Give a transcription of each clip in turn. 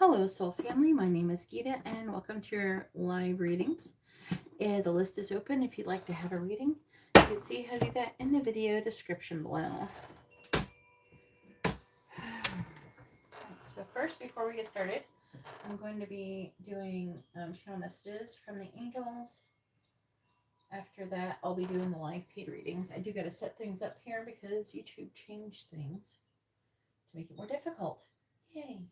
Hello, soul family. My name is Geeta, and welcome to your live readings. The list is open. If you'd like to have a reading, you can see how to do that in the video description below. So first, before we get started, I'm going to be doing channel messages from the angels. After that, I'll be doing the live paid readings. I do got to set things up here because YouTube changed things to make it more difficult. Yay!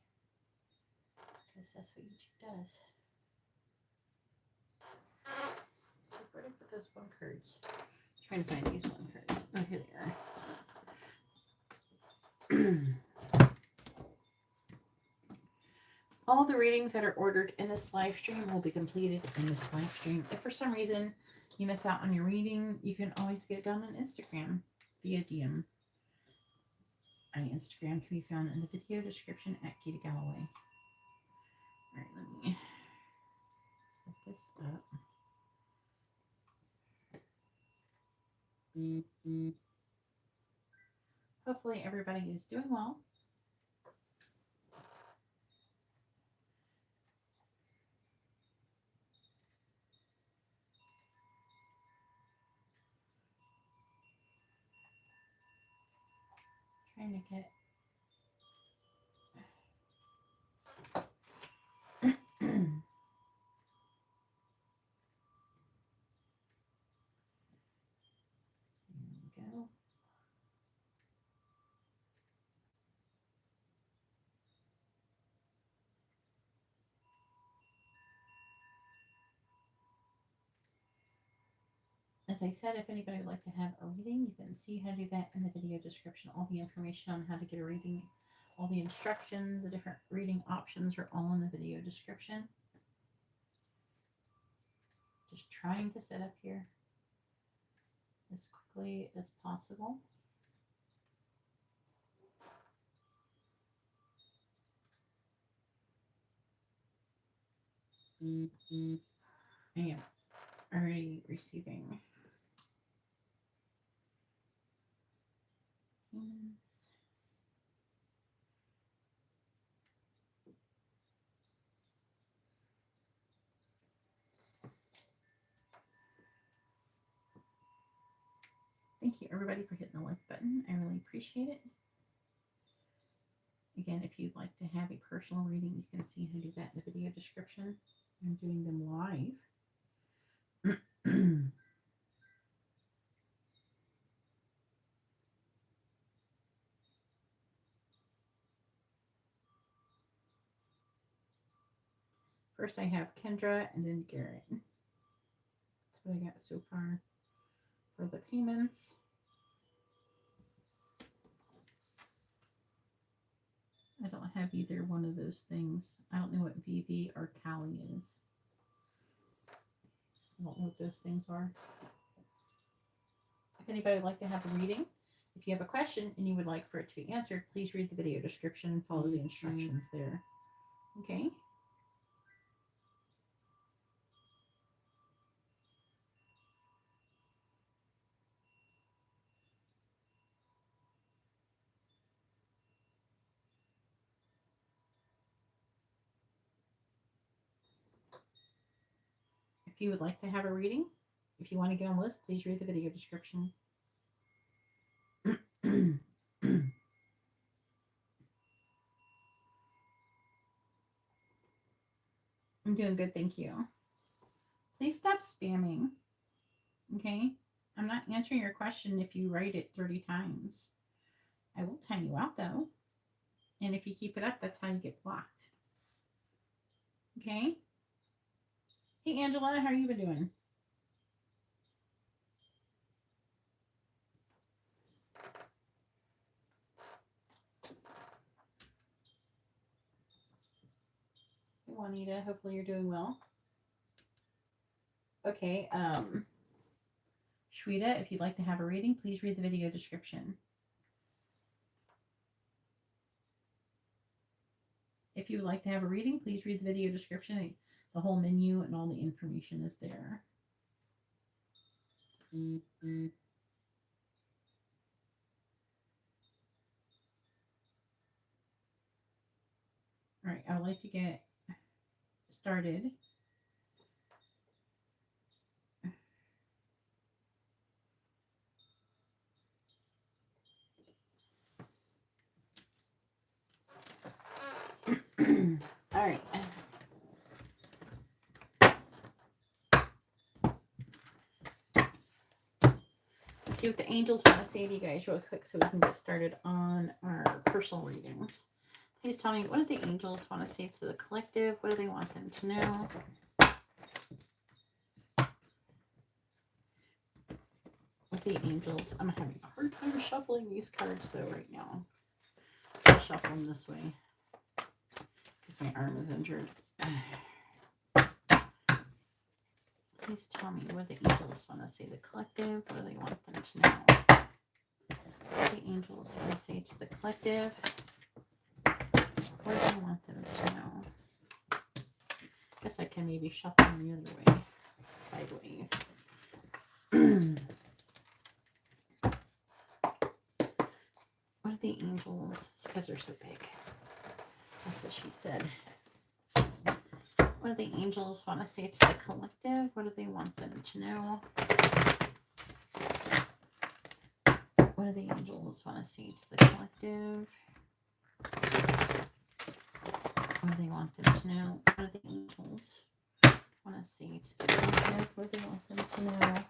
Because that's what YouTube does. So where did I put those one cards? I'm trying to find these one cards. Oh, here they are. All the readings that are ordered in this live stream will be completed in this live stream. If for some reason you miss out on your reading, you can always get it done on Instagram via DM. My Instagram can be found in the video description at GeetaGalaway. All right, let me set this up. Hopefully everybody is doing well. Trying to get go. As I said, if anybody would like to have a reading, you can see how to do that in the video description. All the information on how to get a reading, all the instructions, the different reading options are all in the video description. Just trying to set up here as quickly as possible. I am already receiving payments. Thank you everybody for hitting the like button. I really appreciate it. Again, if you'd like to have a personal reading, you can see how to do that in the video description. I'm doing them live. First I have Kendra and then Garrett. That's what I got so far for the payments. I don't have either one of those things. I don't know what VV or Cali is. I don't know what those things are. If anybody would like to have a reading, if you have a question and you would like for it to be answered, please read the video description and follow the instructions there. Okay? If you would like to have a reading, if you want to get on the list, please read the video description. I'm doing good, thank you. Please stop spamming, okay? I'm not answering your question if you write it 30 times. I will time you out, though. And if you keep it up, that's how you get blocked. Okay? Hey, Angela, how are you doing? Hey, Juanita, hopefully you're doing well. Okay, Shweta, if you'd like to have a reading, please read the video description. If you would like to have a reading, please read the video description. The whole menu and all the information is there. All right, I would like to get started. All right. Let's see what the angels want to say to you guys real quick so we can get started on our personal readings. Please tell me, what do the angels want to say to the collective? What do they want them to know? With the angels, I'm having a hard time shuffling these cards though right now. I'll shuffle them this way because my arm is injured. Please tell me what the angels want to say to the collective. What do they want them to know? What do the angels want to say to the collective? What do I want them to know? I guess I can maybe shuffle them the other way, sideways. What are the angels? Because they're so big. That's what she said. What do the angels want to say to the collective? What do they want them to know? What do the angels want to say to the collective? What do they want them to know? What do the angels want to say to the collective? What do they want them to know?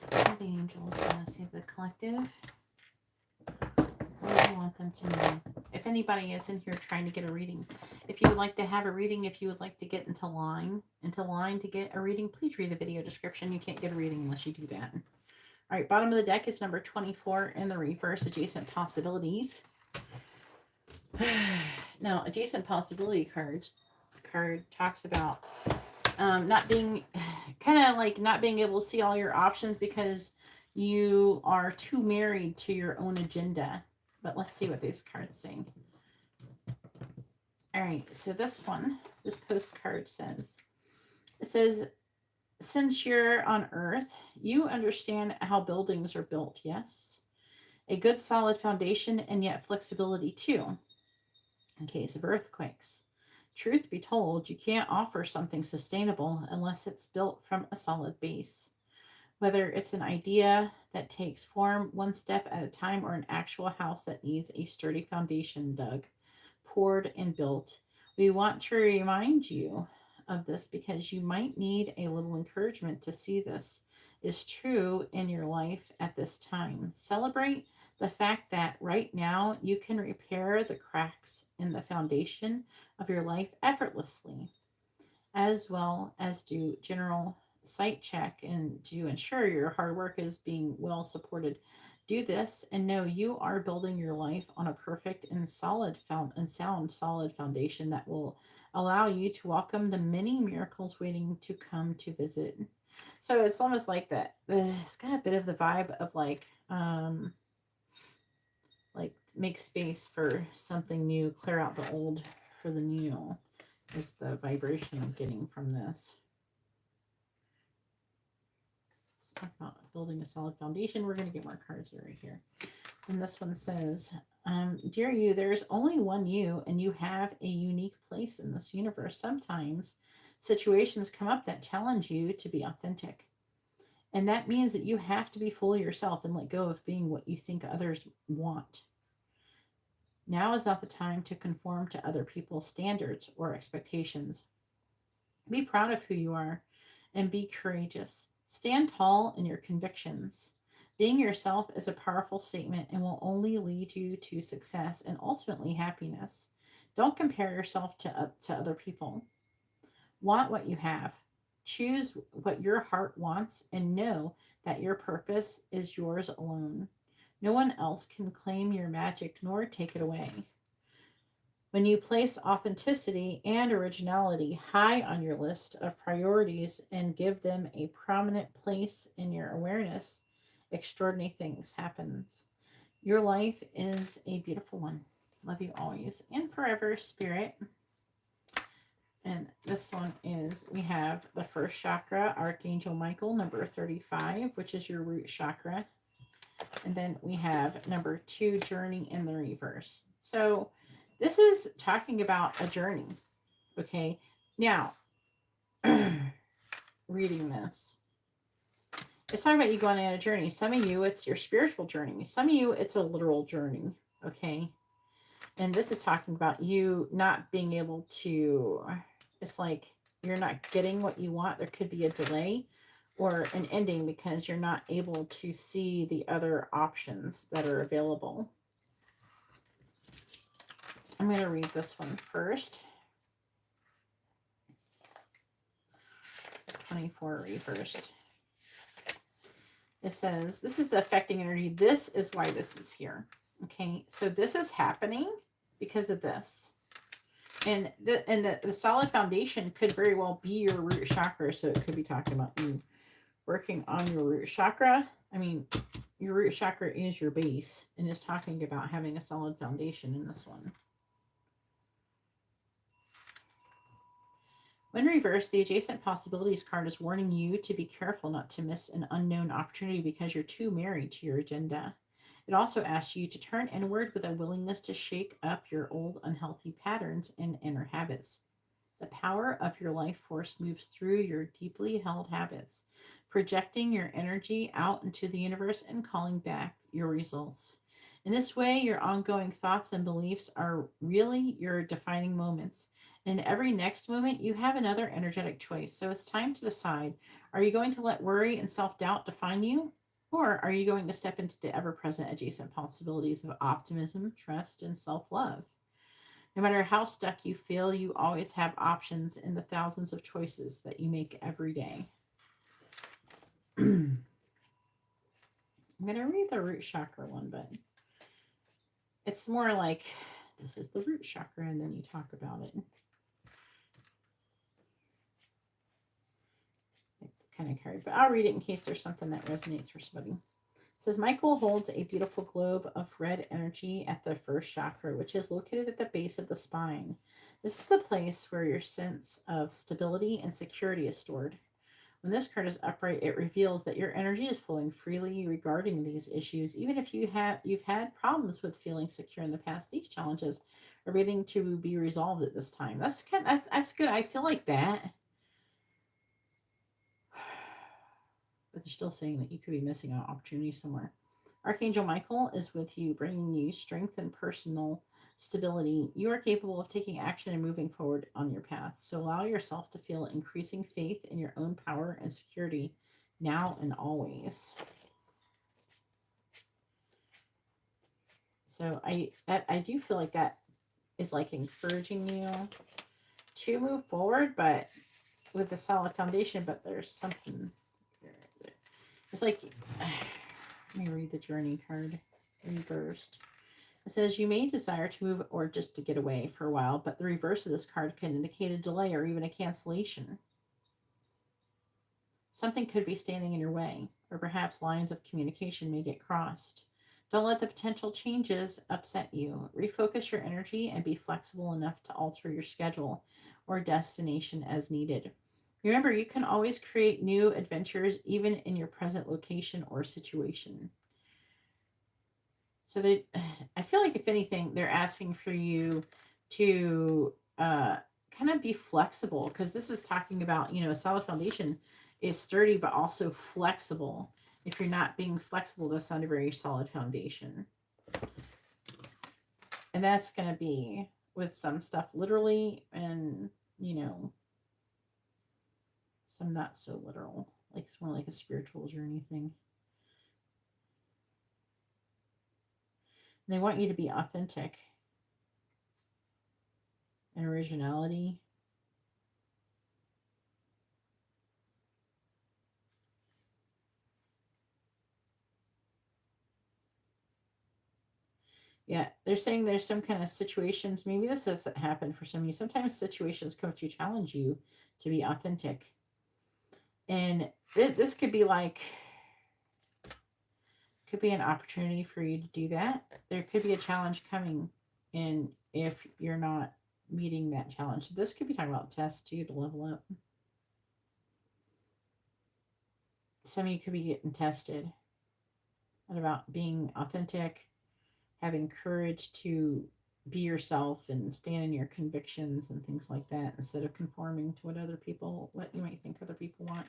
What do the angels want to say to the collective? What do you want them to know? If anybody is in here trying to get a reading, if you would like to have a reading, if you would like to get into line to get a reading, please read the video description. You can't get a reading unless you do that. All right, bottom of the deck is number 24 in the reverse, adjacent possibilities. Now, adjacent possibility card talks about not being not being able to see all your options because you are too married to your own agenda. But let's see what these cards say. All right, so this postcard says, it says, since you're on Earth, you understand how buildings are built, yes? A good solid foundation and yet flexibility too, in case of earthquakes. Truth be told, you can't offer something sustainable unless it's built from a solid base. Whether it's an idea that takes form one step at a time or an actual house that needs a sturdy foundation dug, poured, and built, we want to remind you of this because you might need a little encouragement to see this is true in your life at this time. Celebrate the fact that right now you can repair the cracks in the foundation of your life effortlessly, as well as do general site check and to ensure your hard work is being well supported. Do this and know you are building your life on a perfect and sound solid foundation that will allow you to welcome the many miracles waiting to come to visit. So it's almost like that. It's got a bit of the vibe of like make space for something new, clear out the old for the new, is the vibration I'm getting from this. Let's talk about building a solid foundation. We're going to get more cards right here. And this one says, dear you, there's only one you, and you have a unique place in this universe. Sometimes situations come up that challenge you to be authentic. And that means that you have to be fully yourself and let go of being what you think others want. Now is not the time to conform to other people's standards or expectations. Be proud of who you are and be courageous. Stand tall in your convictions. Being yourself is a powerful statement and will only lead you to success and ultimately happiness. Don't compare yourself to other people. Want what you have. Choose what your heart wants and know that your purpose is yours alone. No one else can claim your magic nor take it away. When you place authenticity and originality high on your list of priorities and give them a prominent place in your awareness, extraordinary things happen. Your life is a beautiful one. Love you always and forever, Spirit. And this one is, we have the first chakra, Archangel Michael, number 35, which is your root chakra. And then we have number 2, Journey in the reverse. So this is talking about a journey. Okay. Now, reading this, it's talking about you going on a journey. Some of you, it's your spiritual journey. Some of you, it's a literal journey. Okay. And this is talking about you not being able to, it's like you're not getting what you want. There could be a delay or an ending because you're not able to see the other options that are available. I'm going to read this one first. 24 reversed. It says, this is the affecting energy. This is why this is here. Okay, so this is happening because of this. And the solid foundation could very well be your root chakra. So it could be talking about you working on your root chakra. I mean, your root chakra is your base, and it's talking about having a solid foundation in this one. When reversed, the adjacent possibilities card is warning you to be careful not to miss an unknown opportunity because you're too married to your agenda. It also asks you to turn inward with a willingness to shake up your old unhealthy patterns and inner habits. The power of your life force moves through your deeply held habits, projecting your energy out into the universe and calling back your results. In this way, your ongoing thoughts and beliefs are really your defining moments. And every next moment, you have another energetic choice. So it's time to decide, are you going to let worry and self-doubt define you? Or are you going to step into the ever-present adjacent possibilities of optimism, trust, and self-love? No matter how stuck you feel, you always have options in the thousands of choices that you make every day. I'm going to read the root chakra one, but it's more like this is the root chakra, and then you talk about it. Kind of card, but I'll read it in case there's something that resonates for somebody. It says, Michael holds a beautiful globe of red energy at the first chakra, which is located at the base of the spine. This is the place where your sense of stability and security is stored. When this card is upright, it reveals that your energy is flowing freely regarding these issues. Even if you've had problems with feeling secure in the past, these challenges are waiting to be resolved at this time. That's good. I feel like that. But they're still saying that you could be missing out on opportunity somewhere. Archangel Michael is with you, bringing you strength and personal stability. You are capable of taking action and moving forward on your path. So allow yourself to feel increasing faith in your own power and security now and always. So I do feel like that is like encouraging you to move forward, but with a solid foundation. But there's something. It's like, let me read the journey card reversed. It says you may desire to move or just to get away for a while, but the reverse of this card can indicate a delay or even a cancellation. Something could be standing in your way, or perhaps lines of communication may get crossed. Don't let the potential changes upset you. Refocus your energy and be flexible enough to alter your schedule or destination as needed. Remember, you can always create new adventures even in your present location or situation. So I feel like if anything, they're asking for you to kind of be flexible, because this is talking about, a solid foundation is sturdy but also flexible. If you're not being flexible, that's not a very solid foundation. And that's going to be with some stuff literally and, some not so literal. Like it's more like a spiritual journey thing. And they want you to be authentic and originality. Yeah, they're saying there's some kind of situations. Maybe this has happened for some of you. Sometimes situations come to challenge you to be authentic. And this could be like, could be an opportunity for you to do that. There could be a challenge coming in if you're not meeting that challenge. This could be talking about tests too to level up. Some of you could be getting tested about being authentic, having courage to be yourself and stand in your convictions and things like that instead of conforming to what you might think other people want.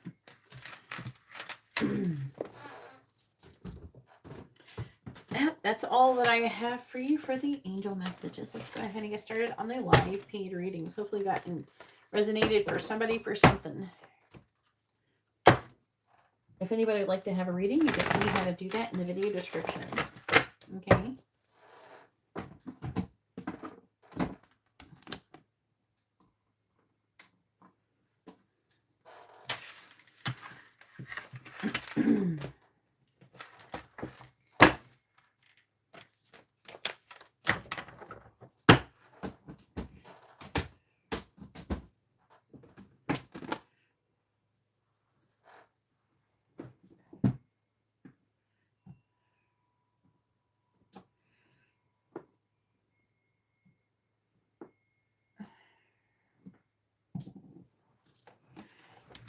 That's all that I have for you for the angel messages. Let's go ahead and get started on the live paid readings. Hopefully that resonated for somebody for something. If anybody would like to have a reading, you can see how to do that in the video description. Okay.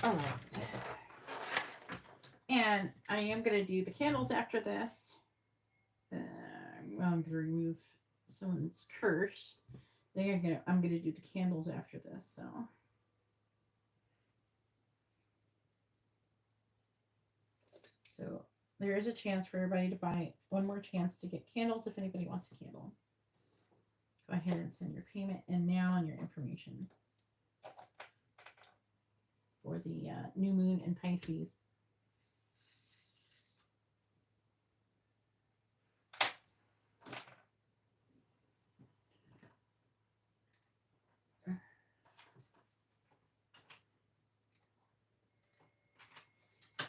All right. And I am going to do the candles after this. I'm going to remove someone's curse. I'm going to do the candles after this. So there is a chance for everybody to buy one more chance to get candles if anybody wants a candle. Go ahead and send your payment in now and your information for the new moon in Pisces.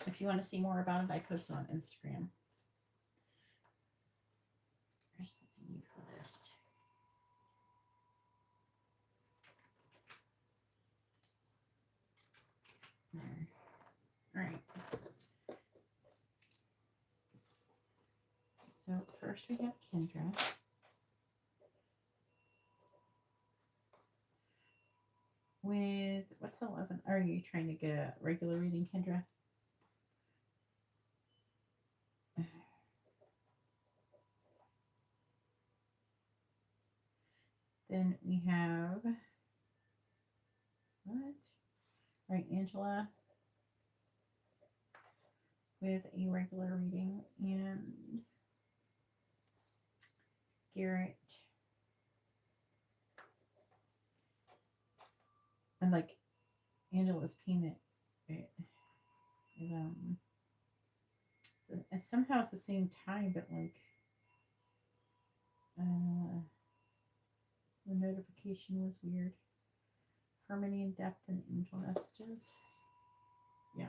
If you want to see more about it, I post it on Instagram. There's something you've noticed. There. All right. So first we got Kendra. With, what's 11? Are you trying to get a regular reading, Kendra? Then we have, what? All right, Angela with a regular reading, and Garrett. And like Angela's payment, it somehow it's the same time, but like the notification was weird. Harmony and depth and angel messages. Yeah.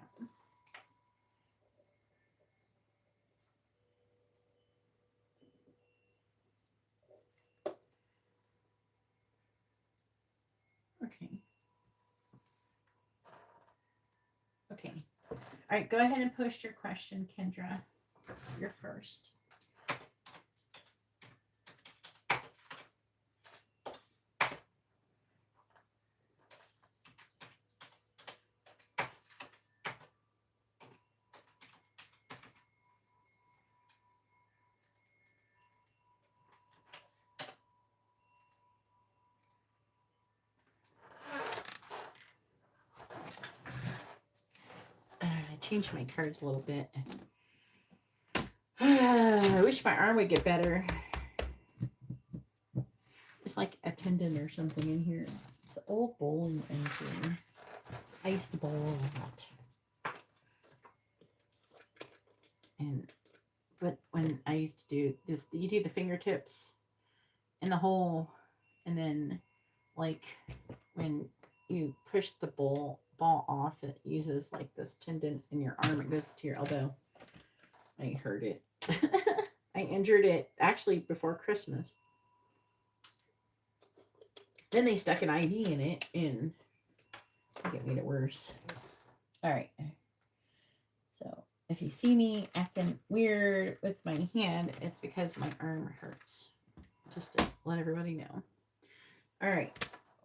Okay. Okay. All right, go ahead and post your question, Kendra. You're first. I changed my cards a little bit. I wish my arm would get better. There's like a tendon or something in here. It's an old bowling injury. I used to bowl a lot. But when I used to do this, you do the fingertips in the hole, and then like when you push the ball off, it uses like this tendon in your arm. It goes to your elbow. I hurt it. I injured it actually before Christmas. Then they stuck an IV in it, and I think it made it worse. All right. So if you see me acting weird with my hand, it's because my arm hurts. Just to let everybody know. All right.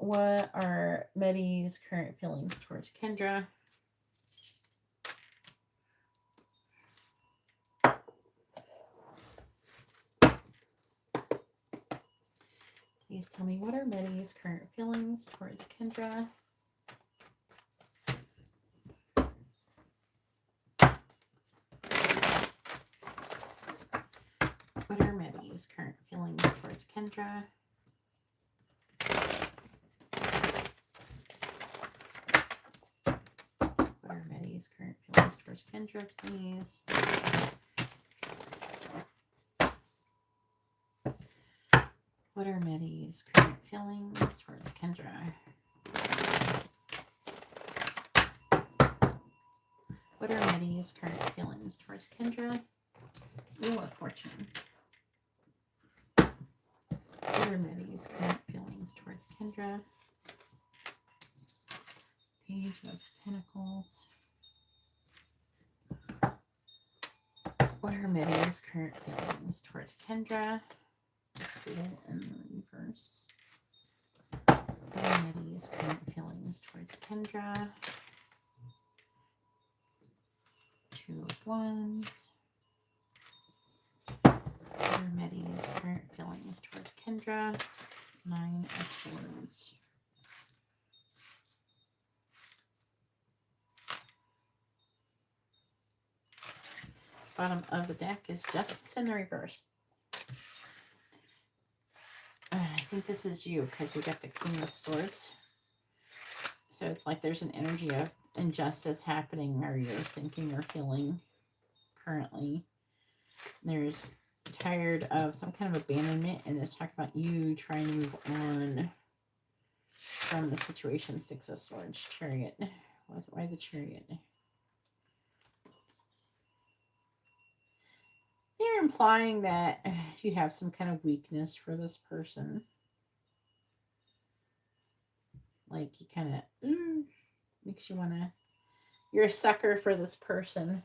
What are Meddy's current feelings towards Kendra? Please tell me, what are Meddy's current feelings towards Kendra? What are Meddy's current feelings towards Kendra? What are Meddy's current feelings towards Kendra, please? What are Meddy's current feelings towards Kendra? What are Meddy's current feelings towards Kendra? Wheel of Fortune. What are Meddy's current feelings towards Kendra? Page of Pentacles. What are Meddy's current feelings towards Kendra? Fool in the reverse. What are Meddy's current feelings towards Kendra? Two of Wands. What are Meddy's current feelings towards Kendra? Nine of Swords. Bottom of the deck is Justice in the reverse. I think this is you because we got the King of Swords. So it's like there's an energy of injustice happening, or you're thinking or feeling currently. There's tired of some kind of abandonment, and it's talking about you trying to move on from the situation. Six of Swords, Chariot. Why the Chariot? They're implying that you have some kind of weakness for this person. Like you kind of makes you want to, you're a sucker for this person.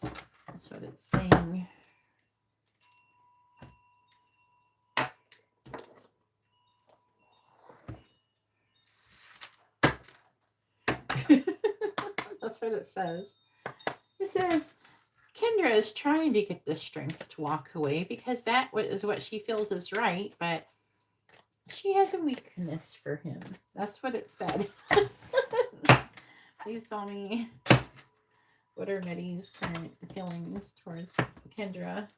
That's what it's saying. That's what it says. It says Kendra is trying to get the strength to walk away because that is what she feels is right, but she has a weakness for him. That's what it said. Please tell me, what are Meddy's current feelings towards Kendra?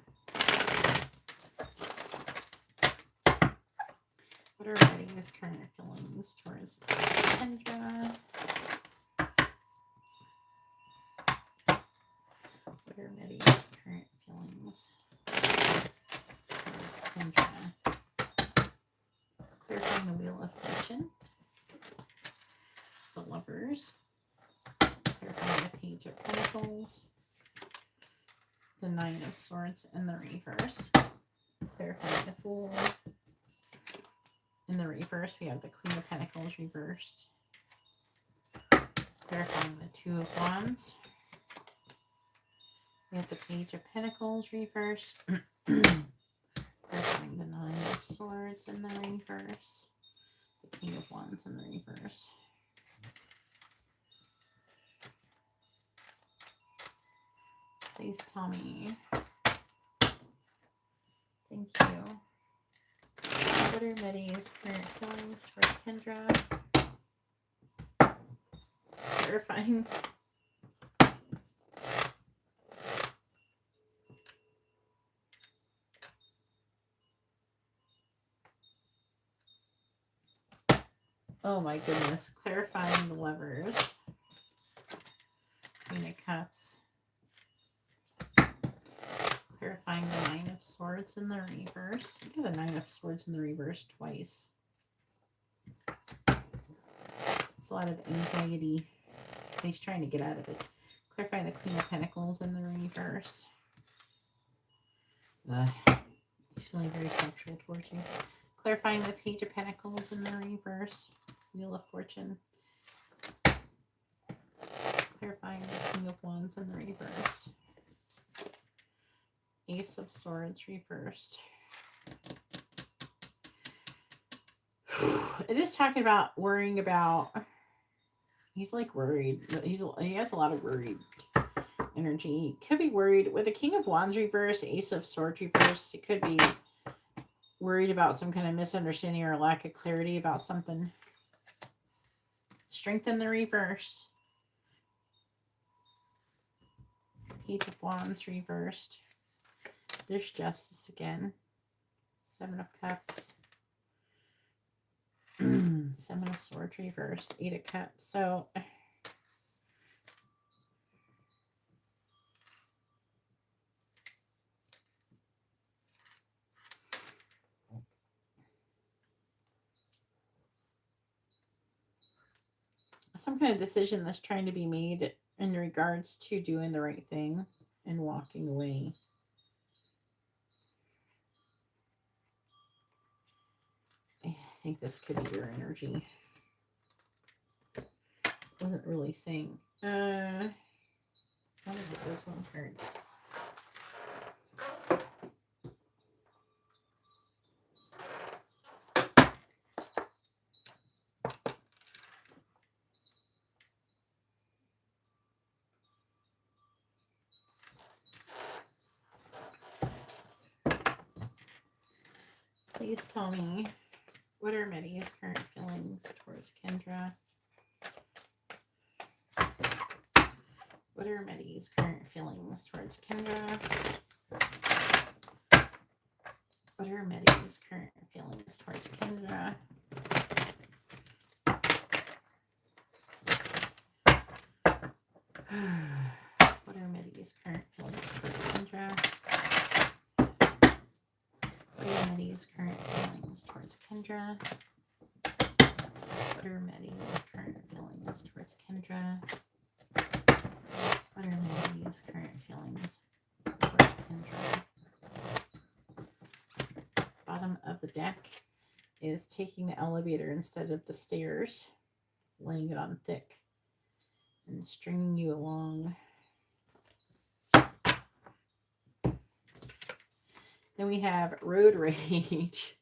What are Meddy's current feelings towards Kendra? What are Meddy's current feelings towards Kendra? Clarifying the Wheel of Fortune. The Lovers. Clarifying the Page of Pentacles. The Nine of Swords in the reverse. Clarifying the Fool. In the reverse, we have the Queen of Pentacles reversed. Clarifying the Two of Wands. We have the Page of Pentacles reversed. Clarifying the Nine of Swords in the reverse. The King of Wands in the reverse. Please tell me. Thank you. What are Meddy's current feelings towards Kendra? Clarifying. Oh my goodness. Clarifying the Lovers. Queen of Cups. Clarifying the Nine of Swords in the reverse. I got a Nine of Swords in the reverse twice. It's a lot of anxiety. He's trying to get out of it. Clarifying the Queen of Pentacles in the reverse. He's feeling very sexual towards you. Clarifying the Page of Pentacles in the reverse. Wheel of Fortune. Clarifying the King of Wands in the reverse. Ace of Swords reversed. It is talking about worrying about. He's like worried. He has a lot of worried energy. Could be worried with the King of Wands reverse, Ace of Swords reverse. It could be worried about some kind of misunderstanding or lack of clarity about something. Strength in the reverse. Page of Wands reversed. There's Justice again. 7 of Cups. 7 of Swords reversed. 8 of Cups. So some kind of decision that's trying to be made in regards to doing the right thing and walking away. I think this could be your energy. Wasn't really saying. How did I get those one cards? Please tell me, what are Meddy's current feelings towards Kendra? What are Meddy's current feelings towards Kendra? What are Meddy's current feelings towards Kendra? What are Meddy's current feelings towards Kendra? What are Meddy's current feelings towards Kendra? What are Meddy's current feelings towards Kendra? What are Meddy's current feelings towards Kendra? Bottom of the deck is taking the elevator instead of the stairs, laying it on thick and stringing you along. Then we have road rage.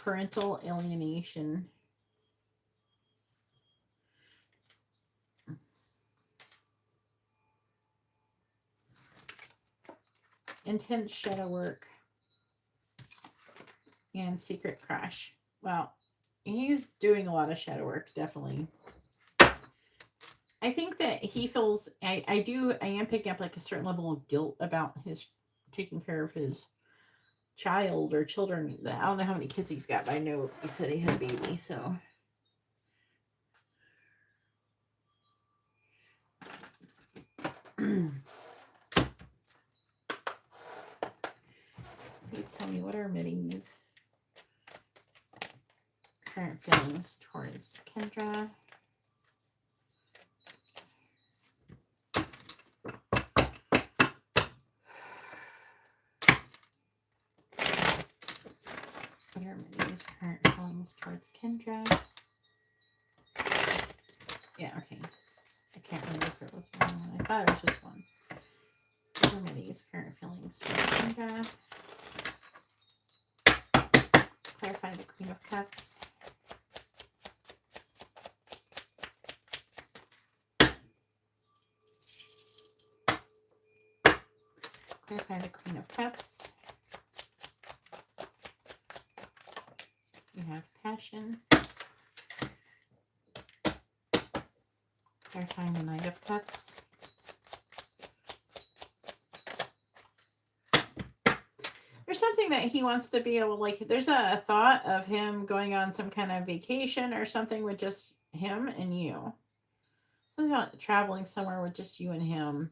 Parental alienation. Intense shadow work. And secret crush. Well, he's doing a lot of shadow work, definitely. I think that he feels, I am picking up like a certain level of guilt about his taking care of his child or children. I don't know how many kids he's got, but I know he said he had a baby, so. Please tell me, what are Meddy's current feelings towards Kendra? What are Meddy's current feelings towards Kendra? Yeah, okay. I can't remember if it was one. I thought it was just one. What are Meddy's current feelings towards Kendra? Clarify the Queen of Cups. Clarify the Queen of Cups. We have passion. Clarifying the Knight of Cups. There's something that he wants to be able, like, there's a thought of him going on some kind of vacation or something with just him and you. Something about traveling somewhere with just you and him.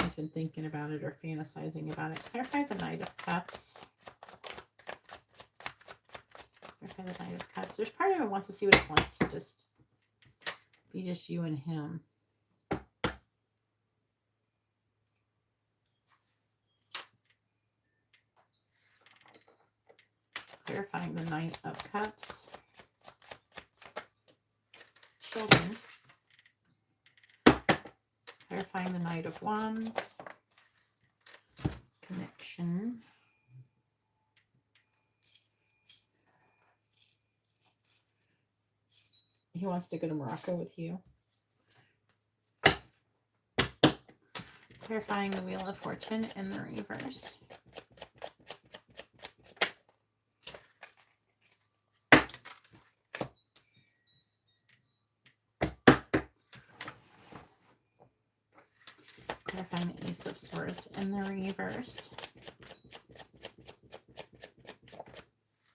He's been thinking about it or fantasizing about it. Clarify the Knight of Cups. Clarify the Knight of Cups. There's part of him who wants to see what it's like to just be just you and him. Clarifying the Knight of Cups. Children. Clarifying the Knight of Wands. Connection. he wants to go to Morocco with you. Clarifying the Wheel of Fortune in the reverse. Clarifying the Ace of Swords in the reverse.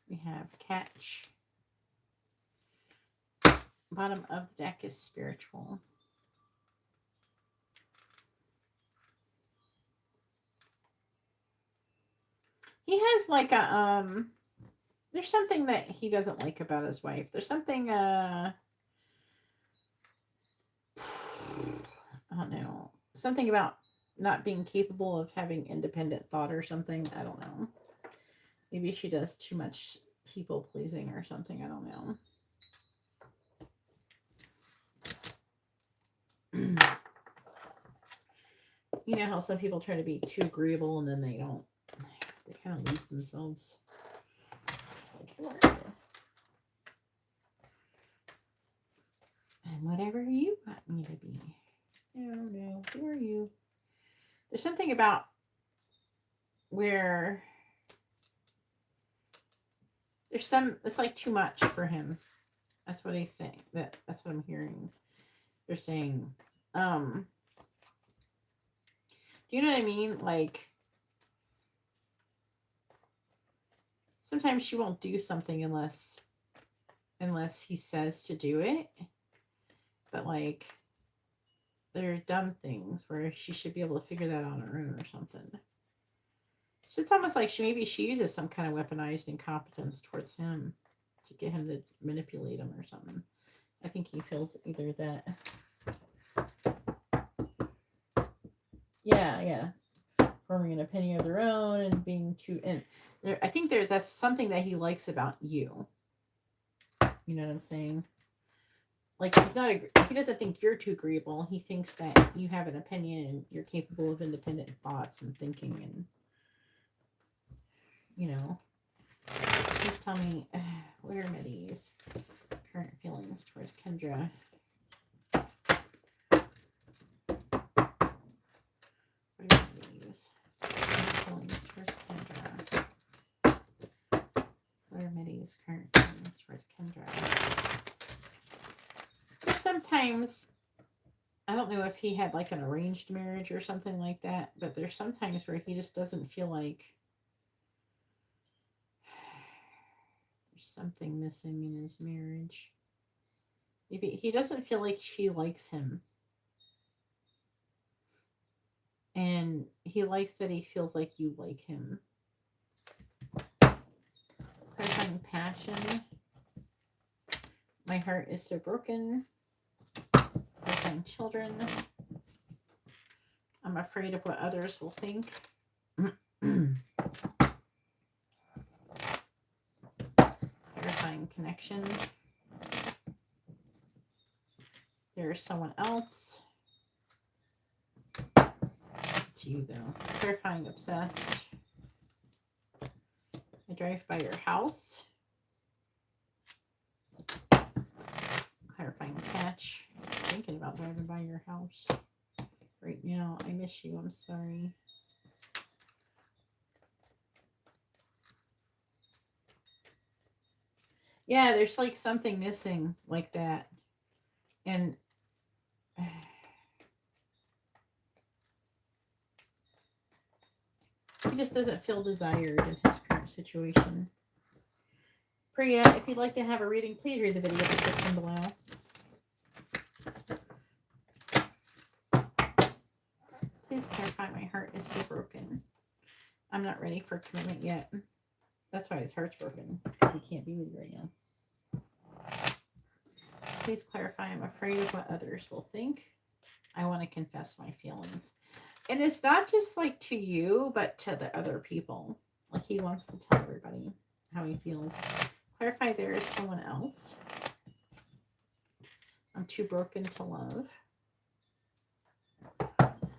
We have Catch. Bottom of the deck is Spiritual. He has like a, there's something that he doesn't like about his wife. There's something, I don't know. Something about not being capable of having independent thought or something. I don't know. Maybe she does too much people pleasing or something. I don't know. You know how some people try to be too agreeable and then they don't. They kind of lose themselves. It's like, who are you? And whatever you want me to be. No, who are you? There's something about where there's some, it's like too much for him. That's what he's saying. That's what I'm hearing. They're saying, do you know what I mean? Like, sometimes she won't do something unless he says to do it. But like, there are dumb things where she should be able to figure that out on her own or something. So it's almost like she uses some kind of weaponized incompetence towards him to get him to manipulate him or something. I think he feels either that. Yeah. Forming an opinion of their own and being too, and I think that's something that he likes about you. You know what I'm saying? Like, he doesn't think you're too agreeable. He thinks that you have an opinion and you're capable of independent thoughts and thinking and, you know. Please tell me, what are Mitty's current feelings towards Kendra? What are Mitty's current feelings towards Kendra? What are Mitty's current feelings towards Kendra? There's sometimes, I don't know if he had like an arranged marriage or something like that, but there's sometimes where he just doesn't feel like there's something missing in his marriage. Maybe he doesn't feel like she likes him. And he likes that he feels like you like him. Clarifying passion. My heart is so broken. Clarifying children. I'm afraid of what others will think. Clarifying connection. There's someone else. It's you though. Clarifying obsessed. I drive by your house. Clarifying catch. I'm thinking about driving by your house right now. I miss you. I'm sorry. Yeah, there's like something missing like that. And he just doesn't feel desired in his current situation. Priya, if you'd like to have a reading, please read the video description below. Please clarify, my heart is so broken. I'm not ready for commitment yet. That's why his heart's broken, because he can't be with you right now. Please clarify, I'm afraid of what others will think. I want to confess my feelings. And it's not just like to you, but to the other people. Like he wants to tell everybody how he feels. Clarify, there is someone else. I'm too broken to love.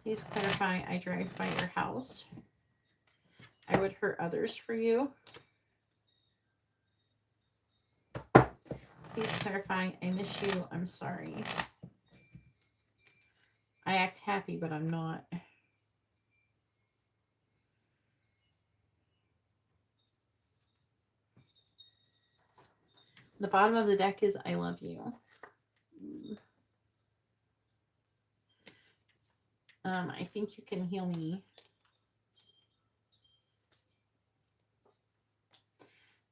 Please clarify, I drive by your house. I would hurt others for you. please clarify. I miss you. I'm sorry. I act happy, but I'm not. The bottom of the deck is I love you. I think you can heal me.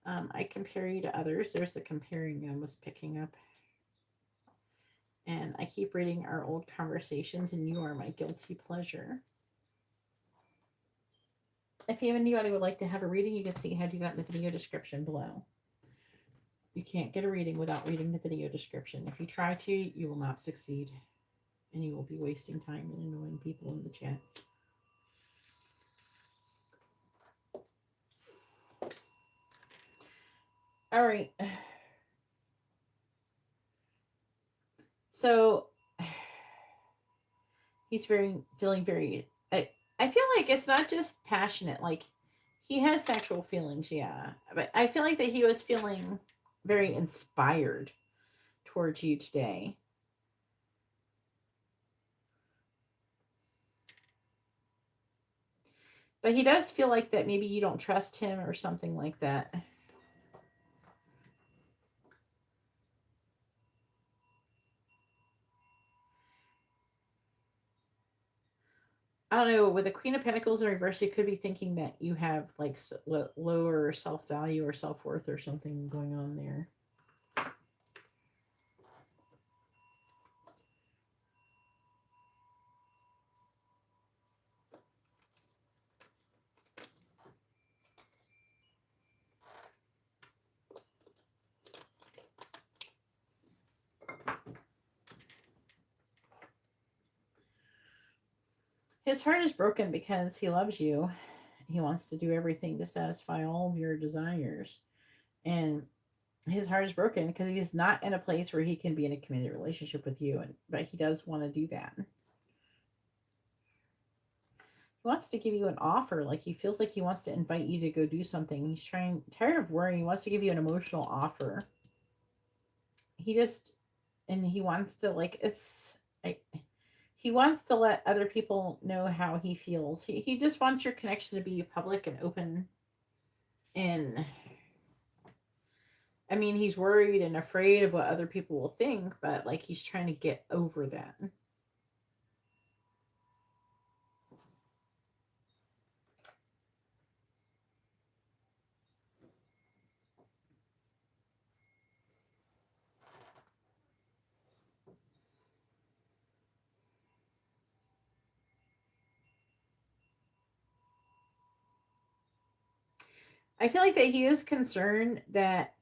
I compare you to others. There's the comparing I was picking up. And I keep reading our old conversations, and you are my guilty pleasure. If you have anybody who would like to have a reading, you can see how to do that in the video description below. You can't get a reading without reading the video description. If you try to, you will not succeed. And you will be wasting time and annoying people in the chat. All right. So he's feeling very. I feel like it's not just passionate. Like he has sexual feelings, yeah. But I feel like that he was feeling very inspired towards you today. But he does feel like that maybe you don't trust him or something like that. I don't know. With the Queen of Pentacles in reverse, you could be thinking that you have like lower self-value or self-worth or something going on there. His heart is broken because he loves you. He wants to do everything to satisfy all of your desires. And his heart is broken because he's not in a place where he can be in a committed relationship with you. But he does want to do that. He wants to give you an offer. Like he feels like he wants to invite you to go do something. He's tired of worrying. He wants to give you an emotional offer. He wants to he wants to let other people know how he feels. He just wants your connection to be public and open. And I mean, he's worried and afraid of what other people will think, but like he's trying to get over that. I feel like that he is concerned that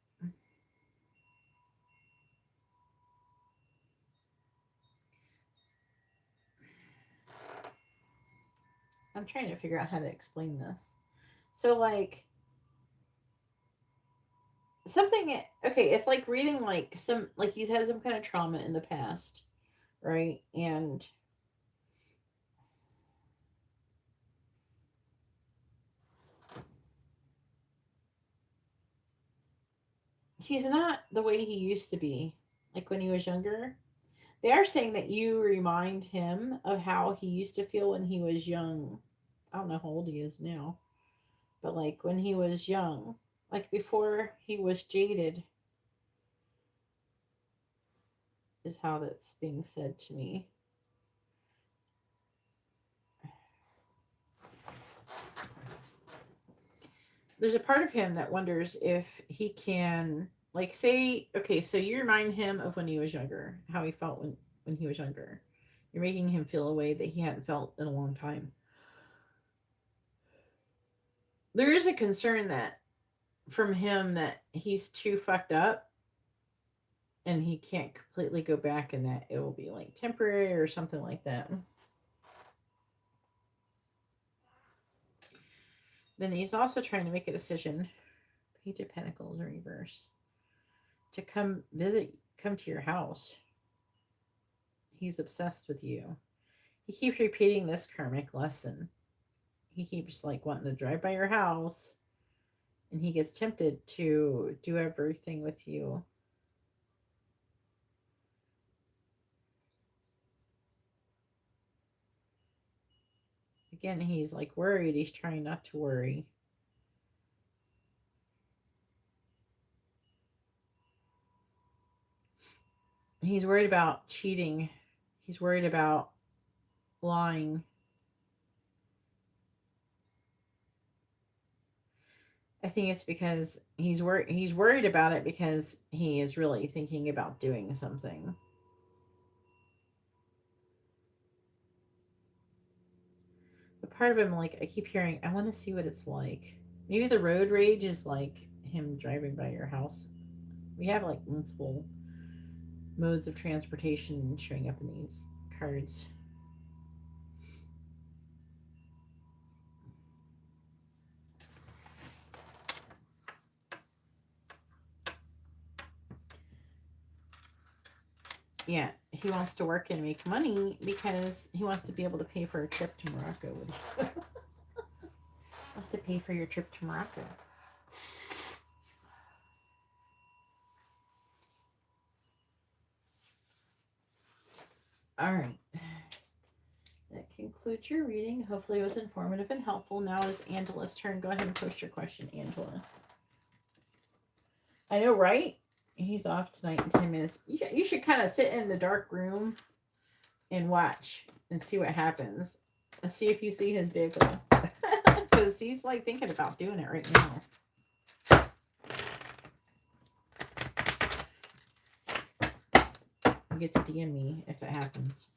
I'm trying to figure out how to explain this. So like something, okay, it's like reading like he's had some kind of trauma in the past, right? And he's not the way he used to be, like when he was younger. They are saying that you remind him of how he used to feel when he was young. I don't know how old he is now, but like when he was young, like before he was jaded, is how that's being said to me. There's a part of him that wonders if he can, like, say, okay, so you remind him of when he was younger, how he felt when he was younger. You're making him feel a way that he hadn't felt in a long time. There is a concern that from him that he's too fucked up and he can't completely go back, and that it will be like temporary or something like that. Then he's also trying to make a decision, Page of Pentacles in reverse, to come to your house. He's obsessed with you. He keeps repeating this karmic lesson. He keeps like wanting to drive by your house, and he gets tempted to do everything with you. again, he's like worried. He's trying not to worry. He's worried about cheating. He's worried about lying. I think it's because he's worried about it because he is really thinking about doing something. But part of him, like, I keep hearing, I want to see what it's like. Maybe the road rage is like him driving by your house. We have like multiple modes of transportation showing up in these cards. Yeah, he wants to work and make money because he wants to be able to pay for a trip to Morocco. Wants to pay for your trip to Morocco. All right. That concludes your reading. Hopefully it was informative and helpful. Now is Angela's turn. Go ahead and post your question, Angela. I know, right? He's off tonight in 10 minutes. You should kind of sit in the dark room and watch and see what happens. See if you see his vehicle. Because he's like thinking about doing it right now. You get to DM me if it happens.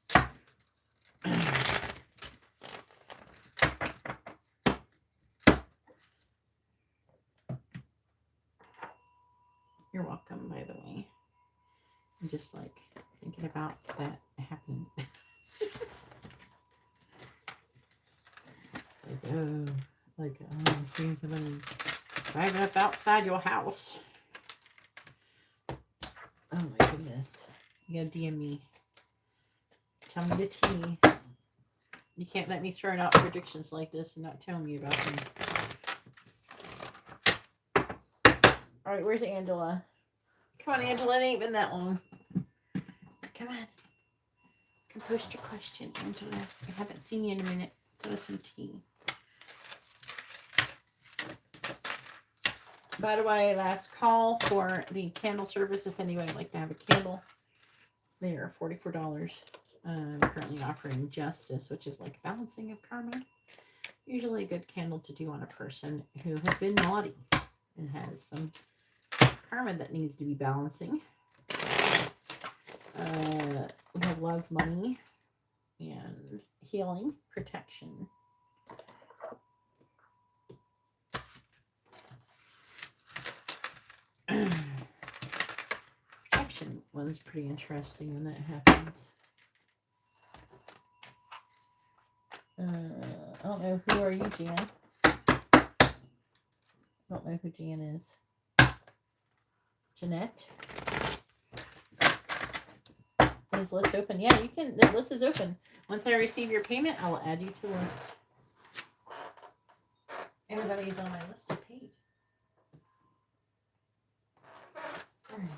You're welcome, by the way. I'm just like thinking about that happening. I'm seeing somebody driving up outside your house. Oh my goodness. You gotta DM me. Tell me the tea. You can't let me throw out predictions like this and not tell me about them. Alright, where's Angela? Come on, Angela, it ain't been that long. Come on. Come post your question, Angela. I haven't seen you in a minute. Tell us some tea. By the way, last call for the candle service. If anybody would like to have a candle, they are $44. I'm currently offering Justice, which is like balancing of karma. Usually a good candle to do on a person who has been naughty and has some karma that needs to be balancing. We have love, money, and healing, protection. Protection one's pretty interesting when that happens. I don't know. Who are you, Jan? I don't know who Jan is. Janette? Is list open? Yeah, you can. The list is open. Once I receive your payment, I will add you to the list. Everybody's on my list to pay. All right.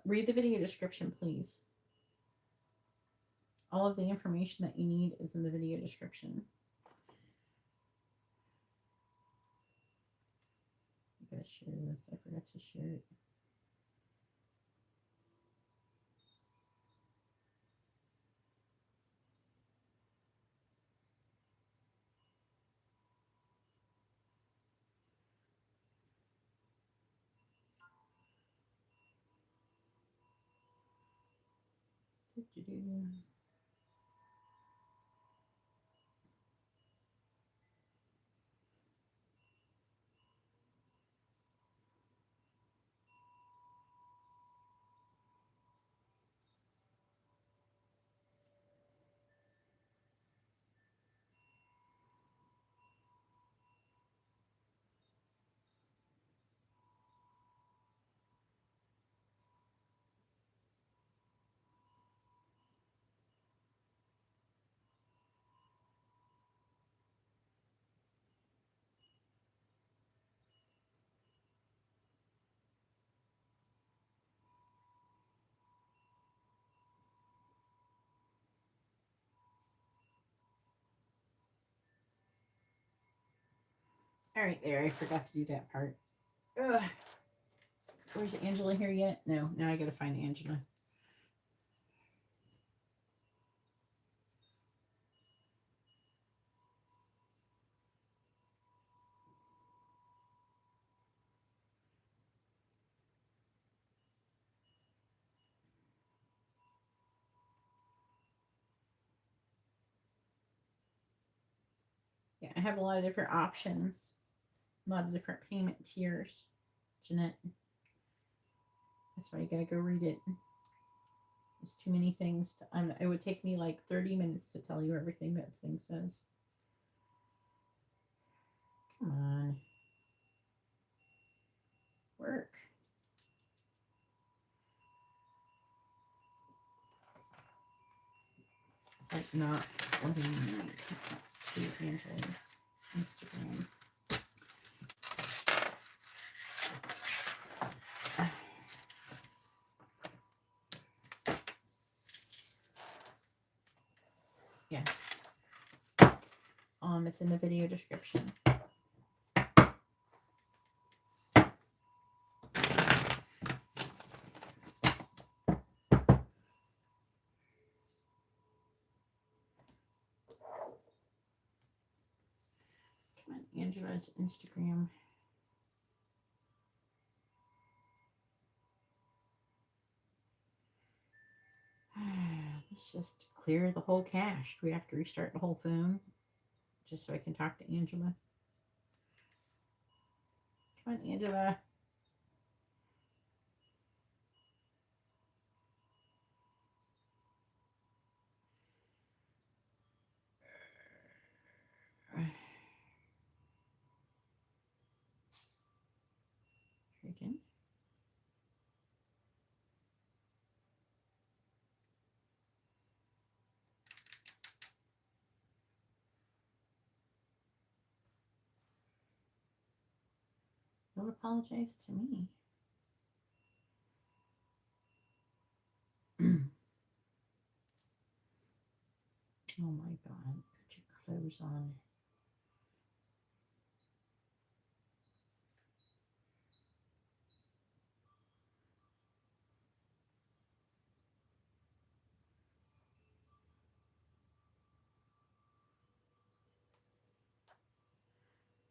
Read the video description, please. All of the information that you need is in the video description. I gotta share this. I forgot to share it. All right, there. I forgot to do that part. Ugh. Where's Angela here yet? No, now I gotta find Angela. Yeah, I have a lot of different options, a lot of different payment tiers, Janette. That's why you gotta go read it. There's too many things. It would take me like 30 minutes to tell you everything that thing says. Come on. Work. It's like not letting me to Angela's Instagram. Yes. It's in the video description. Come on, Angela's Instagram. Let's just clear the whole cache. Do we have to restart the whole phone just so I can talk to Angela? Come on, Angela. Freaking. Don't apologize to me. Oh my God. Put your clothes on.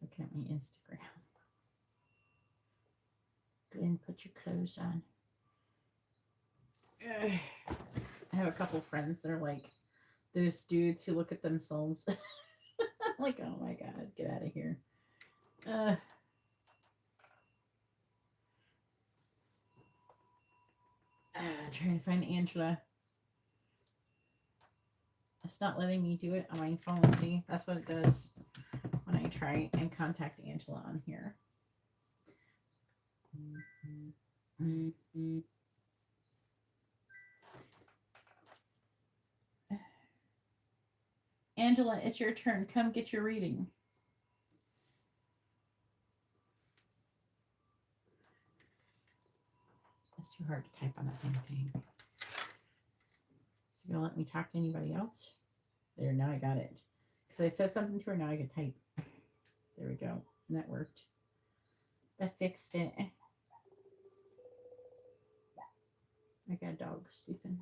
Look at my Instagram. Go ahead and put your clothes on. I have a couple friends that are like those dudes who look at themselves like, oh my God, get out of here. Trying to find Angela. It's not letting me do it on my phone. See, that's what it does when I try and contact Angela on here. Angela, it's your turn. Come get your reading. It's too hard to type on that damn thing. Is it going to let me talk to anybody else? There, now I got it. Because I said something to her, now I can type. There we go. And that worked. That fixed it. I got a dog, Stephen.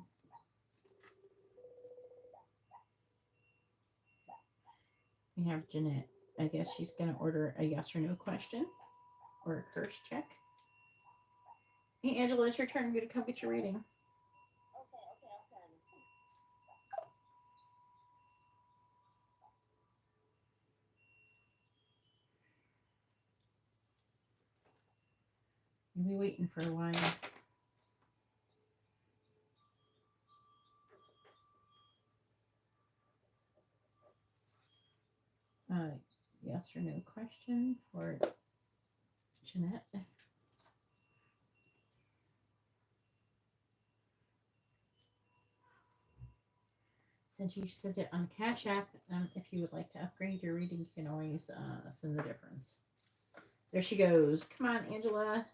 We have Janette. I guess she's going to order a yes or no question. Or a curse check. Hey, Angela, it's your turn. I'm going to come get your reading. You'll be waiting for a while. Yes or no question for Janette. Since you sent it on Cash App, if you would like to upgrade your reading, you can always send the difference. There she goes. Come on, Angela.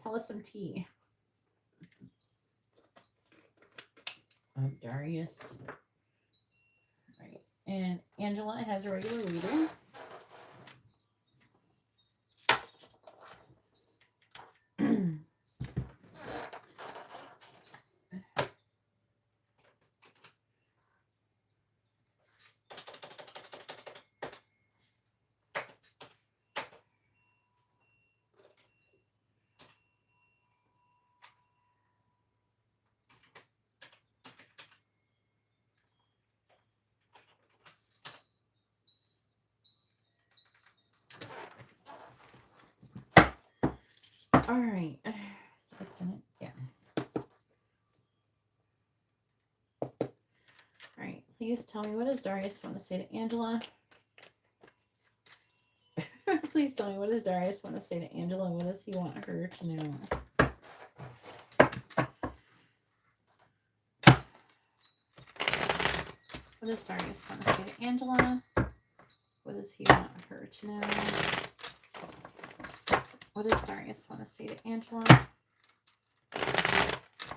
Tell us some tea. Darius. Right. And Angela has a regular reader. All right. Yeah. All right. Please tell me, what does Darius want to say to Angela? Please tell me, what does Darius want to say to Angela? What does he want her to know? What does Darius want to say to Angela? What does he want her to know? What does Darius want to say to Angela?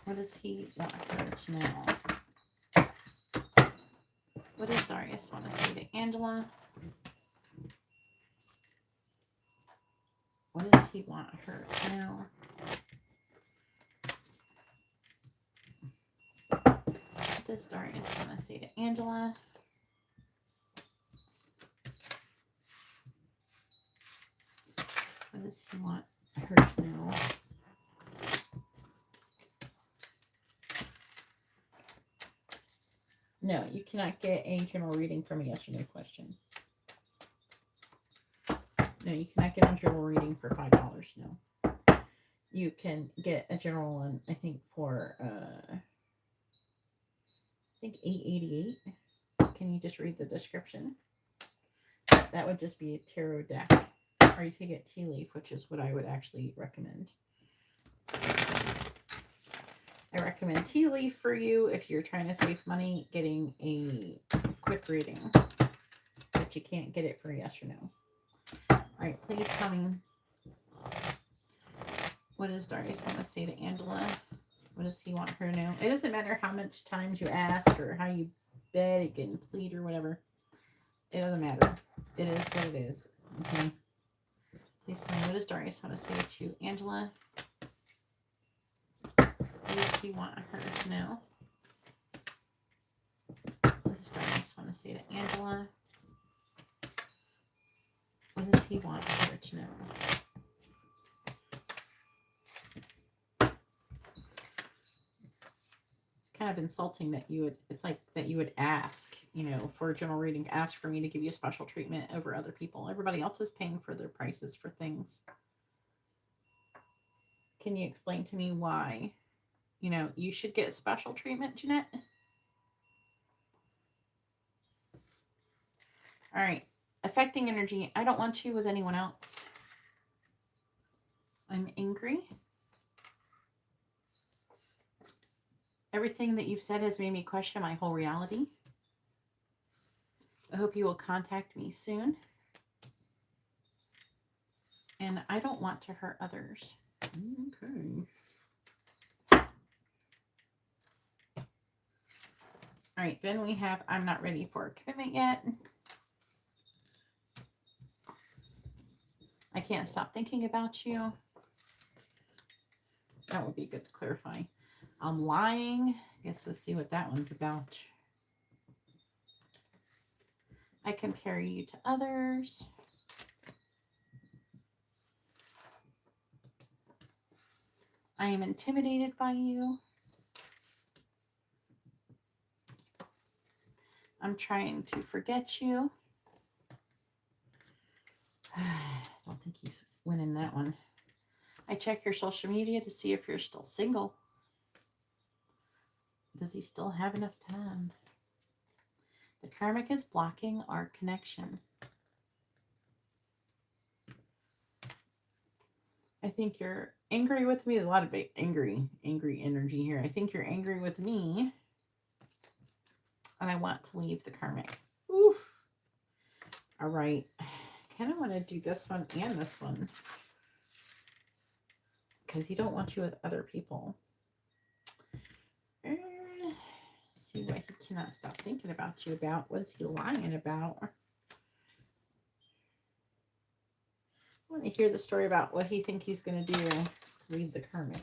What does he want her to know? What does Darius want to say to Angela? What does he want her to know? What does Darius want to say to Angela? What does he want her to know? No, you cannot get a general reading from a yes or no question. No, you cannot get a general reading for $5. No. You can get a general one, I think, for $8.88. Can you just read the description? That would just be a tarot deck. Or you could get tea leaf, which is what I would actually recommend. I recommend tea leaf for you if you're trying to save money getting a quick reading. But you can't get it for a yes or no. Alright, please tell me, what does Darius want to say to Angela? What does he want her to know? It doesn't matter how much times you ask or how you beg and plead or whatever. It doesn't matter. It is what it is. Okay. Please tell me, what does Darius want to say to Angela? What does he want her to know? What does Darius want to say to Angela? What does he want her to know? It's kind of insulting that you would, it's like that you would ask, you know, for a general reading, ask for me to give you special treatment over other people. Everybody else is paying for their prices for things. Can you explain to me why, you know, you should get special treatment, Janette? All right. Affecting energy. I don't want you with anyone else. I'm angry. Everything that you've said has made me question my whole reality. I hope you will contact me soon. And I don't want to hurt others. Okay. All right, then we have, I'm not ready for a commitment yet. I can't stop thinking about you. That would be good to clarify. I'm lying. I guess we'll see what that one's about. I compare you to others. I am intimidated by you. I'm trying to forget you. I don't think he's winning that one. I check your social media to see if you're still single. Does he still have enough time? The karmic is blocking our connection. I think you're angry with me. There's a lot of big angry energy here. I think you're angry with me. And I want to leave the karmic. Oof. All right. I kind of want to do this one and this one. Because he don't want you with other people. See what he cannot stop thinking about you about. What is he lying about? I want to hear the story about what he thinks he's going to do to leave the karmic.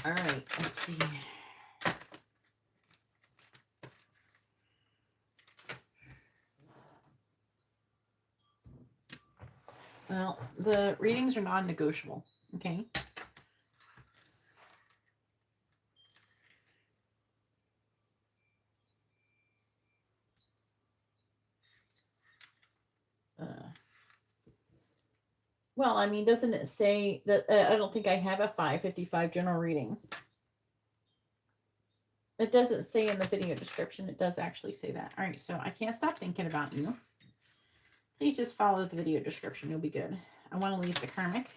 All right, let's see. Well, the readings are non-negotiable, okay? Well, I mean, doesn't it say that I don't think I have a 555 general reading? It doesn't say in the video description. It does actually say that. All right, so I can't stop thinking about you. Please just follow the video description. You'll be good. I want to leave the karmic.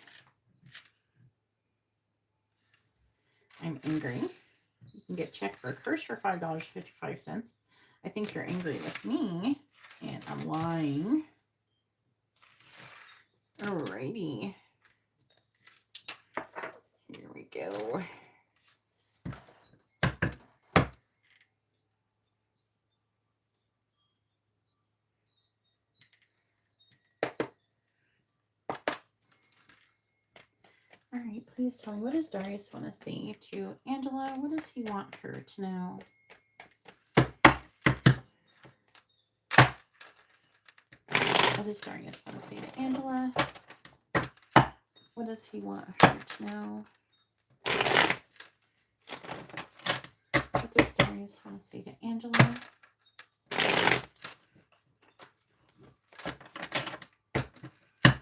I'm angry. You can get checked for a curse for $5.55. I think you're angry with me, and I'm lying. Alrighty. Here we go. All right, please tell me, what does Darius want to say to Angela? What does he want her to know? What does Darius want to say to Angela? What does he want her to know? What does Darius want to say to Angela?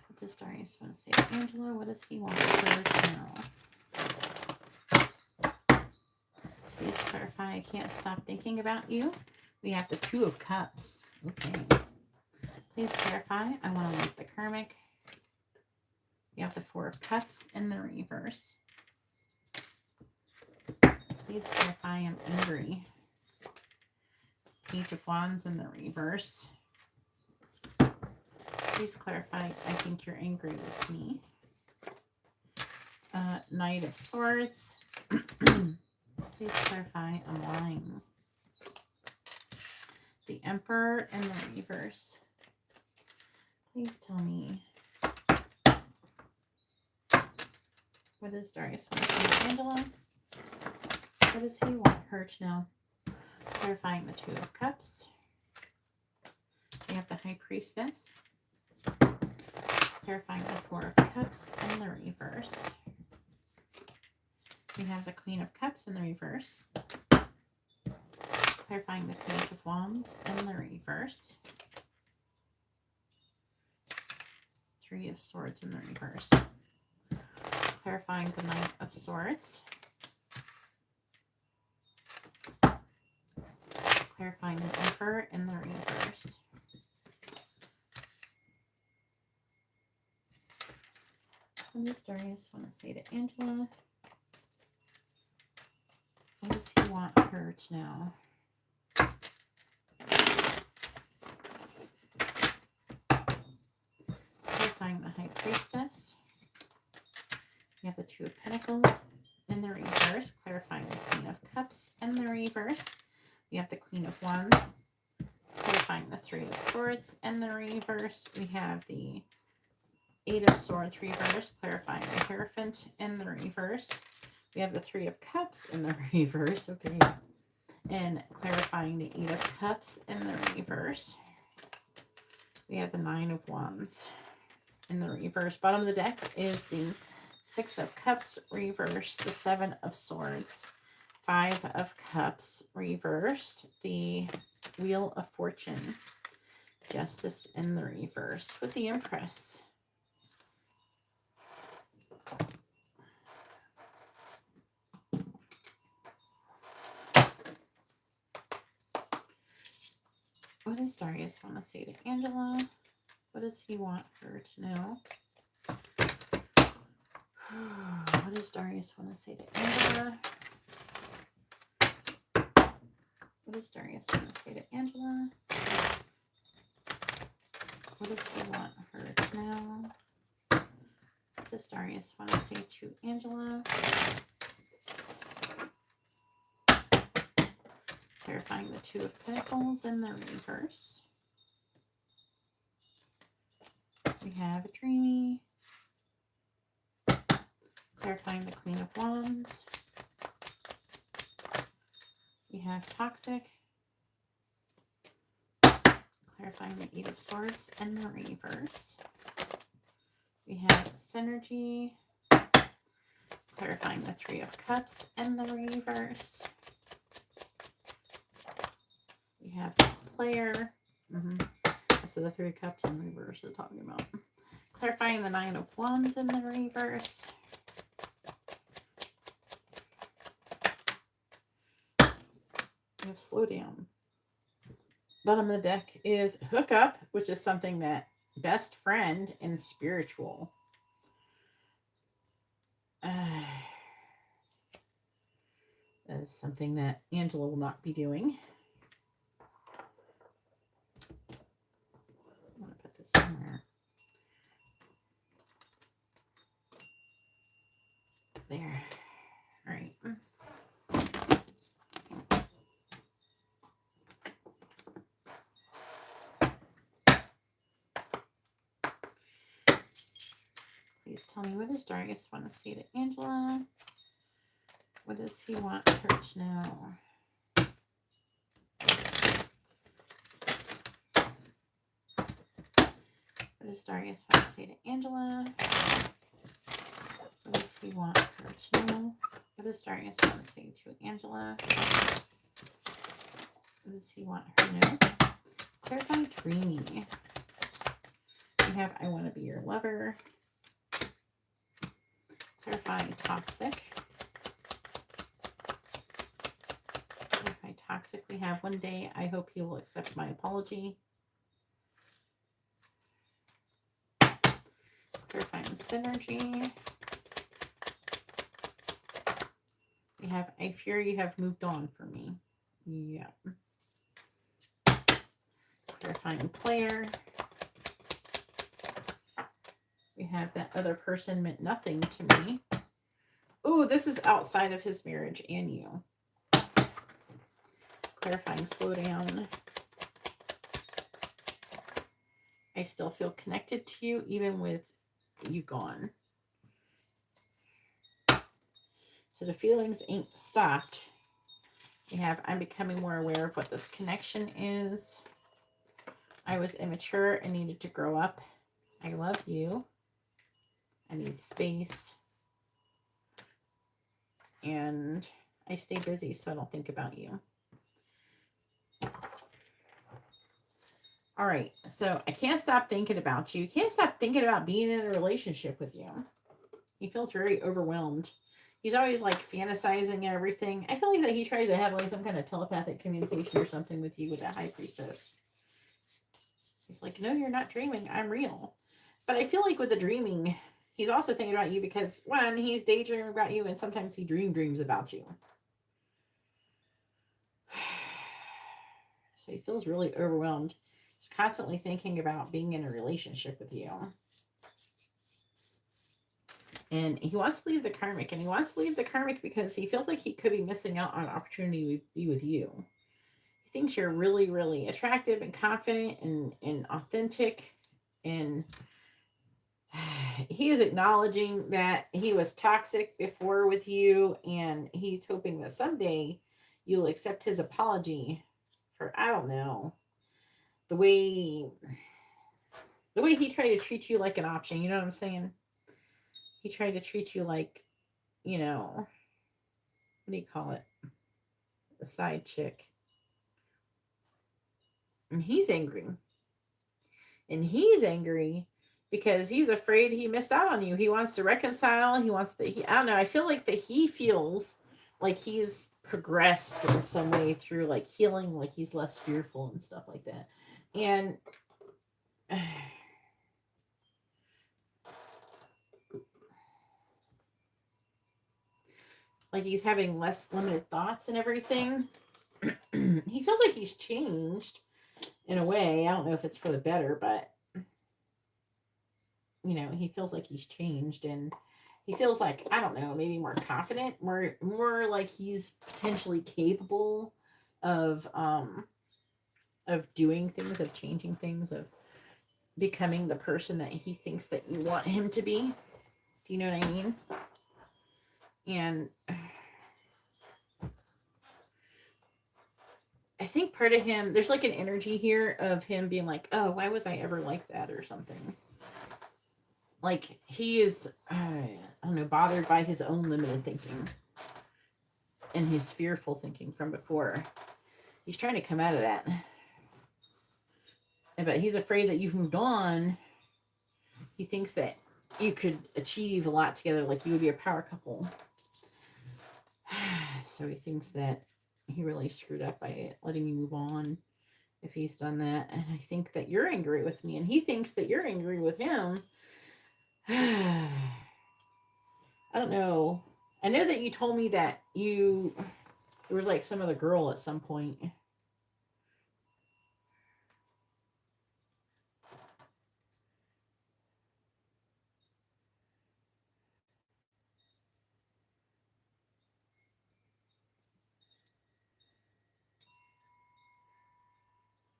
What does Darius want to say to Angela? What does he want her to know? Please clarify. I can't stop thinking about you. We have the Two of Cups. Okay. Please clarify. I want to leave the karmic. We have the Four of Cups in the reverse. Please clarify. I'm angry. Page of Wands in the reverse. Please clarify. I think you're angry with me. Knight of Swords. Please clarify. I'm lying. The Emperor in the reverse. Please tell me. What does Darius want to say to Angela? What does he want her to know? Clarifying the Two of Cups. We have the High Priestess. Clarifying the Four of Cups in the reverse. We have the Queen of Cups in the reverse. Clarifying the Page of Wands in the reverse. Three of Swords in the reverse. Clarifying the Knight of Swords. Clarifying the Emperor in the reverse. What does Darius want to say to Angela? What does he want her to know? Clarifying the High Priestess. We have the Two of Pentacles in the reverse. Clarifying the Queen of Cups in the reverse. We have the Queen of Wands. Clarifying the Three of Swords in the reverse. We have the Eight of Swords reverse. Clarifying the Hierophant in the reverse. We have the Three of Cups in the reverse. Okay. And clarifying the Eight of Cups in the reverse. We have the Nine of Wands in the reverse. Bottom of the deck is the Six of Cups reversed, the Seven of Swords, Five of Cups reversed, the Wheel of Fortune, Justice in the reverse with the Empress. What does Darius want to say to Angela? What does he want her to know? What does Darius want to say to Angela? What does Darius want to say to Angela? What does he want her to know? What does Darius want to say to Angela? Clarifying the Two of Pentacles in the reverse. We have a Dreamy. Clarifying the Queen of Wands. We have Toxic. Clarifying the Eight of Swords in the reverse. We have Synergy. Clarifying the Three of Cups in the reverse. We have Player. So the Three of Cups in reverse we're talking about. Clarifying the 9 of Wands in the reverse. You have slow down. Bottom of the deck is hook up, which is something that best friend and spiritual. That is something that Angela will not be doing. I'm going to put this somewhere. There. All right. Please tell me, what does Darius want to say to Angela? What does he want her to know? What does Darius want to say to Angela? What does he want her to know? What does Darius want to say to Angela? What does he want her to know? Clarify dreamy. We have I want to be your lover. Clarify toxic. Clarify toxic. We have one day. I hope he will accept my apology. Clarifying synergy. We have I fear you have moved on from me. Yeah. Clarifying player. We have that other person meant nothing to me. Oh, this is outside of his marriage and you. Clarifying slow down. I still feel connected to you even with you gone. So the feelings ain't stopped. We have I'm becoming more aware of what this connection is. I was immature and needed to grow up. I love you. I need space. And I stay busy so I don't think about you. All right. So I can't stop thinking about you. Can't stop thinking about being in a relationship with you. He feels very overwhelmed. He's always like fantasizing everything. I feel like that he tries to have like some kind of telepathic communication or something with you with that High Priestess. He's like, no, you're not dreaming. I'm real. But I feel like with the dreaming, he's also thinking about you because, one, he's daydreaming about you, and sometimes he dreams about you. So he feels really overwhelmed. He's constantly thinking about being in a relationship with you. And he wants to leave the karmic. And he wants to leave the karmic because he feels like he could be missing out on an opportunity to be with you. He thinks you're really, really attractive and confident and authentic. And he is acknowledging that he was toxic before with you. And he's hoping that someday you'll accept his apology for, I don't know, the way he tried to treat you like an option. You know what I'm saying? He tried to treat you like, you know, what do you call it? A side chick. And he's angry. And he's angry because he's afraid he missed out on you. He wants to reconcile. He wants to, I don't know. I feel like that he feels like he's progressed in some way through like healing, like he's less fearful and stuff like that. And like he's having less limited thoughts and everything. He feels like he's changed in a way. I don't know if it's for the better, but you know, he feels like he's changed, and he feels like, I don't know, maybe more confident, more like he's potentially capable of doing things, of changing things, of becoming the person that he thinks that you want him to be. Do you know what I mean? And I think part of him, there's like an energy here of him being like, oh, why was I ever like that or something? Like he is, I don't know, bothered by his own limited thinking and his fearful thinking from before. He's trying to come out of that. But he's afraid that you've moved on He thinks that you could achieve a lot together, like you would be a power couple. So he thinks that he really screwed up by letting you move on if he's done that. And I think that you're angry with me, and he thinks that you're angry with him. I don't know. I know that you told me that there was like some other girl at some point.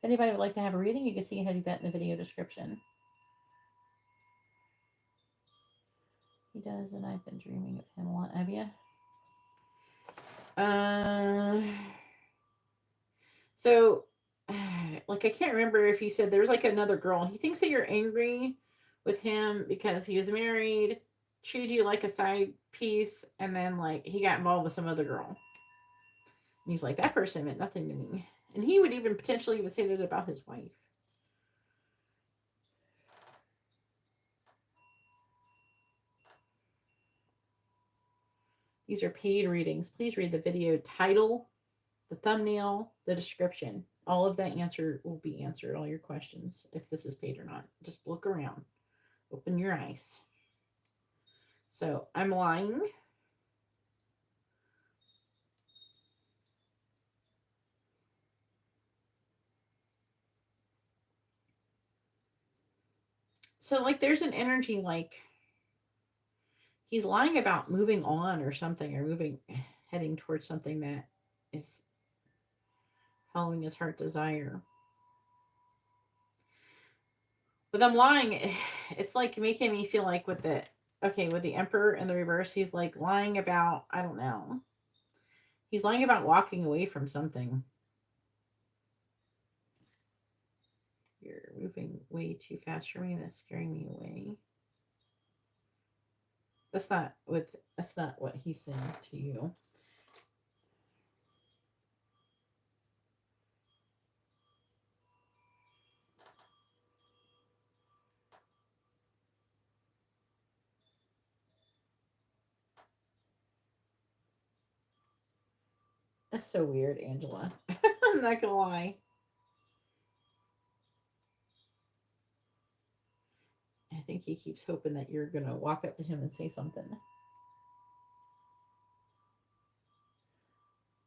If anybody would like to have a reading, you can see how to do that in the video description. He does, and I've been dreaming of him a lot. Have you? So, like, I can't remember if you said there's like another girl. He thinks that you're angry with him because he was married, treated you like a side piece, and then like he got involved with some other girl. And he's like, that person meant nothing to me. And he would even potentially even say that about his wife. These are paid readings. Please read the video title, the thumbnail, the description. All of that answer will be answered, all your questions, if this is paid or not. Just look around. Open your eyes. So, I'm lying. So, like, there's an energy like he's lying about moving on or something, or heading towards something that is following his heart desire. But I'm lying. It's like making me feel like with the Emperor in the reverse, he's like lying about, I don't know. He's lying about walking away from something. You're moving way too fast for me, and it's scaring me away. That's not what he's saying to you. That's so weird, Angela. I'm not gonna lie. I think he keeps hoping that you're gonna walk up to him and say something.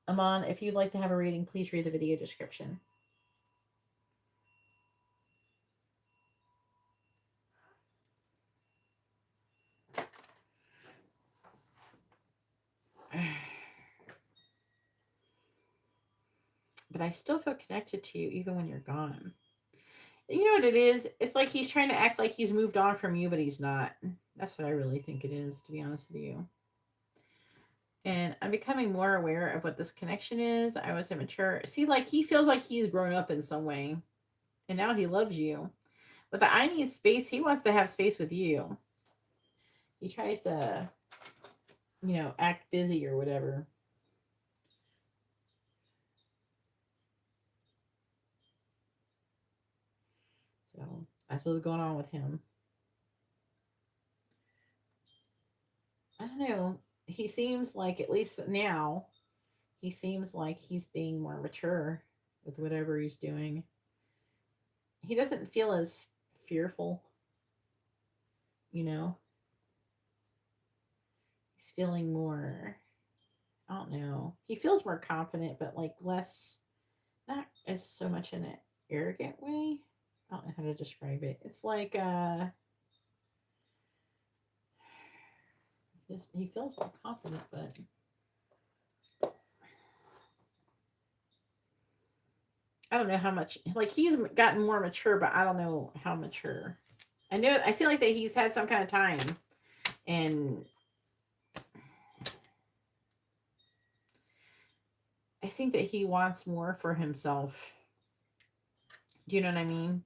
Amon, if you'd like to have a reading, please read the video description. But I still feel connected to you even when you're gone. You know what it is? It's like he's trying to act like he's moved on from you, but he's not. That's what I really think it is, to be honest with you. And I'm becoming more aware of what this connection is. I was immature. See, like, he feels like he's grown up in some way. And now he loves you. But the I need space, he wants to have space with you. He tries to, act busy or whatever. So that's what's going on with him. I don't know. He seems like, at least now, he seems like he's being more mature with whatever he's doing. He doesn't feel as fearful, He's feeling more, I don't know. He feels more confident, but like less, not as so much in an arrogant way. I don't know how to describe it. It's like, he feels more confident, but I don't know how much, like, he's gotten more mature, but I don't know how mature. I feel like that he's had some kind of time, and I think that he wants more for himself. Do you know what I mean?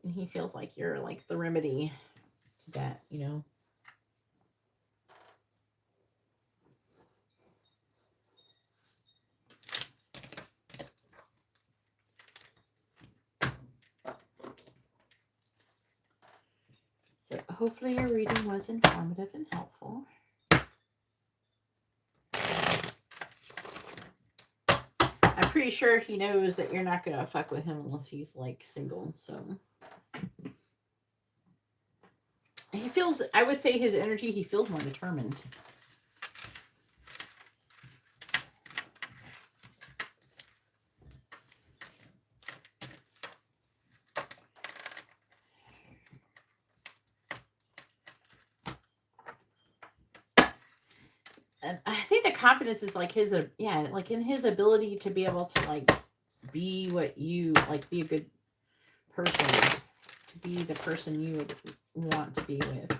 And he feels like you're like the remedy to that, hopefully your reading was informative and helpful. I'm pretty sure he knows that you're not going to fuck with him unless he's, like, single, so. He feels, I would say his energy, he feels more determined. And I think the confidence is like his, yeah, like in his ability to be able to like be what you, like be a good person, to be the person you would want to be with.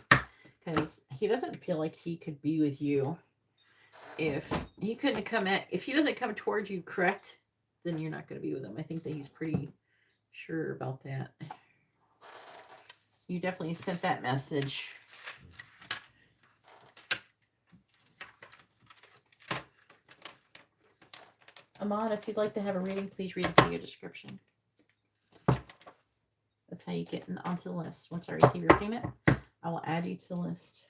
Because he doesn't feel like he could be with you if he couldn't come at, if he doesn't come towards you correct, then you're not going to be with him. I think that he's pretty sure about that. You definitely sent that message. Ahmad, if you'd like to have a reading, please read the video description. That's how you get onto the list. Once I receive your payment, I will add you to the list.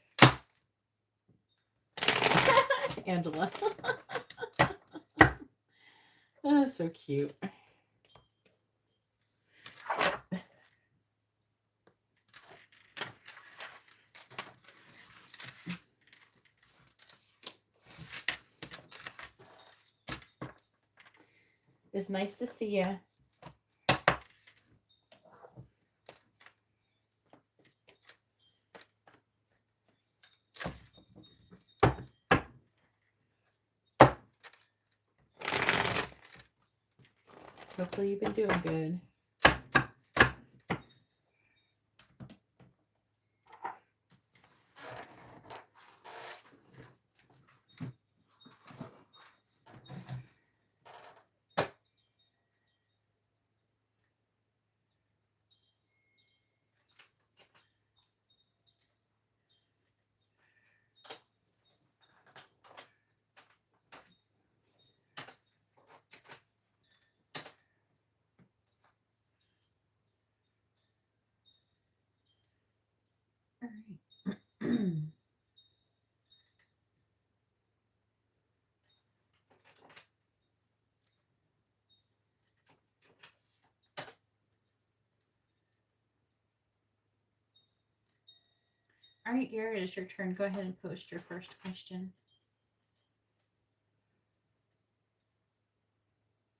Angela. That's so cute. It's nice to see you. Hopefully you've been doing good. All right. All right, Garrett, it's your turn. Go ahead and post your first question.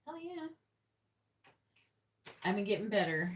Oh, yeah. I've been getting better.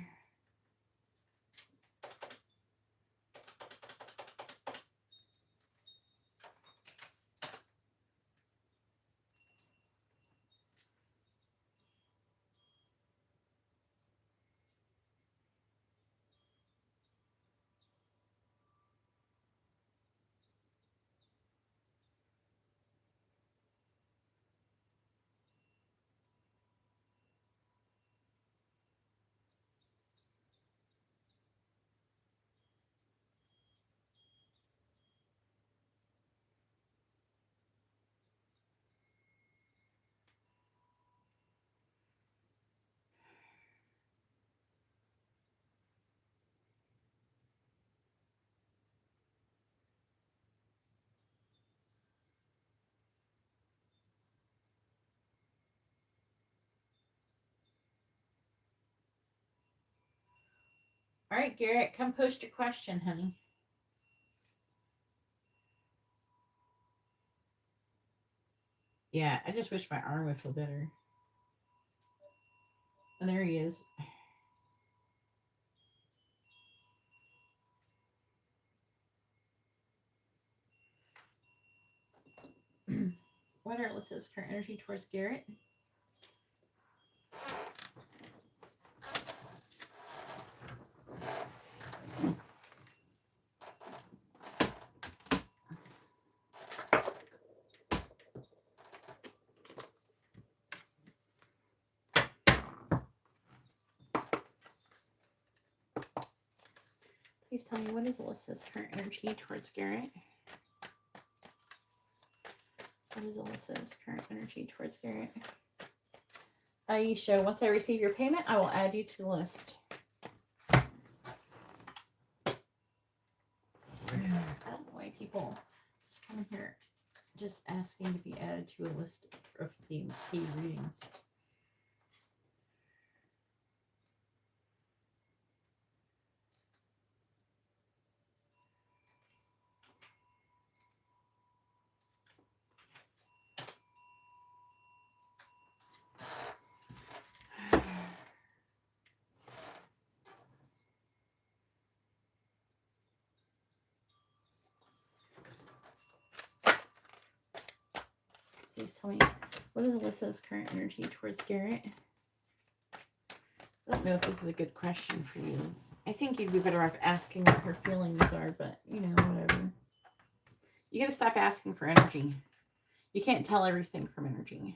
All right, Garrett, come post your question, honey. Yeah, I just wish my arm would feel better. And there he is. What are Alyssa's current energy towards Garrett? Please tell me, what is Alyssa's current energy towards Garrett? What is Alyssa's current energy towards Garrett? Aisha, once I receive your payment, I will add you to the list. people just come here, just asking to be added to a list of paid readings. Please tell me, what is Alyssa's current energy towards Garrett? I don't know if this is a good question for you. I think you'd be better off asking what her feelings are, but, you know, whatever. You gotta stop asking for energy. You can't tell everything from energy.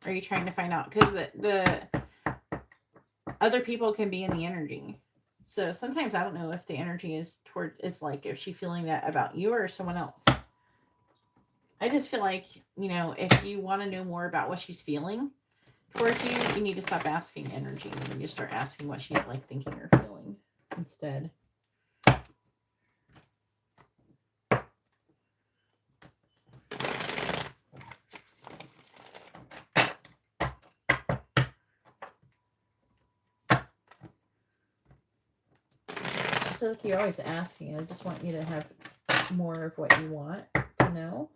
Are you trying to find out? Because the other people can be in the energy. So sometimes I don't know if the energy is like, if she's feeling that about you or someone else. I just feel like, you know, if you want to know more about what she's feeling towards you, you need to stop asking energy and then you start asking what she's like thinking or feeling instead. So like you're always asking, I just want you to have more of what you want to know.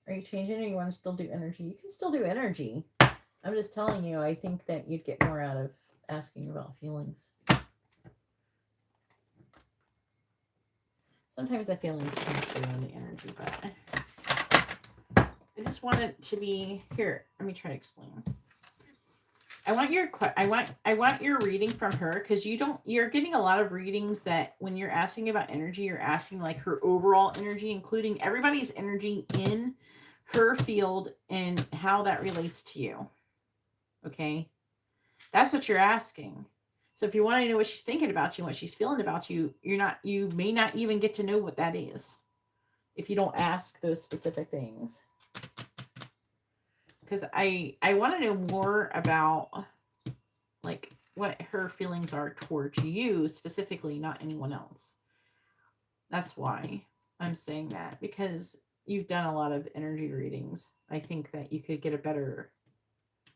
Are you changing or you want to still do energy? You can still do energy. I'm just telling you, I think that you'd get more out of asking about feelings. Sometimes the feelings come through on the energy, but I just want it to be here. Let me try to explain. I want your reading from her, because you're getting a lot of readings that when you're asking about energy, you're asking like her overall energy, including everybody's energy in her field and how that relates to you. Okay? That's what you're asking. So if you want to know what she's thinking about you, what she's feeling about you, you may not even get to know what that is if you don't ask those specific things. Because I want to know more about like what her feelings are towards you specifically, not anyone else. That's why I'm saying that, because you've done a lot of energy readings. I think that you could get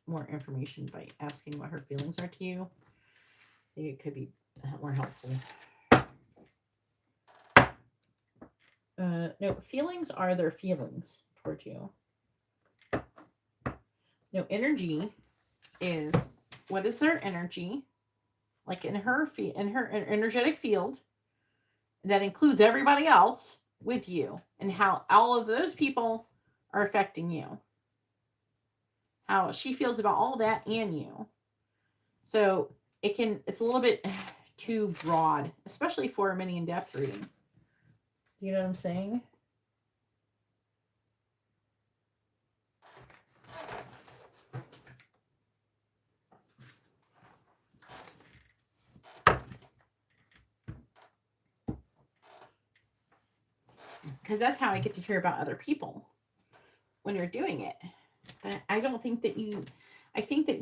more information by asking what her feelings are to you. I think it could be more helpful. No, feelings are their feelings towards you. No, energy is, what is their energy? Like in her energetic field that includes everybody else with you, and how all of those people are affecting you. How she feels about all that and you. So it's a little bit too broad, especially for a mini in-depth reading. You know what I'm saying? Because that's how I get to hear about other people when you're doing it. But I think that you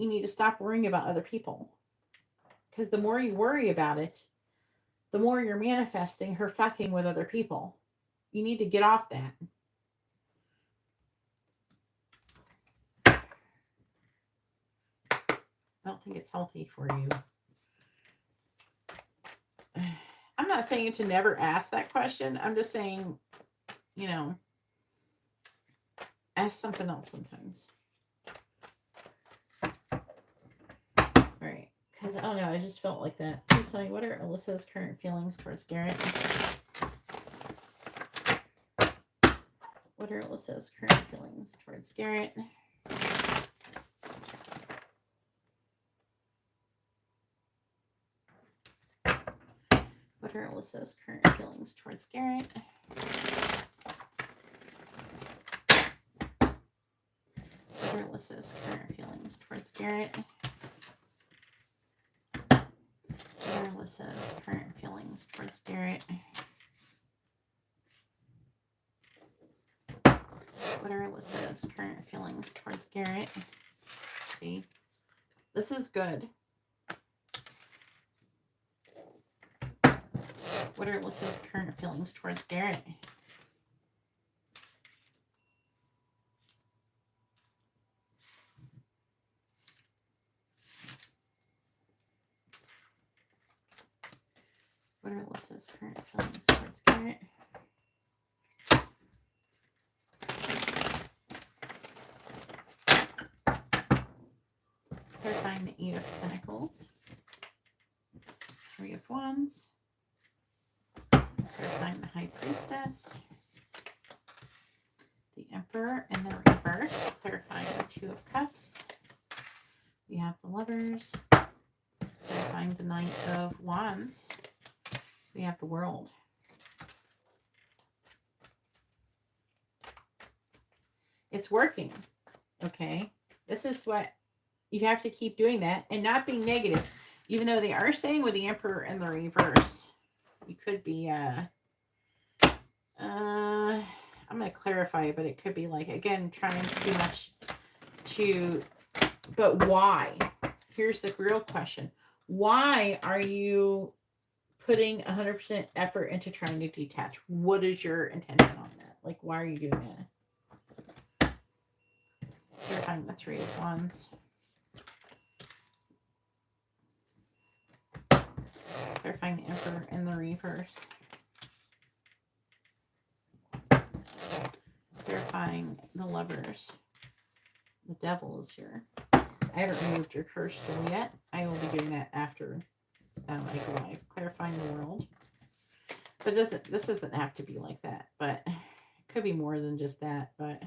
need to stop worrying about other people. Because the more you worry about it, the more you're manifesting her fucking with other people. You need to get off that. I don't think it's healthy for you. I'm not saying to never ask that question. I'm just saying, you know, ask something else sometimes. All right. Because I don't know. I just felt like that. Please tell me, what are Alyssa's current feelings towards Garrett? What are Alyssa's current feelings towards Garrett? What are Alyssa's current feelings towards Garrett? What are Alyssa's current feelings towards Garrett? What are Alyssa's current feelings towards Garrett? What are Alyssa's current feelings towards Garrett? see. This is good. What are Alyssa's current feelings towards Garrett? What are Alyssa's current feelings towards Garrett? Clarifying the 8 of Pentacles. 3 of Wands. Clarifying the High Priestess. The Emperor and the Reverse. Clarifying the 2 of Cups. We have the Lovers. Clarifying the Knight of Wands. We have the World. It's working. Okay. This is what you have to keep doing, that and not being negative. Even though they are saying with the Emperor and the Reverse, you could be I'm going to clarify it, but it could be like, again, trying too much to, but why? Here's the real question. Why are you putting 100% effort into trying to detach? What is your intention on that? Like, why are you doing that? Clarifying the 3 of Wands. Clarifying the Emperor and the Reverse. Clarifying the Lovers. The Devil is here. I haven't removed your curse still yet. I will be doing that after I go live. Clarifying the World. But this doesn't have to be like that. But it could be more than just that. But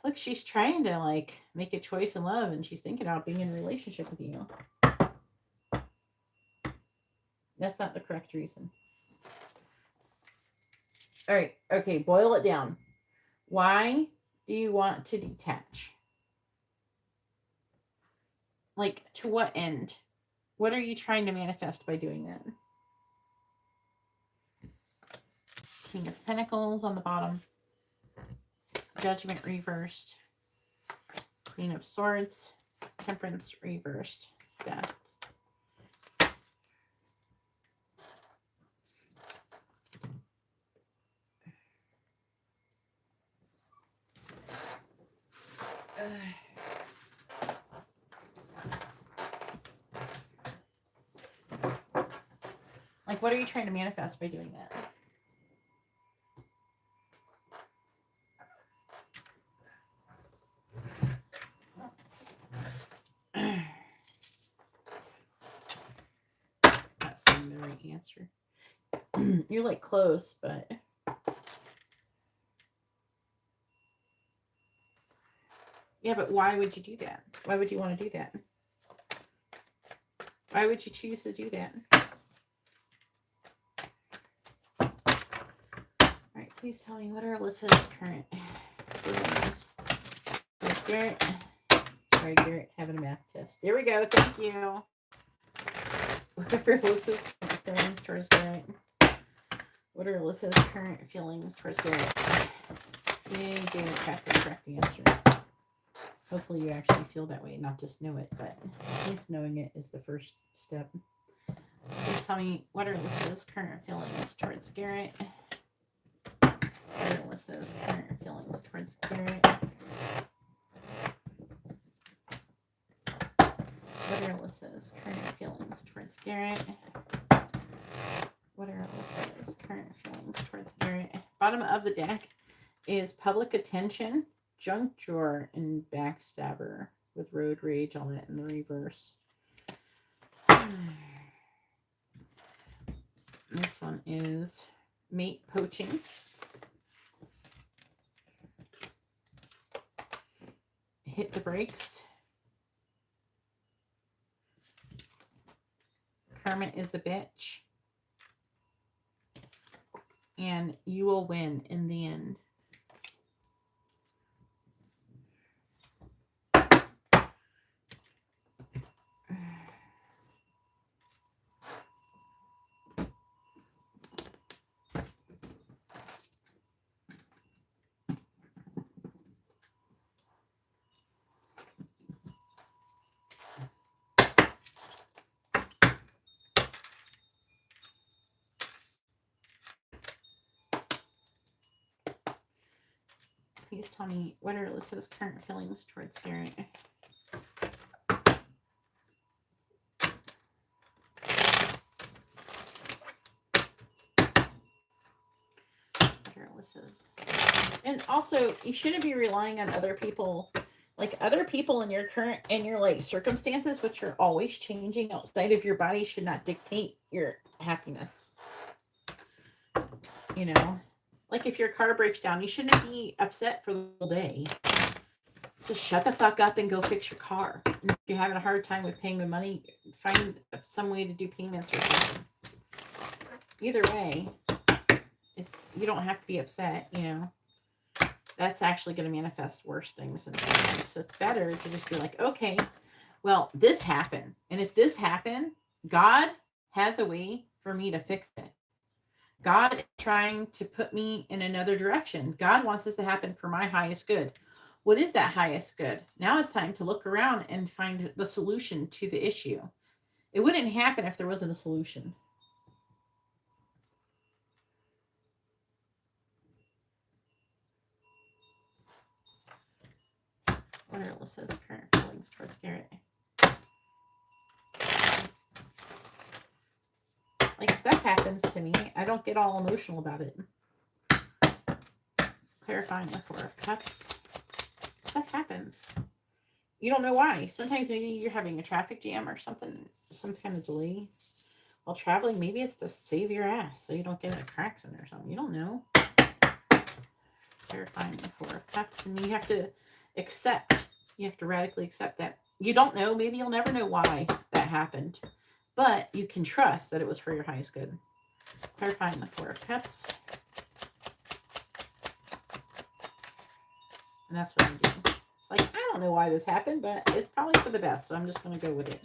look, she's trying to like make a choice in love, and she's thinking about being in a relationship with you. That's not the correct reason. All right. Okay. Boil it down. Why do you want to detach? Like, to what end? What are you trying to manifest by doing that? King of Pentacles on the bottom. Judgment reversed. Queen of Swords. Temperance reversed. Death. Like, what are you trying to manifest by doing that? Not saying the right answer. You're like close, but yeah, but why would you do that? Why would you want to do that? Why would you choose to do that? All right, please tell me, what are Alyssa's current feelings? There's Garrett. Sorry, Garrett's having a math test. There we go. Thank you. What are Alyssa's current feelings towards Garrett? What are Alyssa's current feelings towards Garrett? See, Garrett got the correct answer. Hopefully you actually feel that way, not just know it, but at least knowing it is the first step. Please tell me, what are Alyssa's current feelings towards Garrett? What are Alyssa's current feelings towards Garrett? What are Alyssa's current feelings towards Garrett? What are Alyssa's current feelings towards Garrett? Bottom of the deck is public attention, junk drawer, and backstabber with road rage on it in the reverse. This one is mate poaching. Hit the brakes. Kermit is a bitch. And you will win in the end. please tell me what are Alyssa's current feelings towards Garrett. What are Alyssa's? And also, you shouldn't be relying on other people. Like other people in your current, in your like circumstances, which are always changing outside of your body, should not dictate your happiness. You know, like if your car breaks down, you shouldn't be upset for the whole day. Just shut the fuck up and go fix your car. And if you're having a hard time with paying the money, find some way to do payments or something. Either way, you don't have to be upset, you know. That's actually going to manifest worse things in life. So it's better to just be like, okay, well, this happened. And if this happened, God has a way for me to fix it. God is trying to put me in another direction. God wants this to happen for my highest good. What is that highest good? Now it's time to look around and find the solution to the issue. It wouldn't happen if there wasn't a solution. What are Alyssa's current feelings towards Garrett? Like stuff happens to me. I don't get all emotional about it. Clarifying the Four of Cups. Stuff happens. You don't know why. Sometimes maybe you're having a traffic jam or something, some kind of delay while traveling. Maybe it's to save your ass so you don't get in a car accident or something. You don't know. Clarifying the Four of Cups. And you have to accept. You have to radically accept that. You don't know. Maybe you'll never know why that happened. But you can trust that it was for your highest good. Clarifying the Four of Cups. And that's what I'm doing. It's like, I don't know why this happened, but it's probably for the best. So I'm just going to go with it.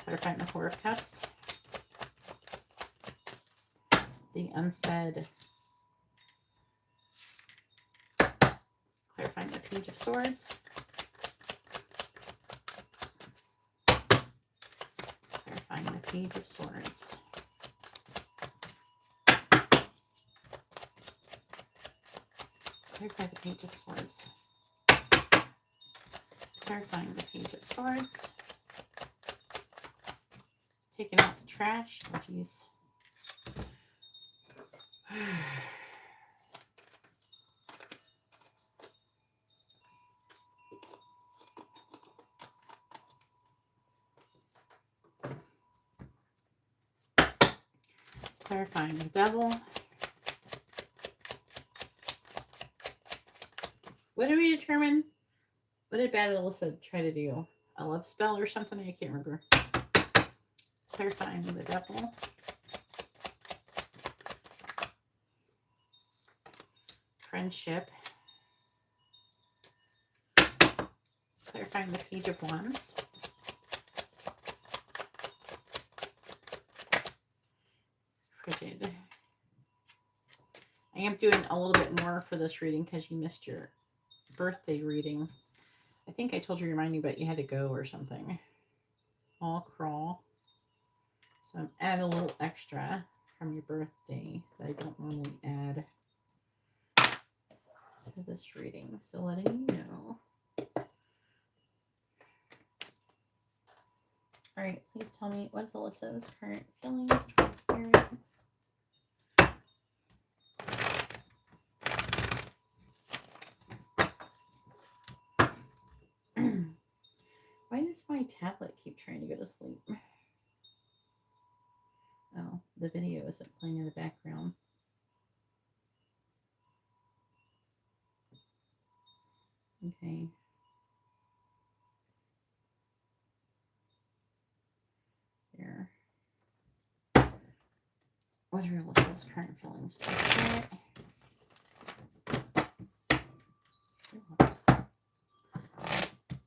Clarifying the Four of Cups. The unsaid. Clarifying the Page of Swords. Clarifying the Page of Swords. Clarify the Page of Swords. Clarifying the Page of Swords. Taking out the trash. Oh, jeez. Clarifying the Devil. What did we determine? What did Bad Alyssa try to do? A love spell or something? I can't remember. Clarifying the Devil. Friendship. Clarifying the Page of Wands. Frigid. I am doing a little bit more for this reading because you missed your birthday reading. I think I told you to remind you, but you had to go or something. All crawl. So I'm adding a little extra from your birthday that I don't normally add to this reading. So letting you know. All right, please tell me what's Alyssa's current feelings towards Garrett. Why does my tablet keep trying to go to sleep? Oh, the video isn't playing in the background. Okay. There. What are Alyssa's current feelings towards Garrett?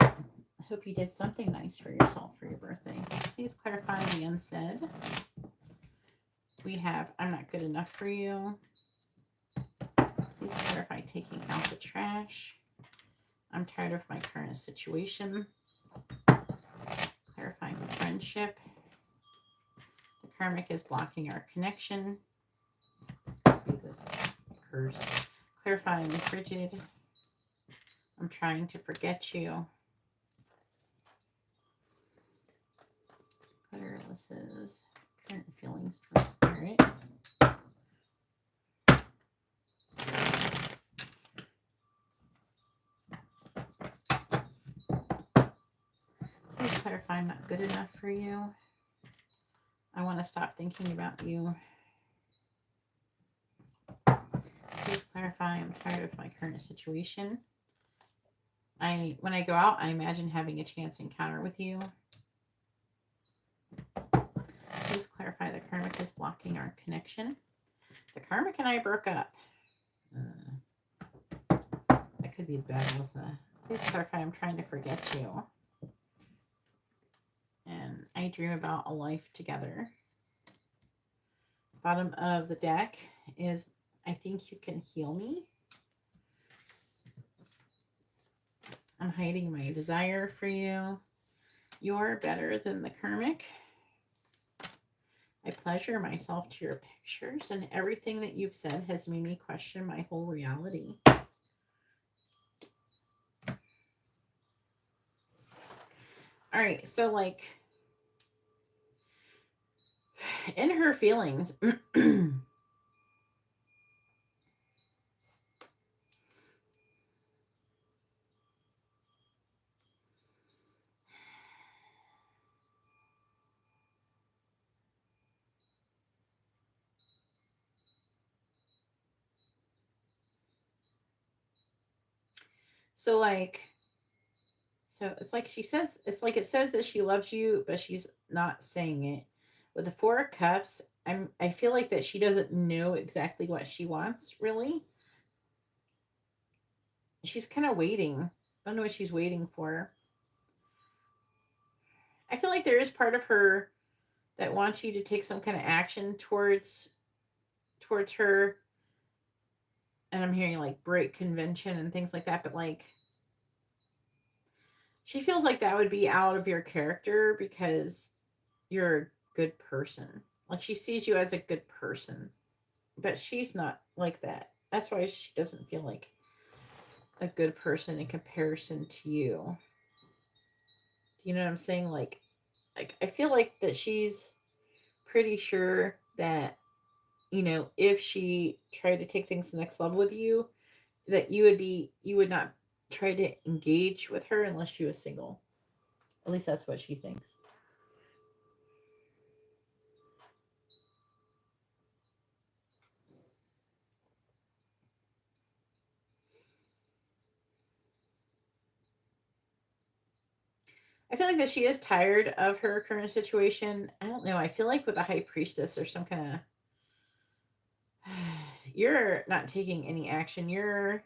I hope you did something nice for yourself for your birthday. Please clarify the unsaid. We have, I'm not good enough for you. Please clarify taking out the trash. I'm tired of my current situation. Clarifying the friendship. The karmic is blocking our connection. This curse. Clarifying the frigid. I'm trying to forget you. What are Alyssa's current feelings towards Garrett? Please clarify I'm not good enough for you. I want to stop thinking about you. Please clarify I'm tired of my current situation. When I go out, I imagine having a chance encounter with you. Please clarify the karmic is blocking our connection. The karmic and I broke up. That could be bad, Alyssa. Please clarify I'm trying to forget you. And I dream about a life together. Bottom of the deck is I think you can heal me. I'm hiding my desire for you. You're better than the karmic. I pleasure myself to your pictures, and everything that you've said has made me question my whole reality. All right, so like in her feelings, so it's like she says, it's like it says that she loves you, but she's not saying it. With the Four of Cups, I feel like that she doesn't know exactly what she wants, really. She's kind of waiting. I don't know what she's waiting for. I feel like there is part of her that wants you to take some kind of action towards her. And I'm hearing like break convention and things like that, but like she feels like that would be out of your character because you're a good person. Like she sees you as a good person, but she's not like that. That's why she doesn't feel like a good person in comparison to you. Do you know what I'm saying? Like I feel like that she's pretty sure that, you know, if she tried to take things to the next level with you, that you would not try to engage with her unless she was single. At least that's what she thinks. I feel like that she is tired of her current situation. I don't know. I feel like with the High Priestess or some kind of you're not taking any action. I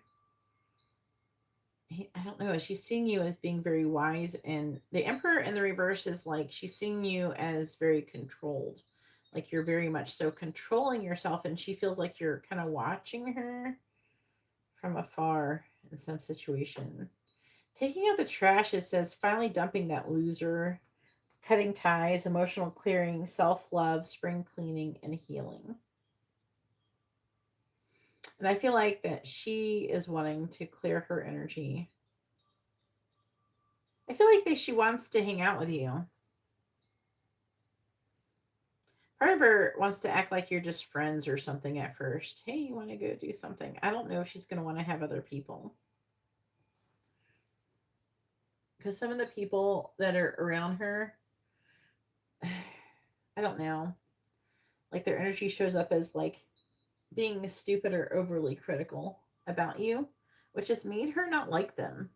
don't know. She's seeing you as being very wise, and the Emperor in the reverse is like she's seeing you as very controlled. Like you're very much so controlling yourself, and she feels like you're kind of watching her from afar in some situation. Taking out the trash, it says finally dumping that loser, cutting ties, emotional clearing, self-love, spring cleaning, and healing. And I feel like that she is wanting to clear her energy. I feel like that she wants to hang out with you. Part of her wants to act like you're just friends or something at first. Hey, you want to go do something? I don't know if she's going to want to have other people. Because some of the people that are around her, I don't know. Like their energy shows up as like being stupid or overly critical about you, which has made her not like them.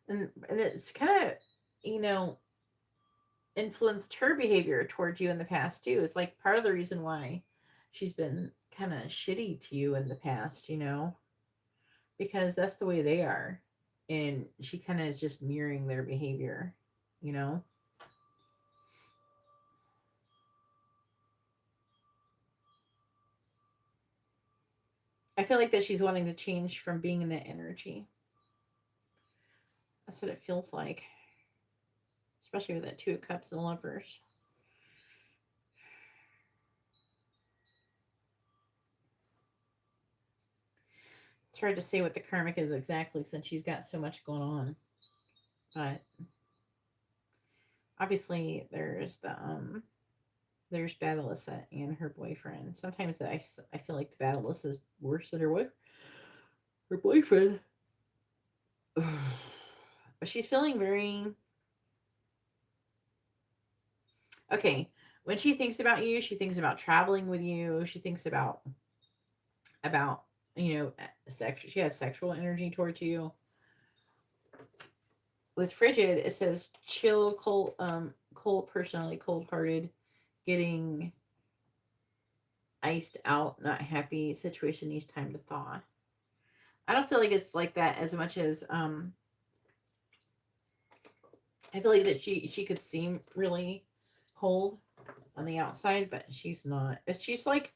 And it's kind of, you know, influenced her behavior towards you in the past too. It's like part of the reason why she's been kind of shitty to you in the past, you know, because that's the way they are. And she kind of is just mirroring their behavior, you know. I feel like that she's wanting to change from being in that energy. That's what it feels like. Especially with that Two of Cups and Lovers. hard to say what the karmic is exactly since she's got so much going on. But obviously there's there's Laticia and her boyfriend. Sometimes I feel like the Laticia is worse than her boyfriend. But she's feeling very okay. When she thinks about you, she thinks about traveling with you. She thinks about you know, sex. She has sexual energy towards you. With frigid, it says chill, cold personality, cold hearted, getting iced out, not happy, situation needs time to thaw. I don't feel like it's like that as much as I feel like that she could seem really cold on the outside, but she's not. She's like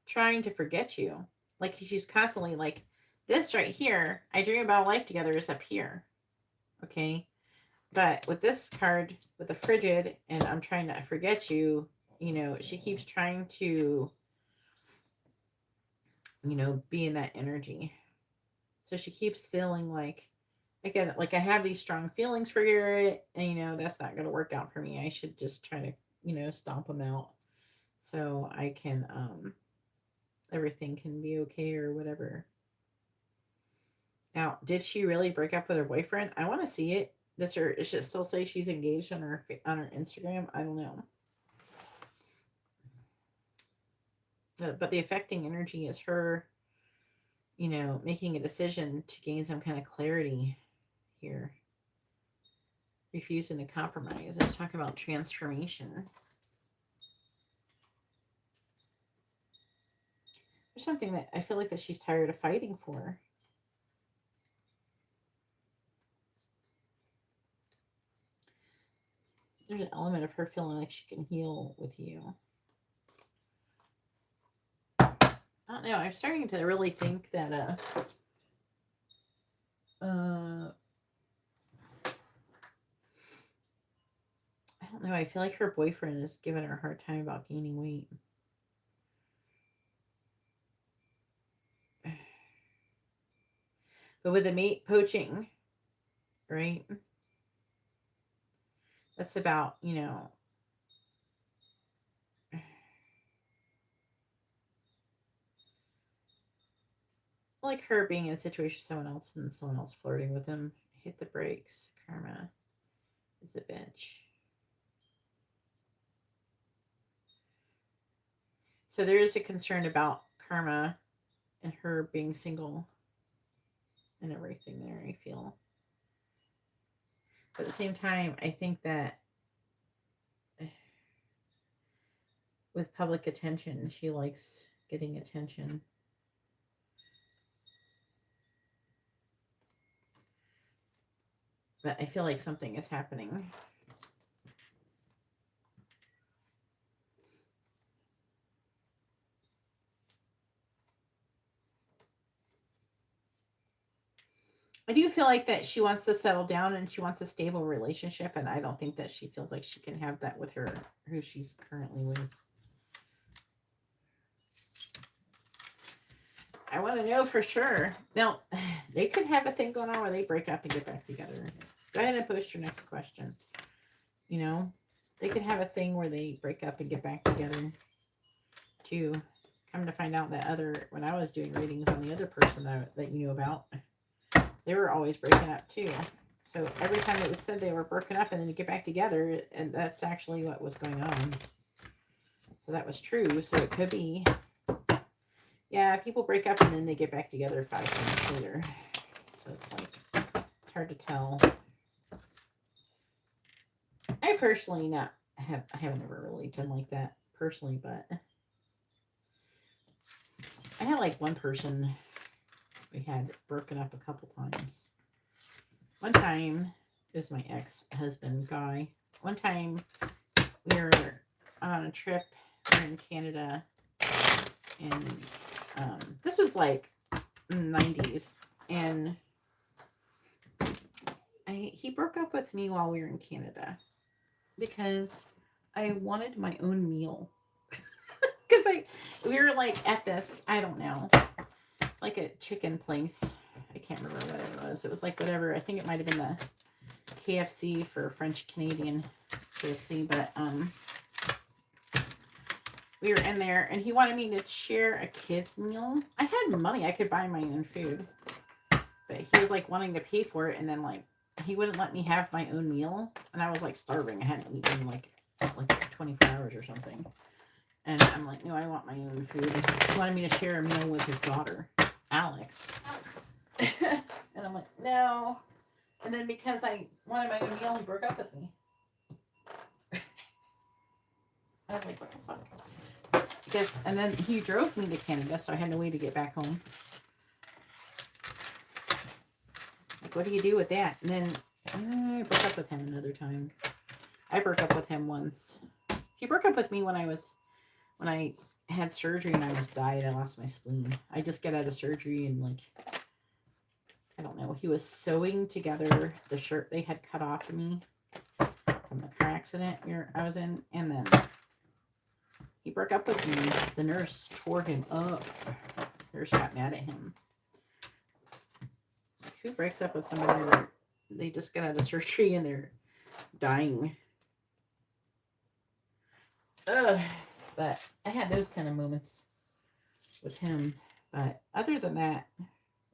trying to forget you. Like she's constantly like, this right here, I dream about a life together is up here. Okay. But with this card, with the frigid, and I'm trying to forget you, you know, she keeps trying to, you know, be in that energy. So she keeps feeling like, again, like I have these strong feelings for Garrett, and, you know, that's not going to work out for me. I should just try to, you know, stomp them out so I can, everything can be okay or whatever. Now, did she really break up with her boyfriend? I want to see it. Does it still say she's engaged on her Instagram? I don't know. But the affecting energy is her, you know, making a decision to gain some kind of clarity here. Refusing to compromise. Let's talk about transformation. There's something that I feel like that she's tired of fighting for. There's an element of her feeling like she can heal with you. I don't know. I'm starting to really think that I don't know. I feel like her boyfriend is giving her a hard time about gaining weight. But with the mate poaching, right? That's about, you know, like her being in a situation with someone else and someone else flirting with him. Hit the brakes. Karma is a bitch. So there is a concern about karma and her being single and everything there, I feel. But at the same time, I think that with public attention, she likes getting attention. But I feel like something is happening. I do feel like that she wants to settle down and she wants a stable relationship, and I don't think that she feels like she can have that with her, who she's currently with. I want to know for sure. Now, they could have a thing going on where they break up and get back together. Go ahead and post your next question. You know, they could have a thing where they break up and get back together too. Come to find out that when I was doing readings on the other person that you knew about, they were always breaking up too. So every time it said they were broken up and then to get back together, and that's actually what was going on. So that was true. So it could be, yeah, people break up and then they get back together 5 minutes later. So it's like, it's hard to tell. I personally I haven't ever really been like that personally, but I had like one person we had broken up a couple times. One time, it was my ex-husband guy. One time, we were on a trip. We were in Canada, and this was like in the 90s, and he broke up with me while we were in Canada because I wanted my own meal. Because we were like at this, I don't know. like a chicken place. I can't remember what it was. It was like whatever. I think it might have been the KFC for French Canadian KFC, but we were in there and he wanted me to share a kid's meal. I had money. I could buy my own food, but he was like wanting to pay for it, and then like he wouldn't let me have my own meal, and I was like starving. I hadn't eaten like 24 hours or something. And I'm like, no, I want my own food. He wanted me to share a meal with his daughter, Alex. And I'm like, no. And then because I wanted my own meal, he broke up with me. I was like, what the fuck? Because, and then he drove me to Canada, so I had no way to get back home. Like, what do you do with that? And then I broke up with him another time. I broke up with him once. He broke up with me when I had surgery and I almost died. I lost my spleen. I just got out of surgery and like, I don't know. He was sewing together the shirt they had cut off of me from the car accident I was in. And then he broke up with me. The nurse tore him up. The nurse got mad at him. Like, who breaks up with somebody that they just got out of surgery and they're dying? Ugh. But I had those kind of moments with him. But other than that,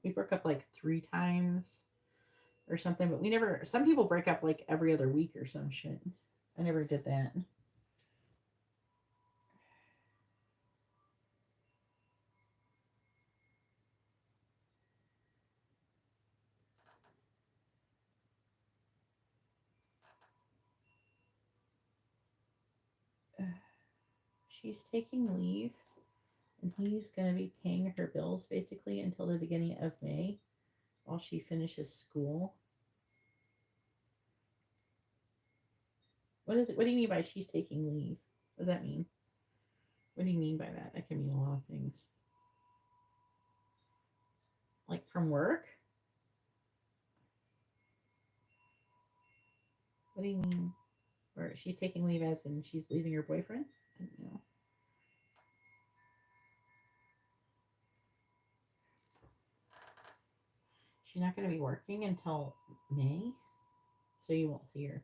we broke up like 3 times or something. But we never, some people break up like every other week or some shit. I never did that. She's taking leave. And he's going to be paying her bills basically until the beginning of May while she finishes school. What is it? What do you mean by she's taking leave? What does that mean? What do you mean by that? That can mean a lot of things. Like from work? What do you mean? Or she's taking leave as in she's leaving her boyfriend? I don't know. She's not going to be working until May, so you won't see her.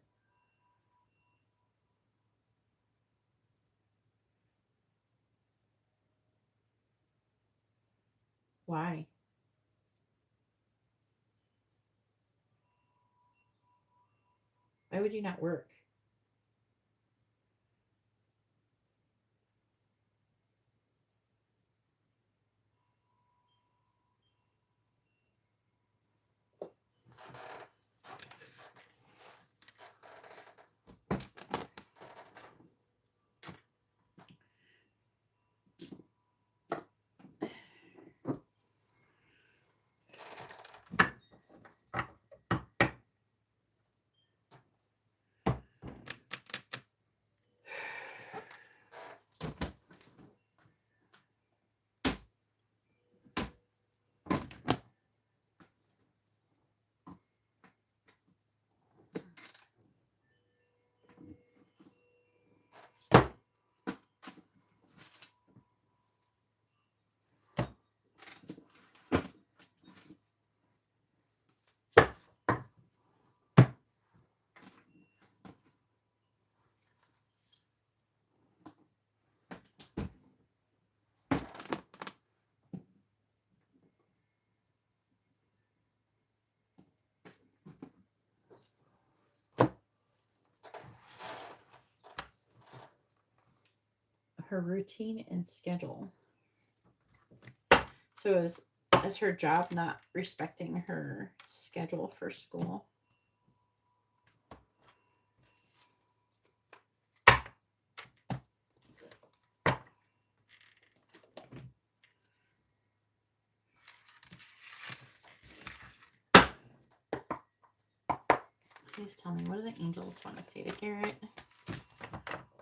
Why? Why would you not work? Her routine and schedule. So is her job not respecting her schedule for school? Please tell me, what do the angels want to say to Garrett?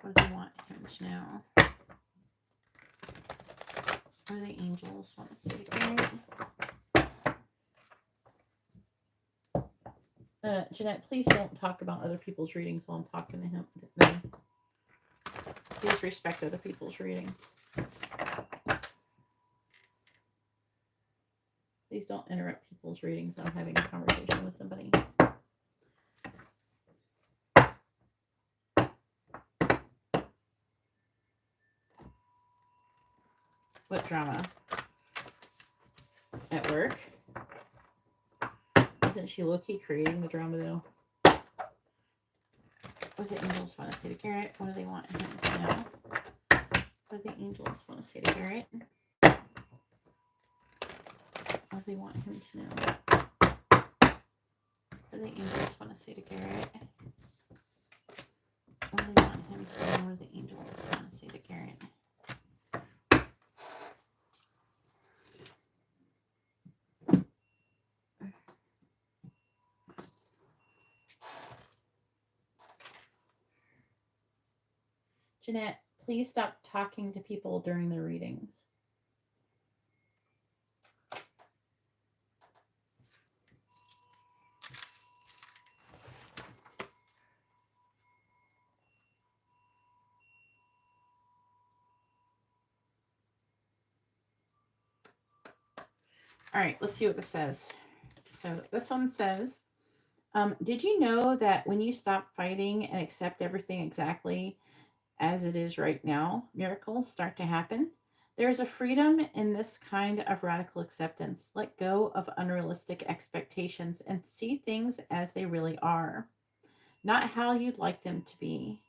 What do they want him to know? What do the angels want to say to Garrett? Janette, please don't talk about other people's readings while I'm talking to him. No. Please respect other people's readings. Please don't interrupt people's readings. I'm having a conversation with somebody. What drama? At work? Isn't she low-key creating the drama, though? What do the angels want to say to Garrett? What do they want him to know? What do the angels want to say to Garrett? What do they want him to know? What do the angels want to say to Garrett? What do they want him to know? What do the angels want to say to Garrett? Janette, please stop talking to people during the readings. All right, let's see what this says. So this one says, did you know that when you stop fighting and accept everything exactly as it is right now, miracles start to happen? There's a freedom in this kind of radical acceptance. Let go of unrealistic expectations and see things as they really are, not how you'd like them to be.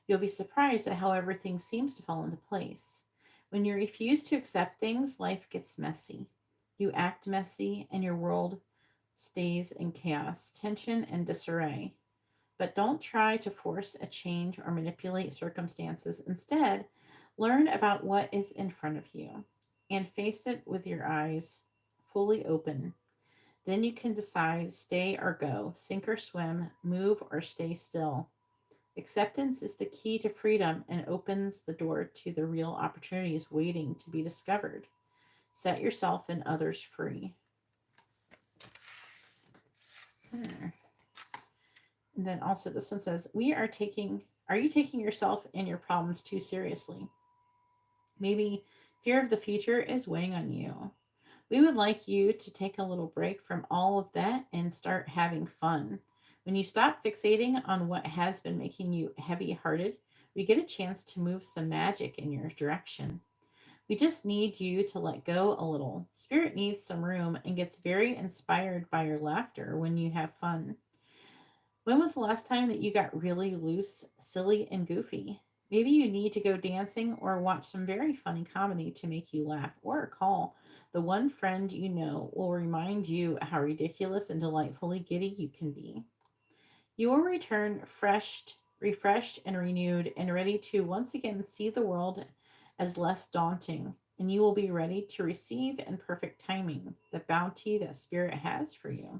You'll be surprised at how everything seems to fall into place. When you refuse to accept things, life gets messy. You act messy, and your world stays in chaos, tension, and disarray. But don't try to force a change or manipulate circumstances. Instead, learn about what is in front of you and face it with your eyes fully open. Then you can decide, stay or go, sink or swim, move or stay still. Acceptance is the key to freedom and opens the door to the real opportunities waiting to be discovered. Set yourself and others free. And then also this one says, are you taking yourself and your problems too seriously? Maybe fear of the future is weighing on you. We would like you to take a little break from all of that and start having fun. When you stop fixating on what has been making you heavy-hearted, we get a chance to move some magic in your direction. We just need you to let go a little. Spirit needs some room and gets very inspired by your laughter when you have fun. When was the last time that you got really loose, silly, and goofy? Maybe you need to go dancing or watch some very funny comedy to make you laugh, or call the one friend you know will remind you how ridiculous and delightfully giddy you can be. You will return refreshed and renewed and ready to once again see the world as less daunting, and you will be ready to receive in perfect timing the bounty that Spirit has for you.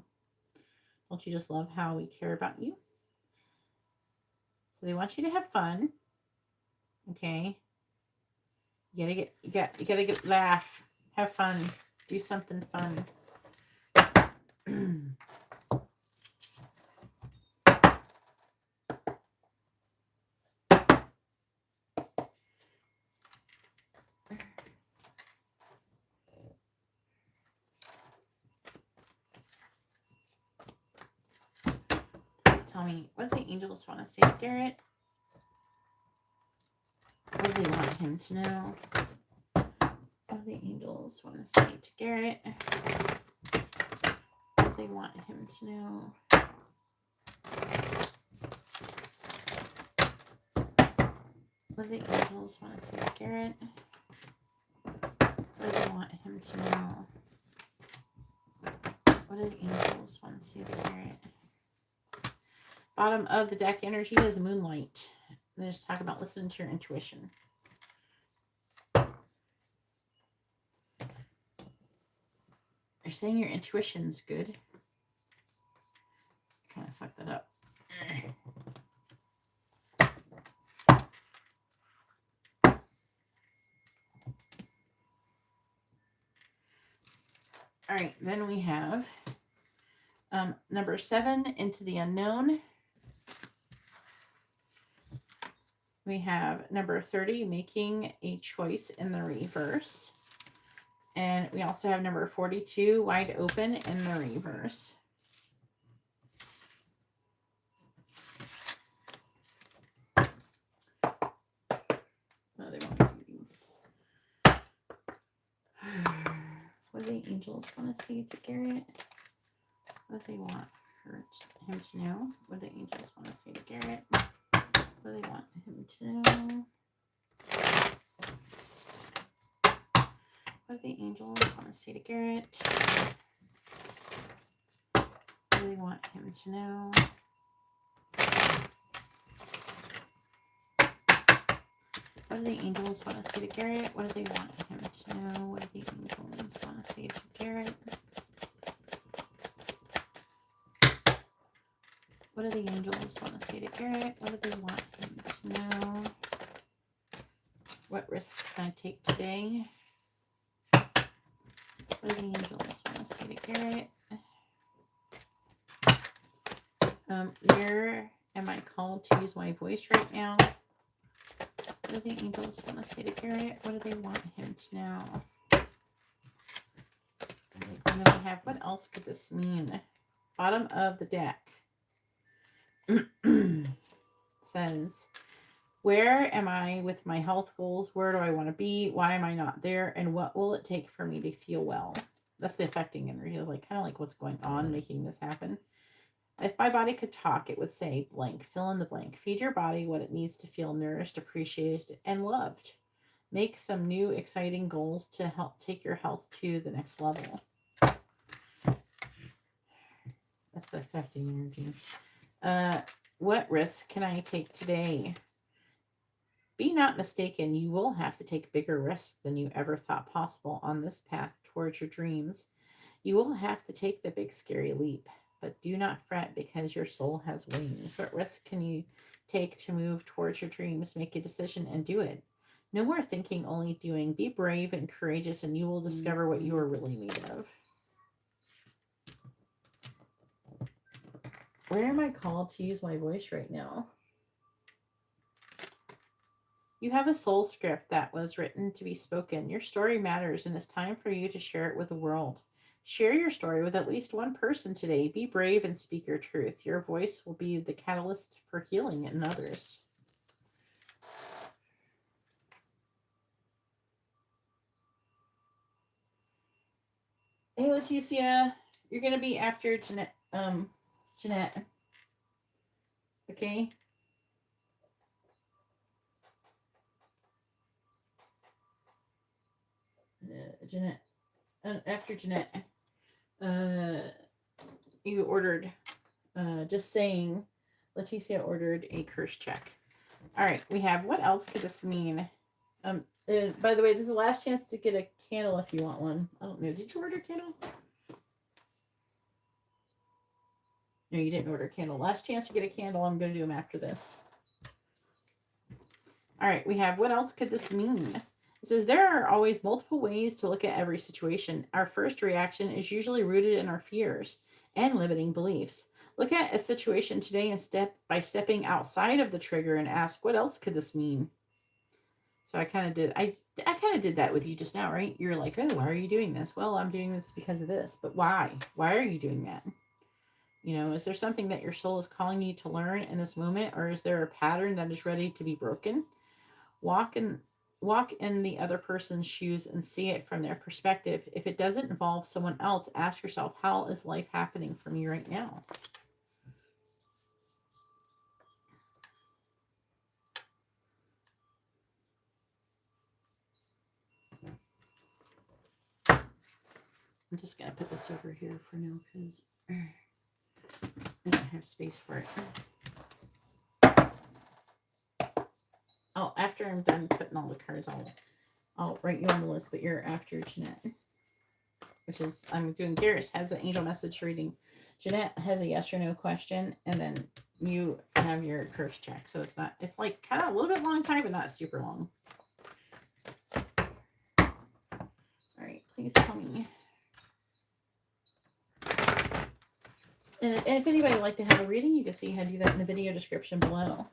Don't you just love how we care about you? So they want you to have fun. Okay. You gotta get laugh. Have fun. Do something fun. Please tell me, what do the angels want to say to Garrett? What do they want him to know? What do the angels want to say to Garrett? What do they want him to know? What do the angels want to say to Garrett? What do they want him to know? What do the angels want to say to Garrett? Bottom of the deck energy is moonlight. They just talk about listening to your intuition. They're saying your intuition's good. I kind of fucked that up. All right, then we have number 7, Into the Unknown. We have number 30, Making a Choice in the Reverse. And we also have number 42, wide open in the reverse. Oh, they won't do these. What do the angels want to say to Garrett? What do they want him to know? What do the angels want to say to Garrett? What do they want him to know? What do the angels want to say to Garrett? What do they want him to know? What do the angels want to say to Garrett? What do they want him to know? What do the angels want to say to Garrett? What do the angels want to say to Garrett? What do they want him to know? What risks can I take today? What do the angels want to say to Garrett? Where am I called to use my voice right now? What do the angels want to say to Garrett? What do they want him to know? And then we have, what else could this mean? Bottom of the deck. Says, where am I with my health goals? Where do I want to be? Why am I not there? And what will it take for me to feel well? That's the affecting energy, like kind of like what's going on, making this happen. If my body could talk, it would say blank, fill in the blank. Feed your body what it needs to feel nourished, appreciated, and loved. Make some new exciting goals to help take your health to the next level. That's the affecting energy. What risk can I take today? Be not mistaken, you will have to take bigger risks than you ever thought possible on this path towards your dreams. You will have to take the big scary leap, but do not fret because your soul has wings. What risk can you take to move towards your dreams? Make a decision and do it. No more thinking, only doing. Be brave and courageous, and you will discover what you are really made of. Where am I called to use my voice right now? You have a soul script that was written to be spoken. Your story matters, and it's time for you to share it with the world. Share your story with at least one person today. Be brave and speak your truth. Your voice will be the catalyst for healing in others. Hey, Laticia, you're going to be after Janette. Okay? Janette. After Janette. You ordered, just saying, Laticia ordered a curse check. All right, we have, what else could this mean? By the way, this is the last chance to get a candle if you want one. I don't know. Did you order a candle? No, you didn't order a candle. Last chance to get a candle. I'm going to do them after this. All right, we have, what else could this mean? It says, there are always multiple ways to look at every situation. Our first reaction is usually rooted in our fears and limiting beliefs. Look at a situation today and stepping outside of the trigger and ask, what else could this mean? So I kind of did, I kind of did that with you just now, right? You're like, oh, why are you doing this? Well, I'm doing this because of this. But why? Why are you doing that? You know, is there something that your soul is calling you to learn in this moment? Or is there a pattern that is ready to be broken? Walk in the other person's shoes and see it from their perspective. If it doesn't involve someone else, ask yourself, how is life happening for me right now? I'm just going to put this over here for now because I don't have space for it. Oh, after I'm done putting all the cards, I'll write you on the list, but you're after Janette, which is, I'm doing, Garrett has the angel message reading. Janette has a yes or no question, and then you have your curse check. So it's like kind of a little bit long time, but not super long. All right, please tell me. And if anybody would like to have a reading, you can see how to do that in the video description below.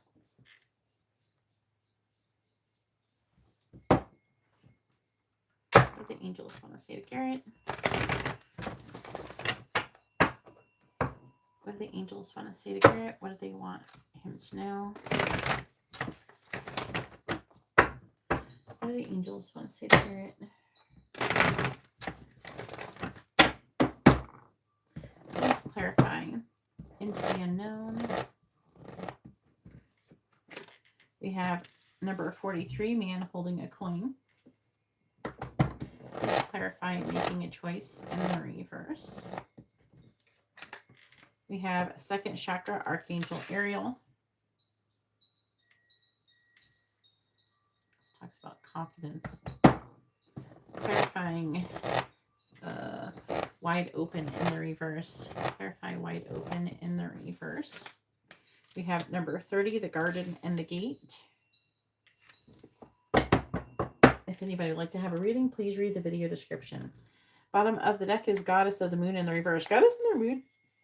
What do the angels want to say to Garrett? What do the angels want to say to Garrett? What do they want him to know? What do the angels want to say to Garrett? Please clarify. Into the unknown. We have number 43, man holding a coin. Please clarify making a choice in the reverse. We have second chakra, Archangel Ariel. This talks about confidence. Clarifying wide open in the reverse. Clarify wide open in the reverse. We have number 30, the garden and the gate. If anybody would like to have a reading, please read the video description. Bottom of the deck is Goddess of the Moon in the reverse. Goddess in the Moon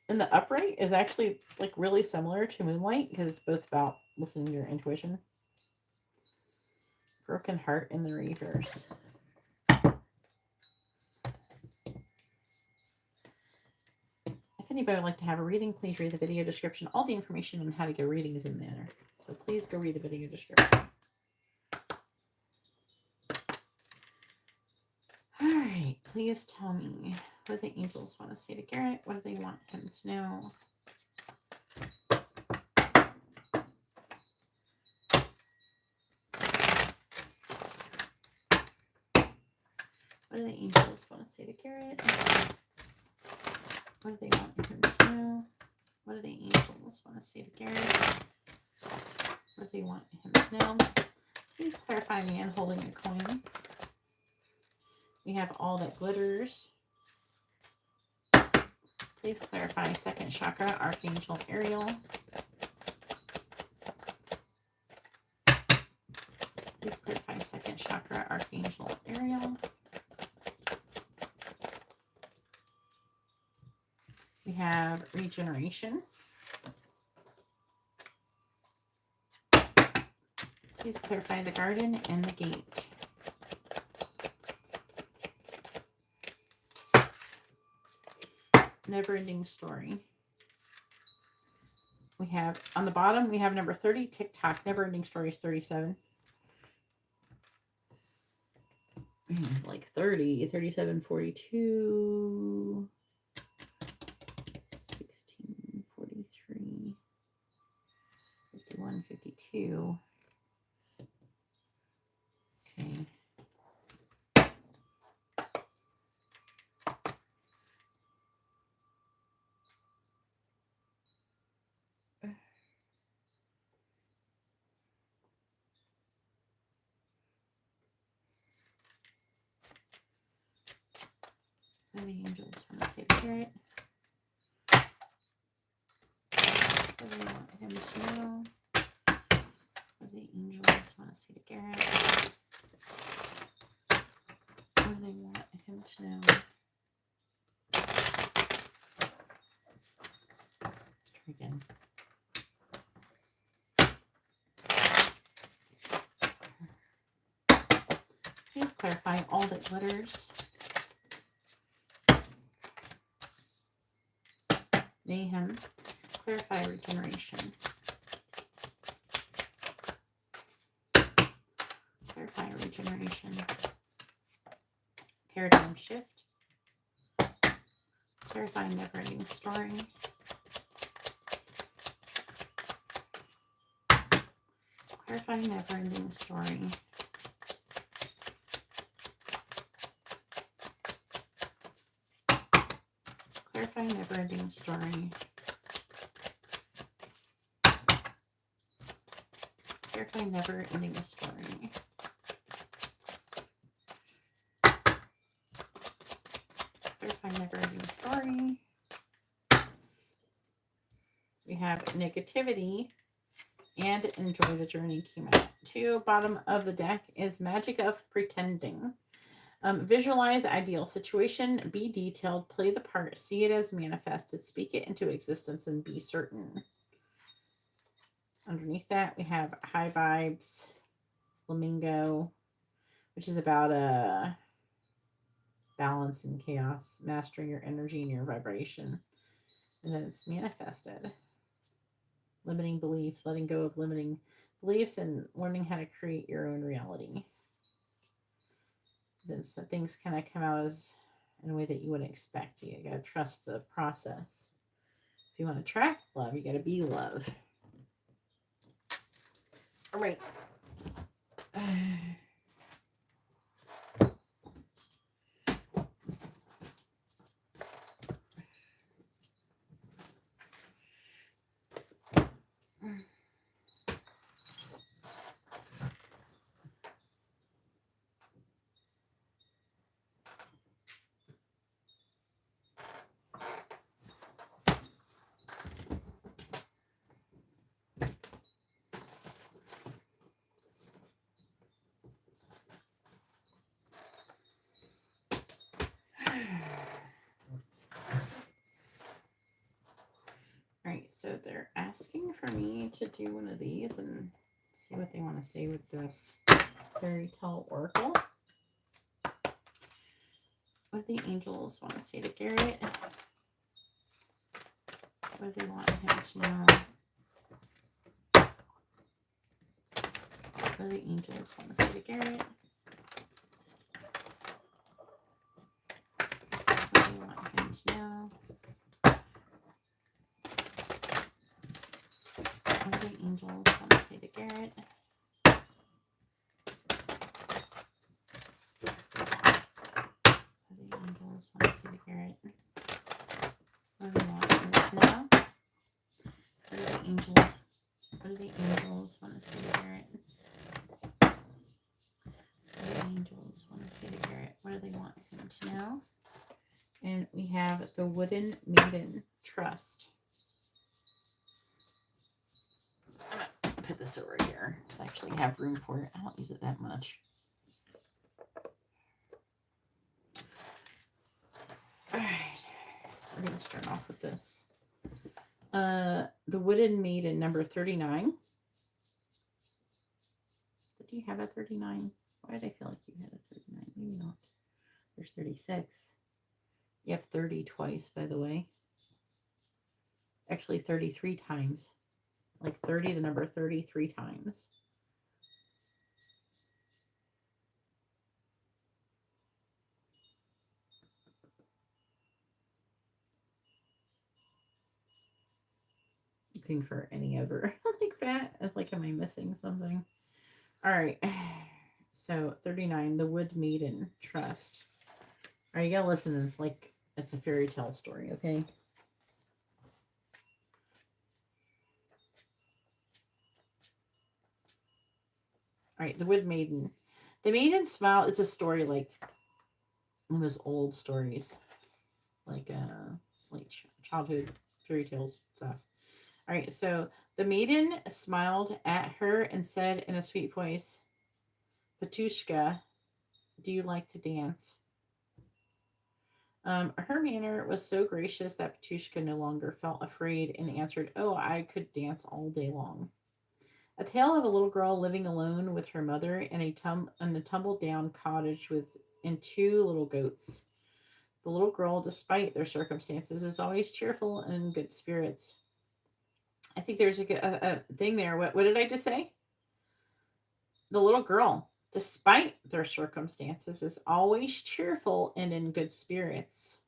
in the upright is actually like really similar to Moonlight because it's both about listening to your intuition. Broken Heart in the reverse. If anybody would like to have a reading, please read the video description. All the information on how to get a reading is in there. So please go read the video description. All right, please tell me what the angels want to say to Garrett. What do they want him to know? What do the angels want to say to Garrett? What do they want him to know? What do the angels want to say to Garrett? What do they want him to know? Please clarify man holding a coin. We have all that glitters. Please clarify second chakra, Archangel Ariel. Please clarify second chakra, Archangel Ariel. We have regeneration. Please clarify the garden and the gate. Never-ending story. We have, on the bottom, we have number 30, TikTok. Never-ending story is 37. Like 30, 37, 42, 16, 43, 51, 52. Okay. What do the angels want to say to Garrett? What do they want him to know? What do the angels want to say to Garrett? What do they want him to know? Let's try again. Please clarify all that glitters. Mayhem. Clarify regeneration. Clarify regeneration. Paradigm shift. Clarify never-ending story. Clarify never-ending story. Clarify never-ending story. Clarify never-ending story. Clarify never-ending story. We have negativity and enjoy the journey came out. To bottom of the deck is magic of pretending. Visualize ideal situation, be detailed, play the part, see it as manifested, speak it into existence, and be certain. Underneath that, we have high vibes, flamingo, which is about balance and chaos, mastering your energy and your vibration. And then it's manifested. Limiting beliefs, letting go of limiting beliefs and learning how to create your own reality. Then some things kind of come out as in a way that you wouldn't expect. You got to trust the process. If you want to attract love, you got to be love. All right. Alright, so they're asking for me to do one of these and see what they want to say with this fairy tale oracle. What do the angels want to say to Garrett? What do they want him to know? What do the angels want to say to Garrett? What do they want him to know? What do the angels want to say to Garrett? What do the angels want to say to Garrett? What do they want him to know? What do the angels want to say to Garrett? What do the angels want to say to Garrett? What do they want him to know? And we have the Wooden Maiden Trust. I'm going to put this over here because I actually have room for it. I don't use it that much. All right. We're going to start off with this. The Wooden Maiden, number 39. Did you have a 39? Why did I feel like you had a 39? Maybe not. There's 36. You have 30 twice, by the way. Actually, 33 times. Like 30, the number 33 times. Looking for any other like that. I was like, am I missing something? All right. So 39, the Wood Maiden Trust. All right, you gotta listen to this like it's a fairy tale story, okay? All right, the Wood Maiden. The maiden smiled. It's a story like one of those old stories, like childhood fairy tales stuff. All right, so the maiden smiled at her and said in a sweet voice, "Patushka, do you like to dance?" Her manner was so gracious that Patushka no longer felt afraid and answered, "Oh, I could dance all day long." A tale of a little girl living alone with her mother in a tumble-down cottage and two little goats. The little girl, despite their circumstances, is always cheerful and in good spirits. I think there's a thing there. What did I just say? The little girl, despite their circumstances, is always cheerful and in good spirits.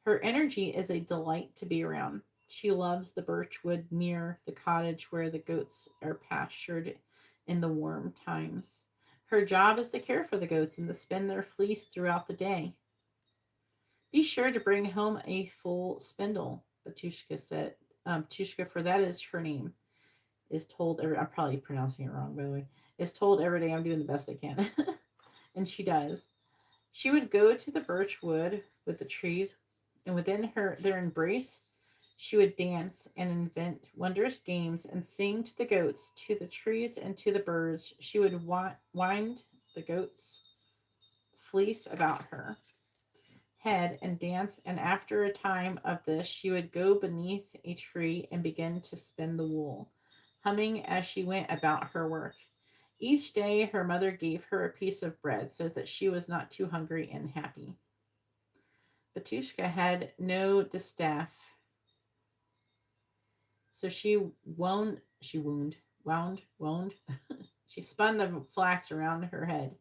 Her energy is a delight to be around. She loves the birch wood near the cottage where the goats are pastured in the warm times. Her job is to care for the goats and to spin their fleece throughout the day. "Be sure to bring home a full spindle," Batushka said. Batushka, for that is her name, is told I'm probably pronouncing it wrong, by the way, is told every day. I'm doing the best I can. And she does. She would go to the birch wood with the trees, and within their embrace, she would dance and invent wondrous games and sing to the goats, to the trees, and to the birds. She would wind the goats' fleece about her head and dance, and after a time of this, she would go beneath a tree and begin to spin the wool, humming as she went about her work. Each day, her mother gave her a piece of bread so that she was not too hungry and happy. Batushka had no distaff, so wound. She spun the flax around her head.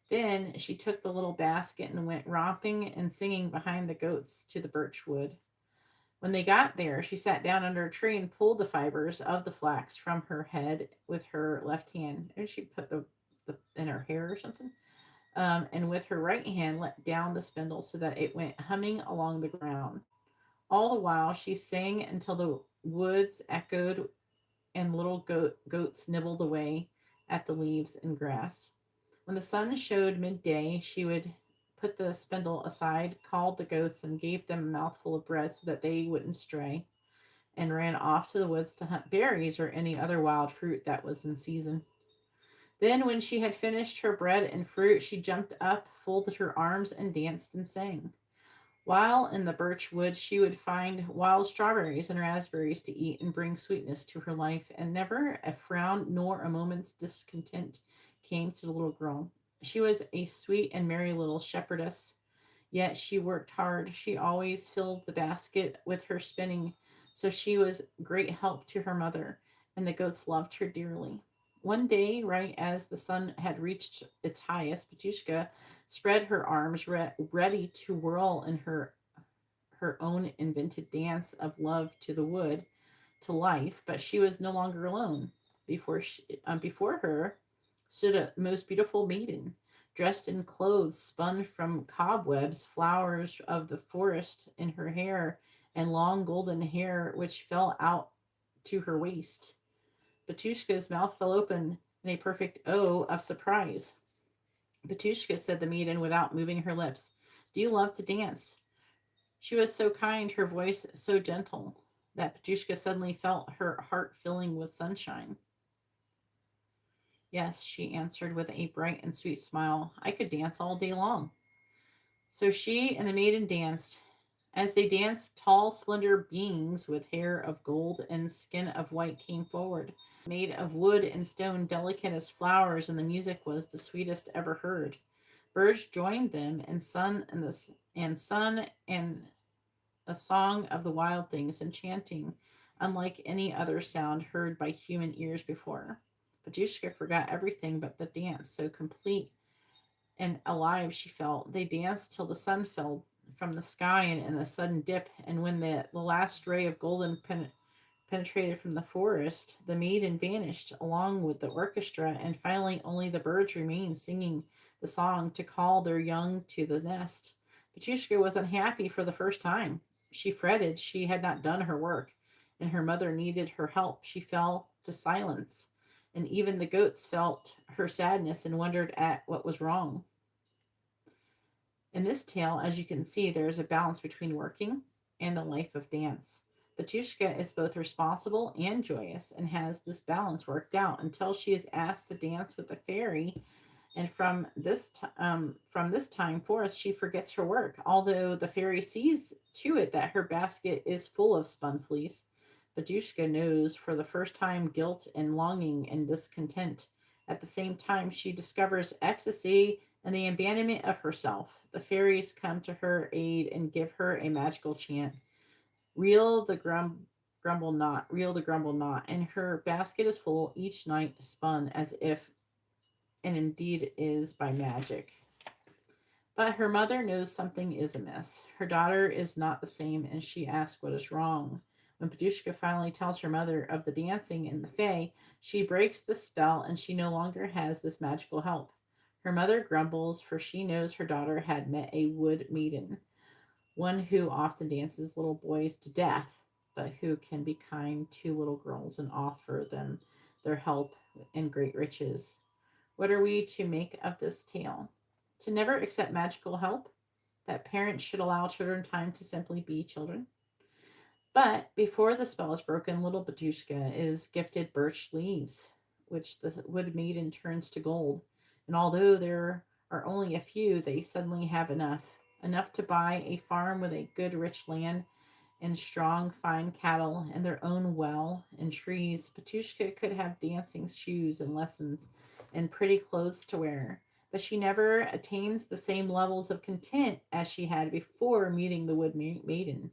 Then she took the little basket and went romping and singing behind the goats to the birch wood. When they got there, she sat down under a tree and pulled the fibers of the flax from her head with her left hand. And she put the in her hair or something. And with her right hand let down the spindle so that it went humming along the ground. All the while she sang until the woods echoed and little goats nibbled away at the leaves and grass. When the sun showed midday, she would put the spindle aside, called the goats, and gave them a mouthful of bread so that they wouldn't stray, and ran off to the woods to hunt berries or any other wild fruit that was in season. Then, when she had finished her bread and fruit, she jumped up, folded her arms, and danced and sang. While in the birch wood, she would find wild strawberries and raspberries to eat and bring sweetness to her life, and never a frown nor a moment's discontent came to the little girl. She was a sweet and merry little shepherdess, yet she worked hard. She always filled the basket with her spinning, so she was great help to her mother, and the goats loved her dearly. One day, right as the sun had reached its highest, Batushka spread her arms ready to whirl in her own invented dance of love to the wood, to life, but she was no longer alone. Before her stood a most beautiful maiden, dressed in clothes spun from cobwebs, flowers of the forest in her hair, and long golden hair which fell out to her waist. Batushka's mouth fell open in a perfect O of surprise. Batushka, said the maiden without moving her lips, do you love to dance? She was so kind, her voice so gentle, that Batushka suddenly felt her heart filling with sunshine. Yes, she answered with a bright and sweet smile. I could dance all day long. So she and the maiden danced. As they danced, tall, slender beings with hair of gold and skin of white came forward, made of wood and stone, delicate as flowers, and the music was the sweetest ever heard. Birds joined them, and sun and a song of the wild things, enchanting, unlike any other sound heard by human ears before. Batushka forgot everything but the dance, so complete and alive she felt. They danced till the sun fell from the sky in a sudden dip, and when the last ray of golden penetrated from the forest, the maiden vanished along with the orchestra, and finally only the birds remained singing the song to call their young to the nest. Batushka was unhappy for the first time. She fretted she had not done her work, and her mother needed her help. She fell to silence, and even the goats felt her sadness and wondered at what was wrong. In this tale, as you can see, there is a balance between working and the life of dance. Batushka is both responsible and joyous and has this balance worked out until she is asked to dance with the fairy. And from this time forth, she forgets her work, although the fairy sees to it that her basket is full of spun fleece. Batushka knows for the first time guilt and longing and discontent. At the same time, she discovers ecstasy and the abandonment of herself. The fairies come to her aid and give her a magical chant. Reel the grumble not, reel the grumble not, and her basket is full each night, spun as if, and indeed is by magic. But her mother knows something is amiss. Her daughter is not the same, and she asks what is wrong. When Padushka finally tells her mother of the dancing and the fae, she breaks the spell, and she no longer has this magical help. Her mother grumbles, for she knows her daughter had met a wood maiden, one who often dances little boys to death, but who can be kind to little girls and offer them their help and great riches. What are we to make of this tale? To never accept magical help, that parents should allow children time to simply be children. But before the spell is broken, little Batushka is gifted birch leaves, which the wood maiden turns to gold. And although there are only a few, they suddenly have enough to buy a farm with a good rich land and strong fine cattle and their own well and trees. Batushka could have dancing shoes and lessons and pretty clothes to wear. but she never attains the same levels of content as she had before meeting the wood maiden,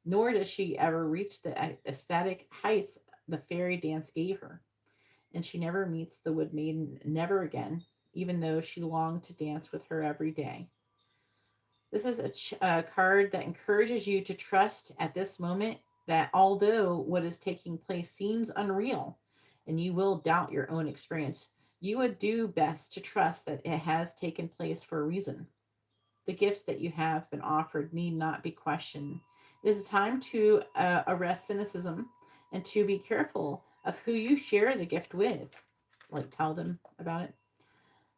nor does she ever reach the ecstatic heights the fairy dance gave her. And she never meets the wood maiden, never again, even though she longed to dance with her every day. This is a card that encourages you to trust at this moment that although what is taking place seems unreal and you will doubt your own experience, you would do best to trust that it has taken place for a reason. The gifts that you have been offered need not be questioned. It is time to arrest cynicism and to be careful of who you share the gift with. Like, tell them about it.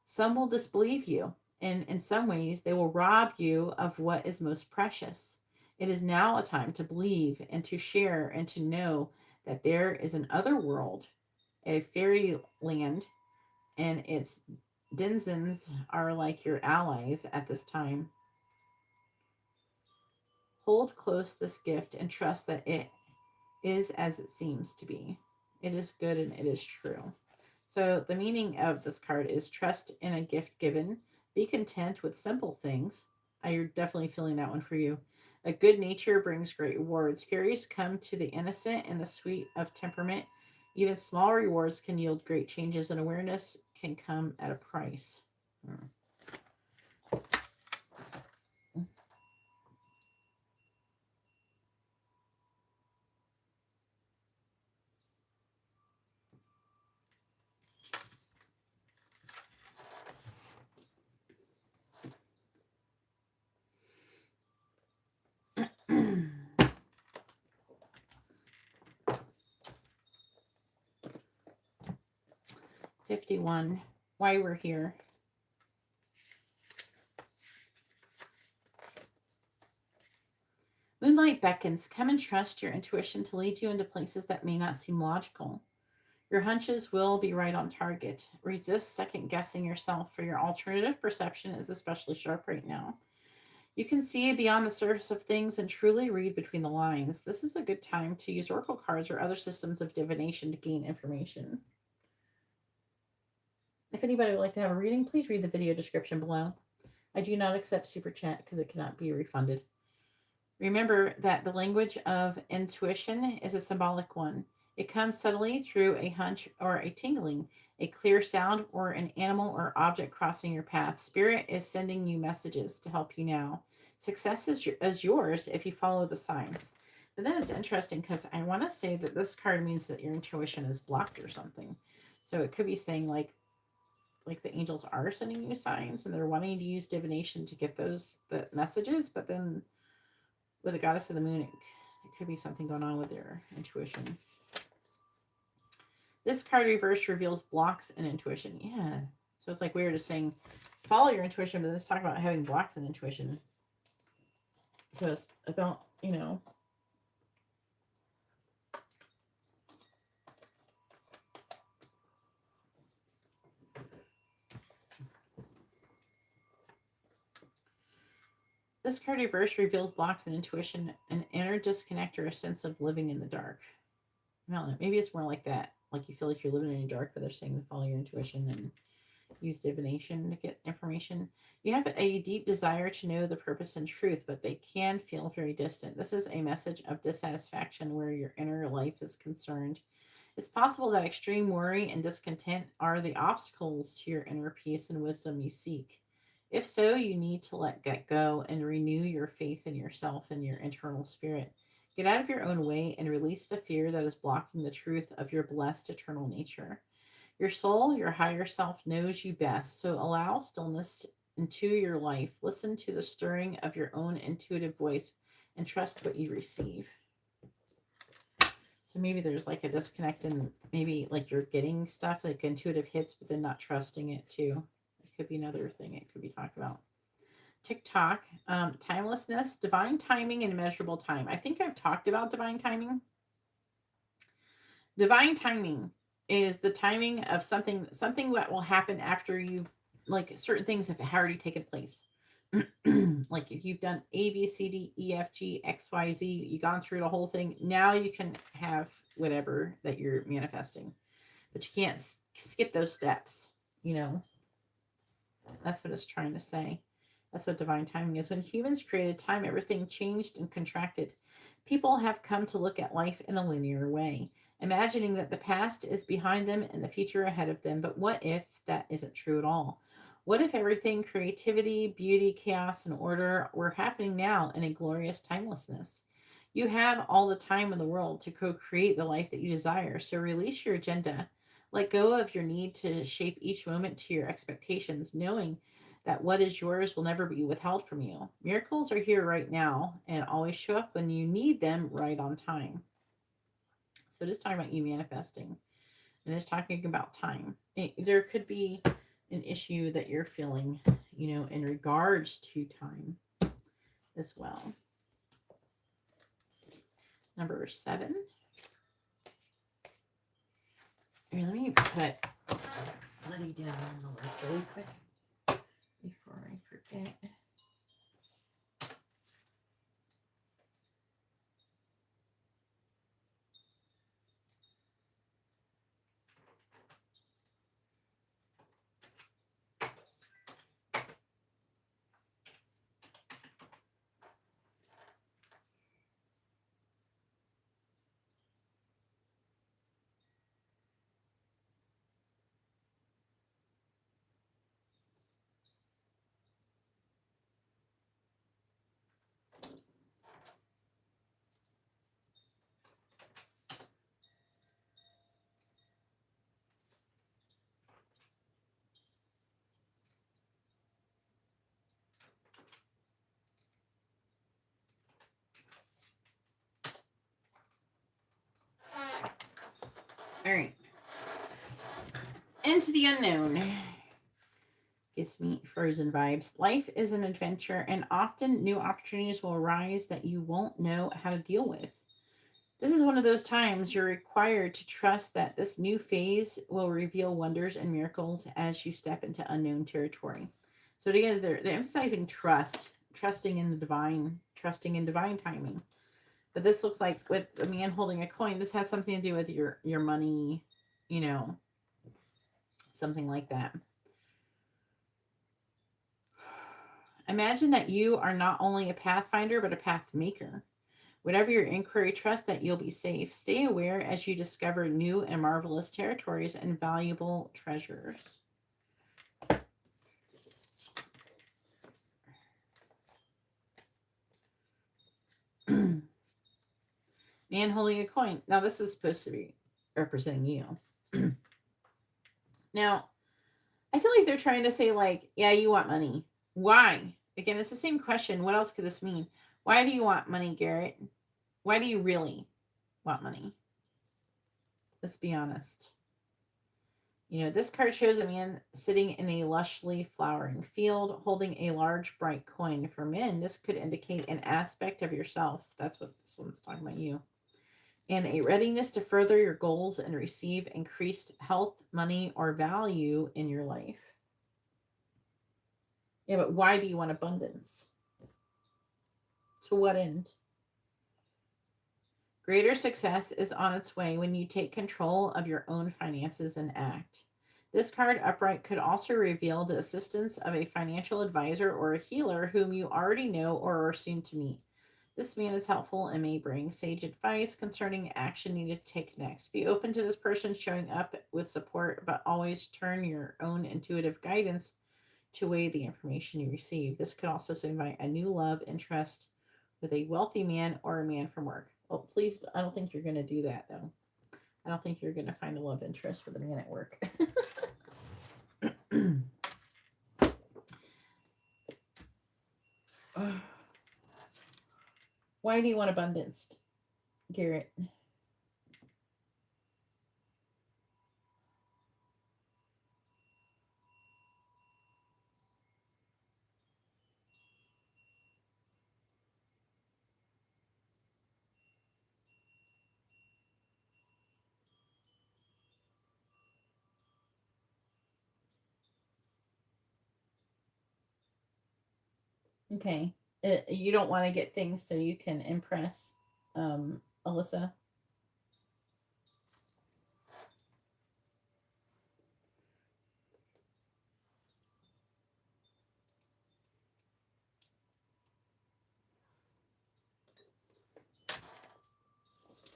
Some will disbelieve you, and in some ways, they will rob you of what is most precious. It is now a time to believe and to share and to know that there is an other world, a fairy land, and its denizens are like your allies at this time. Hold close this gift and trust that it is as it seems to be. It is good and it is true. So the meaning of this card is trust in a gift given. Be content with simple things. You're definitely feeling that one for you. A good nature brings great rewards. Fairies come to the innocent and the sweet of temperament. Even small rewards can yield great changes, and awareness can come at a price. 51. Why we're here. Moonlight beckons. Come and trust your intuition to lead you into places that may not seem logical. Your hunches will be right on target. Resist second guessing yourself, for your alternative perception is especially sharp right now. You can see beyond the surface of things and truly read between the lines. This is a good time to use oracle cards or other systems of divination to gain information. If anybody would like to have a reading, please read the video description below. I do not accept super chat because it cannot be refunded. Remember that the language of intuition is a symbolic one. It comes subtly through a hunch or a tingling, a clear sound, or an animal or object crossing your path. Spirit is sending you messages to help you now. Success is yours if you follow the signs. But then it's interesting because I want to say that this card means that your intuition is blocked or something. So it could be saying like the angels are sending you signs and they're wanting to use divination to get the messages, but then with the goddess of the moon, it could be something going on with their intuition. This card reverse reveals blocks in intuition. Yeah. So it's like weird to saying follow your intuition, but let's talk about having blocks in intuition. So it's about, this card reverse reveals blocks in intuition, an inner disconnect, or a sense of living in the dark. I don't know. Maybe it's more like that. Like you feel like you're living in the dark, but they're saying to follow your intuition and use divination to get information. You have a deep desire to know the purpose and truth, but they can feel very distant. This is a message of dissatisfaction where your inner life is concerned. It's possible that extreme worry and discontent are the obstacles to your inner peace and wisdom you seek. If so, you need to let go and renew your faith in yourself and your internal spirit. Get out of your own way and release the fear that is blocking the truth of your blessed eternal nature. Your soul, your higher self, knows you best, so allow stillness into your life. Listen to the stirring of your own intuitive voice and trust what you receive. So maybe there's like a disconnect and maybe like you're getting stuff like intuitive hits, but then not trusting it too. It could be another thing it could be talked about. TikTok, timelessness, divine timing, and immeasurable time. I think I've talked about divine timing. Divine timing is the timing of something that will happen after you've, like, certain things have already taken place. Like if you've done A, B, C, D, E, F, G, X, Y, Z, you've gone through the whole thing. Now you can have whatever that you're manifesting, but you can't skip those steps, That's what it's trying to say. That's what divine timing is. When humans created time, everything changed and contracted. People have come to look at life in a linear way, imagining that the past is behind them and the future ahead of them. But what if that isn't true at all? What if everything, creativity, beauty, chaos, and order, were happening now in a glorious timelessness? You have all the time in the world to co create the life that you desire. So release your agenda. Let go of your need to shape each moment to your expectations, knowing that what is yours will never be withheld from you. Miracles are here right now and always show up when you need them right on time. So it is talking about you manifesting, and it's talking about time. There could be an issue that you're feeling, in regards to time as well. Number 7. Here, let me put Letty down on the list really quick before I forget. All right. Into the unknown. Gives me frozen vibes. Life is an adventure, and often new opportunities will arise that you won't know how to deal with. This is one of those times you're required to trust that this new phase will reveal wonders and miracles as you step into unknown territory. So it is, they're emphasizing trust, trusting in the divine, trusting in divine timing. But this looks like, with a man holding a coin, this has something to do with your money, something like that. Imagine that you are not only a pathfinder, but a path maker. Whatever your inquiry, trust that you'll be safe. Stay aware as you discover new and marvelous territories and valuable treasures. Man holding a coin. Now, this is supposed to be representing you. Now, I feel like they're trying to say, like, yeah, you want money. Why? Again, it's the same question. What else could this mean? Why do you want money, Garrett? Why do you really want money? Let's be honest. This card shows a man sitting in a lushly flowering field holding a large bright coin. For men, this could indicate an aspect of yourself. That's what this one's talking about, you. And a readiness to further your goals and receive increased health, money, or value in your life. Yeah, but why do you want abundance? To what end? Greater success is on its way when you take control of your own finances and act. This card upright could also reveal the assistance of a financial advisor or a healer whom you already know or are soon to meet. This man is helpful and may bring sage advice concerning action needed to take next. Be open to this person showing up with support, but always turn your own intuitive guidance to weigh the information you receive. This could also signify a new love interest with a wealthy man or a man from work. Oh, please, I don't think you're going to do that, though. I don't think you're going to find a love interest with a man at work. Why do you want abundance, Garrett? Okay. You don't want to get things so you can impress Alyssa.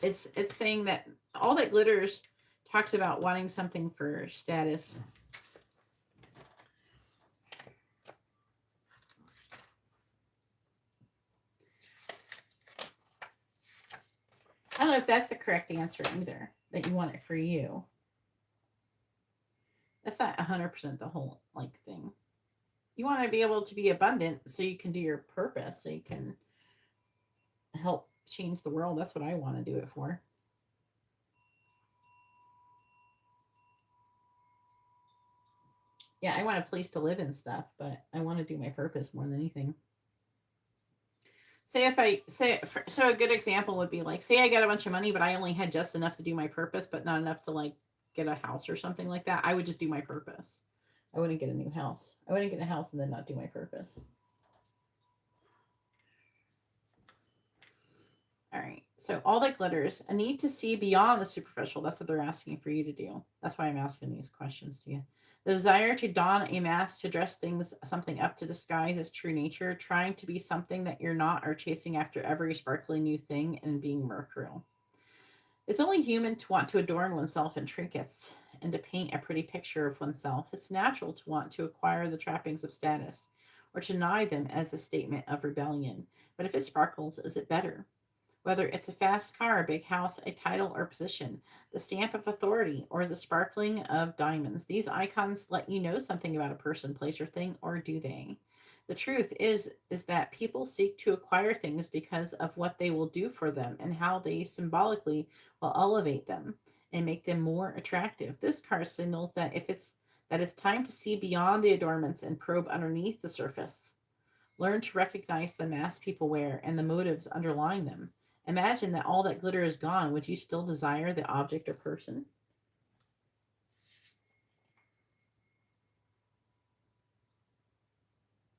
It's saying that all that glitters talks about wanting something for status. I don't know if that's the correct answer either, that you want it for you. That's not 100% the whole like thing. You want to be able to be abundant so you can do your purpose, so you can help change the world. That's what I want to do it for. Yeah, I want a place to live and stuff, but I want to do my purpose more than anything. Say if I say, so a good example would be like, say I got a bunch of money, but I only had just enough to do my purpose, but not enough to like get a house or something like that. I would just do my purpose. I wouldn't get a new house. I wouldn't get a house and then not do my purpose. All right. So all that glitters, a need to see beyond the superficial. That's what they're asking for you to do. That's why I'm asking these questions to you. The desire to don a mask, to dress things, something up to disguise its true nature, trying to be something that you're not, or chasing after every sparkly new thing and being mercurial. It's only human to want to adorn oneself in trinkets and to paint a pretty picture of oneself. It's natural to want to acquire the trappings of status or to deny them as a statement of rebellion. But if it sparkles, is it better? Whether it's a fast car, a big house, a title or position, the stamp of authority, or the sparkling of diamonds, these icons let you know something about a person, place, or thing, or do they? The truth is that people seek to acquire things because of what they will do for them and how they symbolically will elevate them and make them more attractive. This card signals that it's time to see beyond the adornments and probe underneath the surface. Learn to recognize the masks people wear and the motives underlying them. Imagine that all that glitter is gone. Would you still desire the object or person?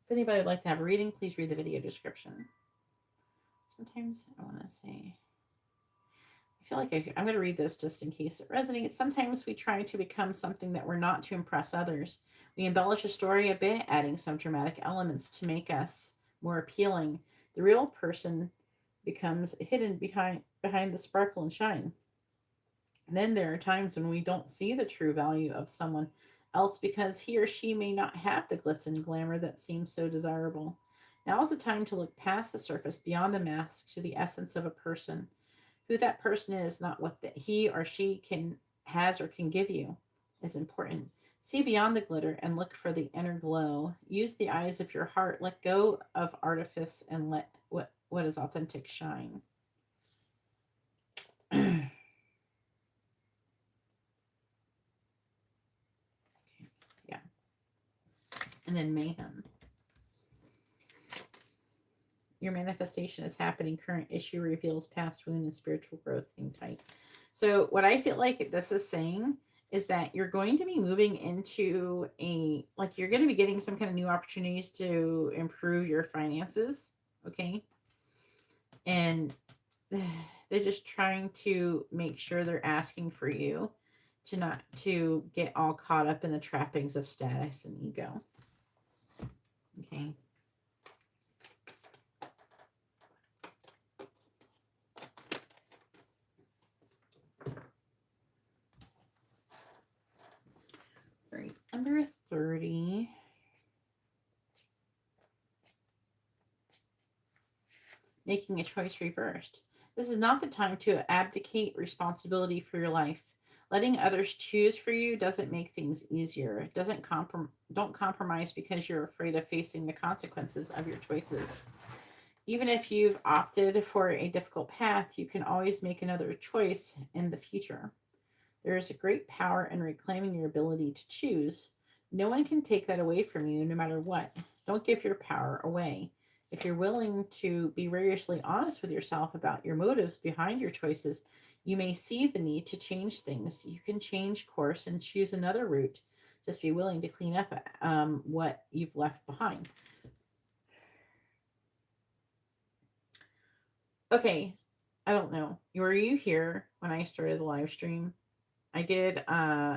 If anybody would like to have a reading, please read the video description. Sometimes I want to say, I feel like I'm going to read this just in case it resonates. Sometimes we try to become something that we're not to impress others. We embellish a story a bit, adding some dramatic elements to make us more appealing. The real person becomes hidden behind the sparkle and shine. And then there are times when we don't see the true value of someone else because he or she may not have the glitz and glamour that seems so desirable. Now is the time to look past the surface, beyond the mask, to the essence of a person. Who that person is, not what he or she has or can give you, is important. See beyond the glitter and look for the inner glow. Use the eyes of your heart. Let go of artifice and let what is authentic shine. Yeah. And then mayhem. Your manifestation is happening. Current issue reveals past wound and spiritual growth. Hang tight. So what I feel like this is saying is that you're going to be moving into you're going to be getting some kind of new opportunities to improve your finances. Okay. And they're just trying to make sure they're asking for you to not to get all caught up in the trappings of status and ego. Okay. Right. Number 30. Making a choice reversed. This is not the time to abdicate responsibility for your life. Letting others choose for you doesn't make things easier. It don't compromise because you're afraid of facing the consequences of your choices. Even if you've opted for a difficult path, you can always make another choice in the future. There is a great power in reclaiming your ability to choose. No one can take that away from you, no matter what. Don't give your power away. If you're willing to be rigorously honest with yourself about your motives behind your choices, you may see the need to change things. You can change course and choose another route. Just be willing to clean up what you've left behind. Okay, I don't know. Were you here when I started the live stream? I did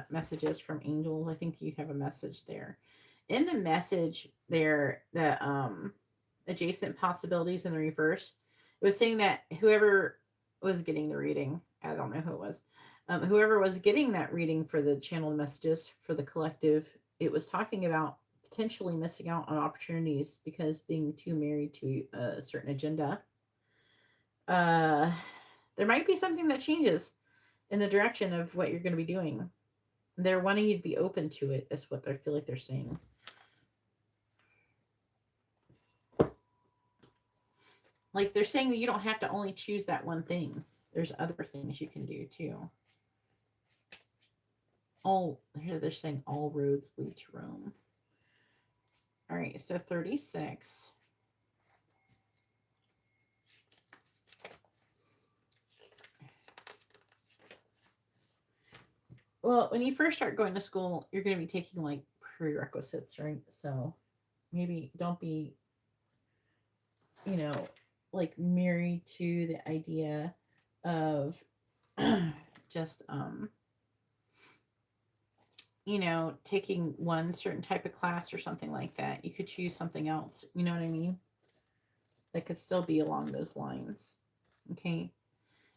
messages from angels. I think you have a message there. In the message there, the adjacent possibilities in the reverse, it was saying that whoever was getting the reading, I don't know who it was. Whoever was getting that reading for the channeled messages for the collective, it was talking about potentially missing out on opportunities because being too married to a certain agenda. There might be something that changes in the direction of what you're going to be doing. They're wanting you to be open to it, is what they feel like they're saying. Like they're saying that you don't have to only choose that one thing. There's other things you can do too. Here they're saying all roads lead to Rome. All right, so 36. Well, when you first start going to school, you're going to be taking like prerequisites, right? So maybe don't be, you know, like married to the idea of just, you know, taking one certain type of class or something like that. You could choose something else. You know what I mean? That could still be along those lines. Okay.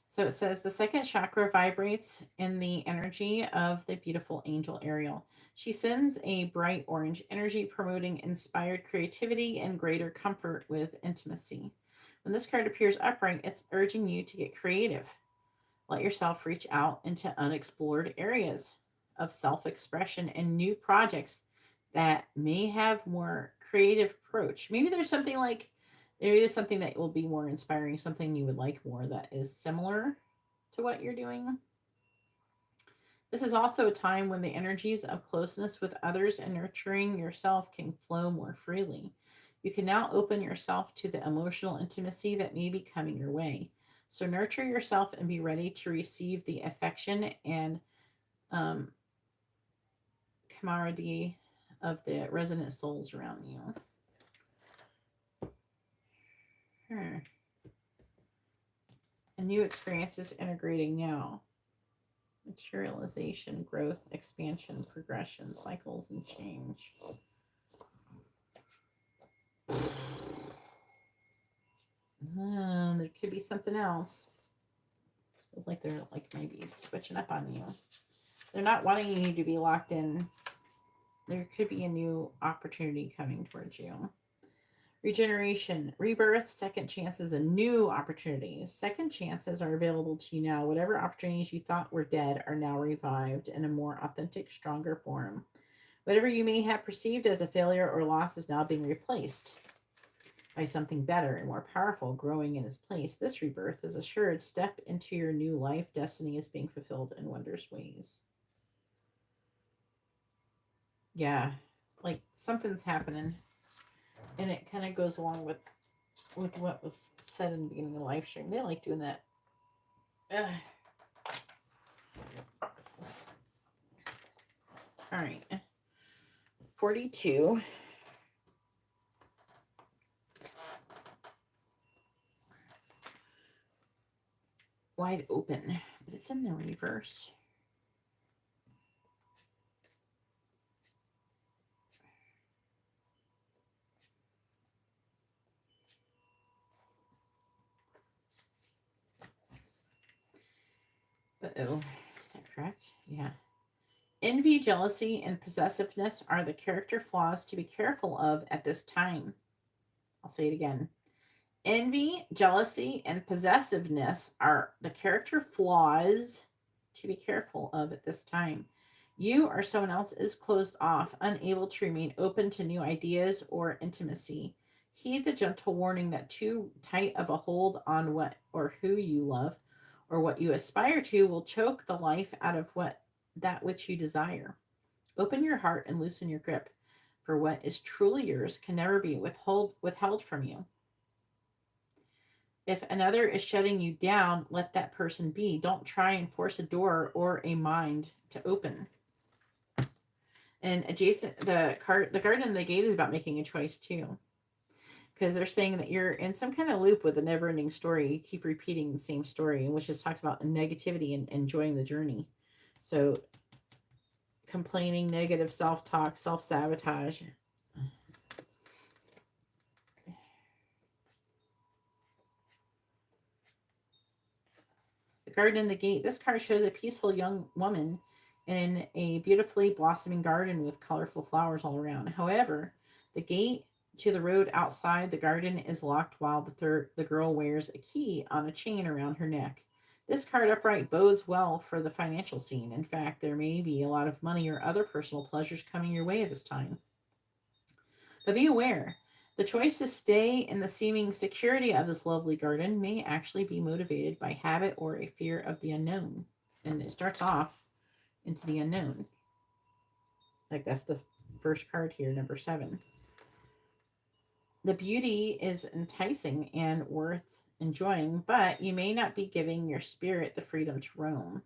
So it says the second chakra vibrates in the energy of the beautiful angel Ariel. She sends a bright orange energy promoting inspired creativity and greater comfort with intimacy. When this card appears upright, it's urging you to get creative. Let yourself reach out into unexplored areas of self-expression and new projects that may have more creative approach. Maybe there's something like there is something that will be more inspiring, something you would like more that is similar to what you're doing. This is also a time when the energies of closeness with others and nurturing yourself can flow more freely. You can now open yourself to the emotional intimacy that may be coming your way. So nurture yourself and be ready to receive the affection and camaraderie of the resonant souls around you. A new experience is integrating now. Materialization, growth, expansion, progression, cycles, and change. There could be something else. Feels like they're like maybe switching up on you. They're not wanting you to be locked in. There could be a new opportunity coming towards you. Regeneration, rebirth, second chances, and new opportunities. Second chances are available to you now. Whatever opportunities you thought were dead are now revived in a more authentic, stronger form. Whatever you may have perceived as a failure or loss is now being replaced by something better and more powerful growing in its place. This rebirth is assured. Step into your new life. Destiny is being fulfilled in wondrous ways. Yeah, like something's happening. And it kind of goes along with what was said in the beginning of the live stream. They like doing that. All right. 42. Wide open. But it's in the reverse. Uh-oh. Is that correct? Yeah. Envy, jealousy, and possessiveness are the character flaws to be careful of at this time. I'll say it again. Envy, jealousy, and possessiveness are the character flaws to be careful of at this time. You or someone else is closed off, unable to remain open to new ideas or intimacy. Heed the gentle warning that too tight of a hold on what or who you love or what you aspire to will choke the life out of that which you desire. Open your heart and loosen your grip, for what is truly yours can never be withheld from you. If another is shutting you down, let that person be. Don't try and force a door or a mind to open. And adjacent, the garden and the gate is about making a choice too. Because they're saying that you're in some kind of loop with a never-ending story. You keep repeating the same story, which just talks about negativity and enjoying the journey. So complaining, negative self-talk, self-sabotage. garden in the gate. This card shows a peaceful young woman in a beautifully blossoming garden with colorful flowers all around. However, the gate to the road outside the garden is locked while the girl wears a key on a chain around her neck. This card upright bodes well for the financial scene. In fact, there may be a lot of money or other personal pleasures coming your way at this time. But be aware, the choice to stay in the seeming security of this lovely garden may actually be motivated by habit or a fear of the unknown. And it starts off into the unknown. Like that's the first card here, number 7. The beauty is enticing and worth enjoying, but you may not be giving your spirit the freedom to roam.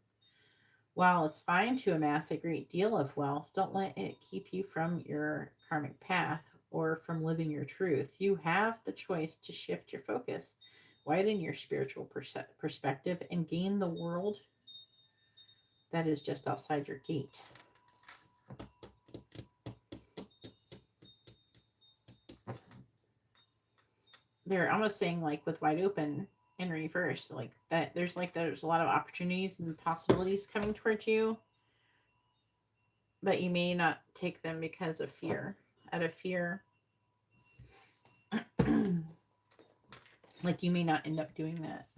While it's fine to amass a great deal of wealth, don't let it keep you from your karmic path or from living your truth. You have the choice to shift your focus, widen your spiritual perspective, and gain the world that is just outside your gate. They're almost saying like with wide open in reverse, like that there's a lot of opportunities and possibilities coming towards you, but you may not take them because of fear. Out of fear, like you may not end up doing that.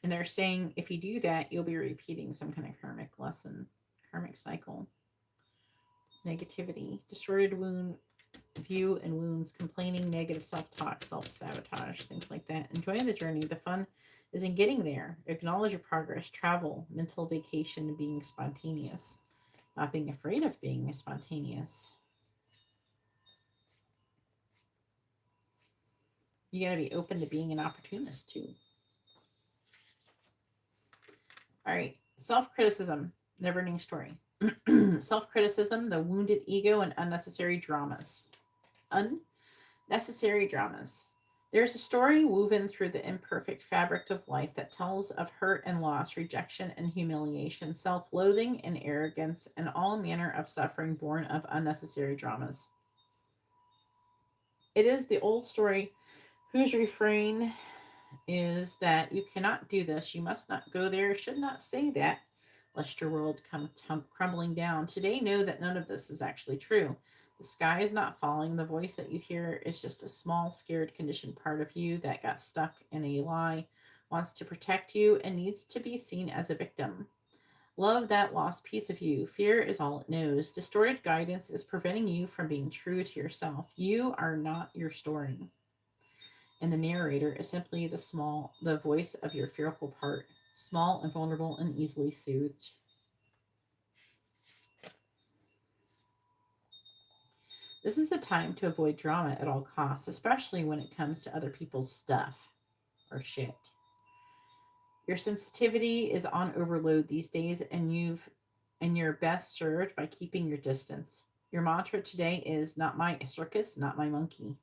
And they're saying if you do that, you'll be repeating some kind of karmic lesson, karmic cycle. Negativity, distorted wound view and wounds, complaining, negative self-talk, self-sabotage, things like that. Enjoy the journey. The fun is in getting there. Acknowledge your progress, travel, mental vacation, being spontaneous, not being afraid of being spontaneous. You got to be open to being an opportunist too. All right, self-criticism, never-ending story. Self-criticism, the wounded ego, and unnecessary dramas. Unnecessary dramas. There's a story woven through the imperfect fabric of life that tells of hurt and loss, rejection and humiliation, self-loathing and arrogance, and all manner of suffering born of unnecessary dramas. It is the old story whose refrain is that you cannot do this, you must not go there, should not say that, lest your world come crumbling down. Today, know that none of this is actually true. The sky is not falling. The voice that you hear is just a small, scared, conditioned part of you that got stuck in a lie, wants to protect you, and needs to be seen as a victim. Love that lost piece of you. Fear is all it knows. Distorted guidance is preventing you from being true to yourself. You are not your story. And the narrator is simply the voice of your fearful part, small and vulnerable and easily soothed. This is the time to avoid drama at all costs, especially when it comes to other people's stuff or shit. Your sensitivity is on overload these days, and you're best served by keeping your distance. Your mantra today is not my circus, not my monkey.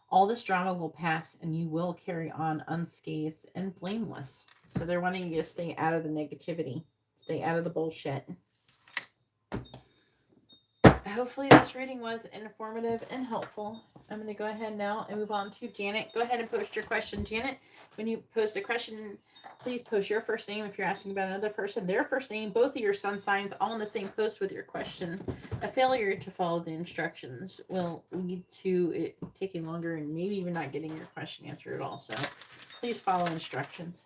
All this drama will pass, and you will carry on unscathed and blameless. So they're wanting you to stay out of the negativity, stay out of the bullshit. Hopefully this reading was informative and helpful. I'm going to go ahead now and move on to Janet. Go ahead and post your question. Janet, when you post a question, please post your first name if you're asking about another person, their first name, both of your sun signs, all in the same post with your question. A failure to follow the instructions will lead to it taking longer and maybe even not getting your question answered at all. So please follow instructions.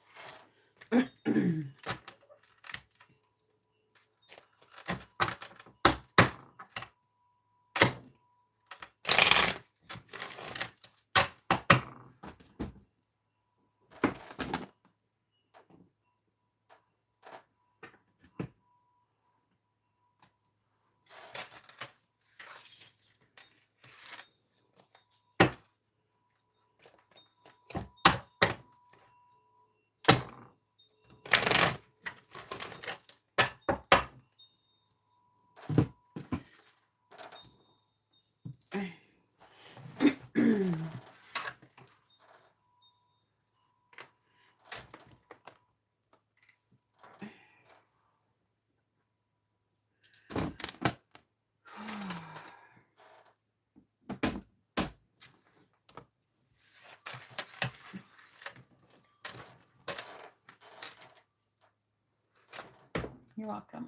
You're welcome.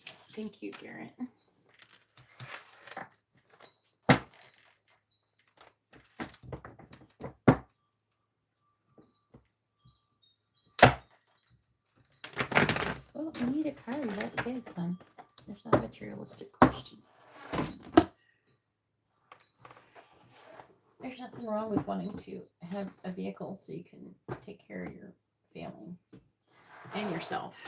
Thank you, Garrett. Well, you need a card. That's good, son. There's not a materialistic question. There's nothing wrong with wanting to have a vehicle so you can take care of your family and yourself.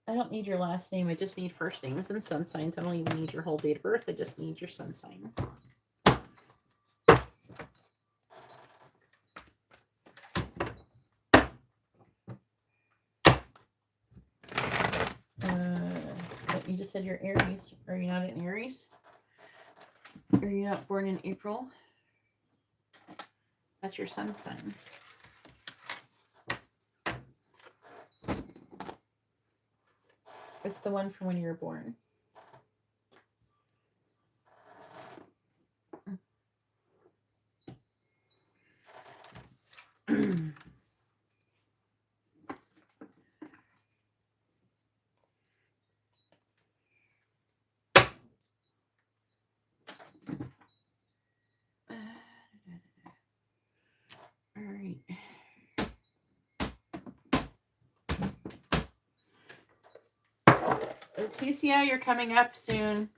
I don't need your last name. I just need first names and sun signs. I don't even need your whole date of birth. I just need your sun sign. You just said you're Aries. Are you not an Aries? Are you not born in April? That's your sun sign. It's the one from when you were born. All right. Laticia, you're coming up soon.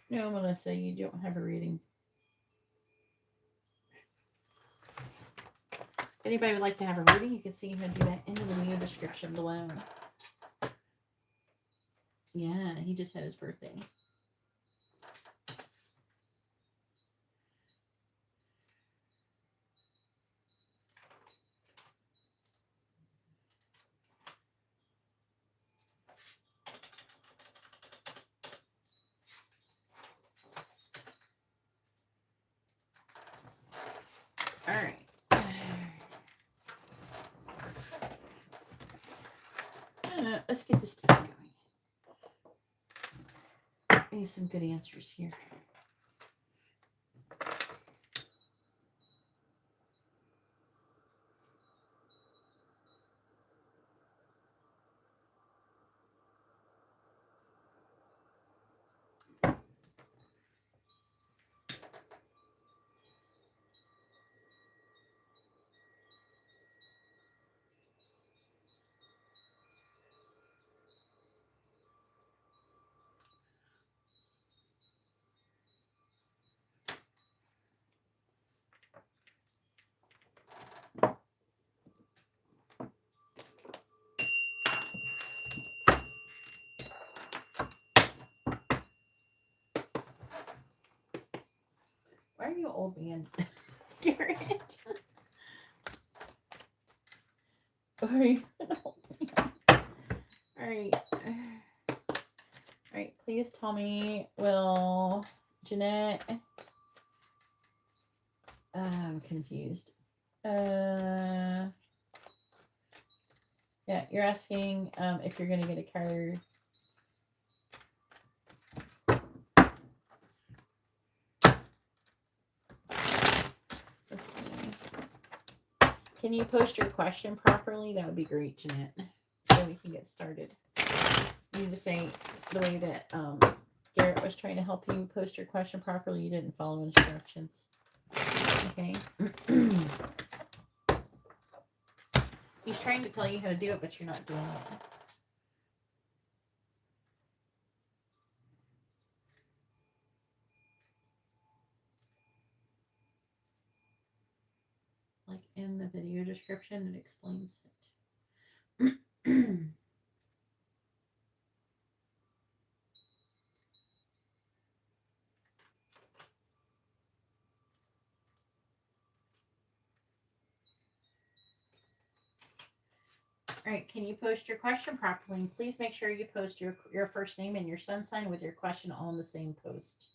No, Melissa, you don't have a reading. If anybody would like to have a reading, you can see how to do that in the video description below. Yeah, he just had his birthday. All right. Let's get this stuff going. I need some good answers here. Why are you old man, Garrett? Why are you an old man? All right. All right. Please tell me, will Janette? I'm confused. Yeah, you're asking if you're gonna get a card. Let's see. Can you post your question properly? That would be great, Janette. So we can get started. You need to say the way that Garrett was trying to help you post your question properly. You didn't follow instructions. Okay. He's trying to tell you how to do it, but you're not doing it. Like in the video description, it explains it. All right, can you post your question properly? And please make sure you post your first name and your sun sign with your question all in the same post.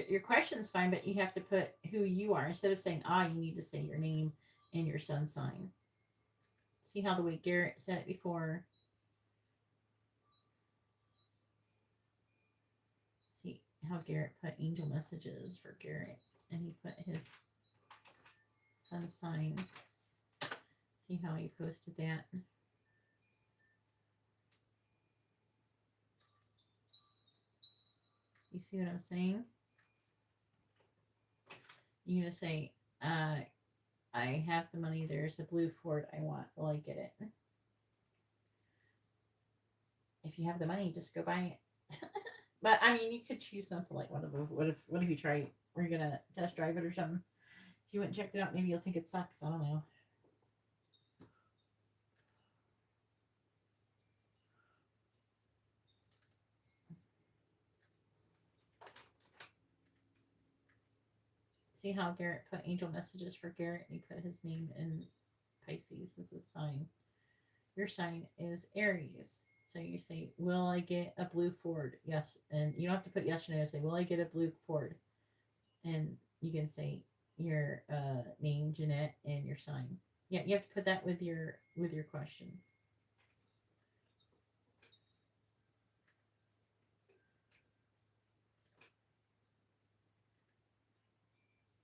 your question's fine, but you have to put who you are. Instead of saying you need to say your name and your sun sign. See how the way Garrett said it before? See how Garrett put angel messages for Garrett, and he put his sun sign. See how he posted that? You see what I'm saying? You're going to say, I have the money. There's a blue Ford I want. Will I get it? If you have the money, just go buy it. But I mean, you could choose something like what if you try? Are you gonna test drive it or something? If you went and checked it out, maybe you'll think it sucks. I don't know. See how Garrett put angel messages for Garrett, and he put his name in Pisces as his sign. Your sign is Aries. So you say, will I get a blue Ford? Yes. And you don't have to put yes or no. Say, will I get a blue Ford? And you can say your name, Janette, and your sign. Yeah, you have to put that with your question.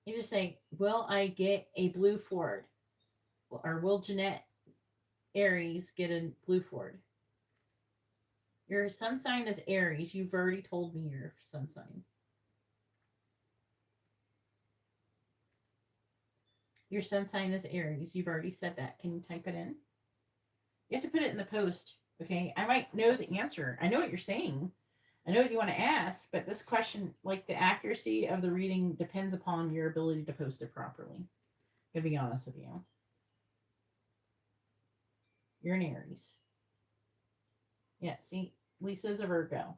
You just say, will I get a blue Ford? Or will Janette Aries get a blue Ford? Your sun sign is Aries. You've already told me your sun sign. Your sun sign is Aries. You've already said that. Can you type it in? You have to put it in the post, okay? I might know the answer. I know what you're saying. I know what you want to ask, but this question, like the accuracy of the reading, depends upon your ability to post it properly. I'm going to be honest with you. You're an Aries. Yeah, see, Lisa's a Virgo.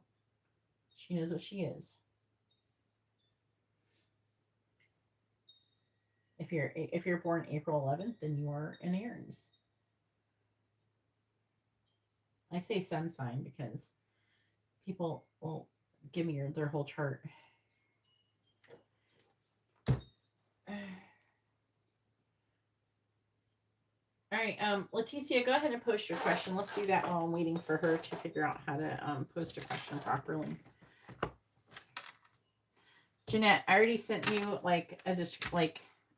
She knows what she is. If you're born April 11th, then you are an Aries. I say sun sign because people will give me their whole chart. All right, Laticia, go ahead and post your question. Let's do that while I'm waiting for her to figure out how to post a question properly. Janette, I already sent you like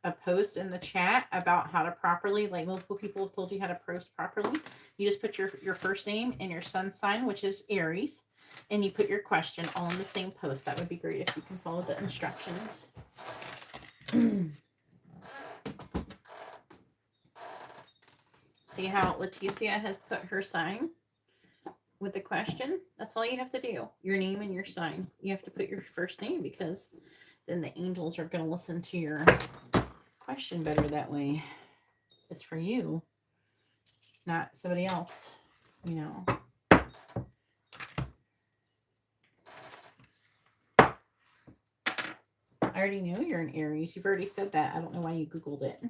a post in the chat about how to properly, like multiple people have told you how to post properly. You just put your first name and your sun sign, which is Aries, and you put your question all in the same post. That would be great if you can follow the instructions. See how Laticia has put her sign with the question? That's all you have to do. Your name and your sign. You have to put your first name because then the angels are going to listen to your question better that way. It's for you, not somebody else, you know. I already know you're an Aries. You've already said that. I don't know why you Googled it.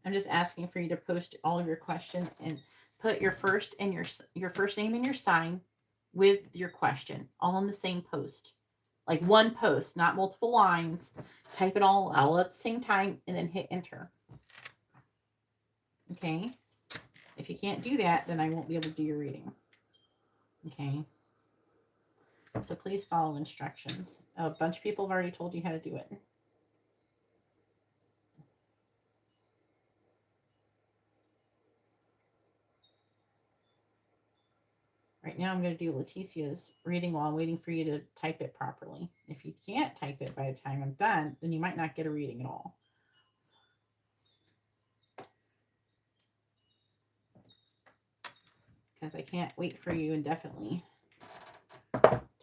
I'm just asking for you to post all of your question and put your first and your first name and your sign with your question all in the same post. Like one post, not multiple lines. Type it all at the same time and then hit enter. Okay? If you can't do that, then I won't be able to do your reading. Okay? So please follow instructions. A bunch of people have already told you how to do it. Right now I'm going to do Leticia's reading while I'm waiting for you to type it properly. If you can't type it by the time I'm done, then you might not get a reading at all. Because I can't wait for you indefinitely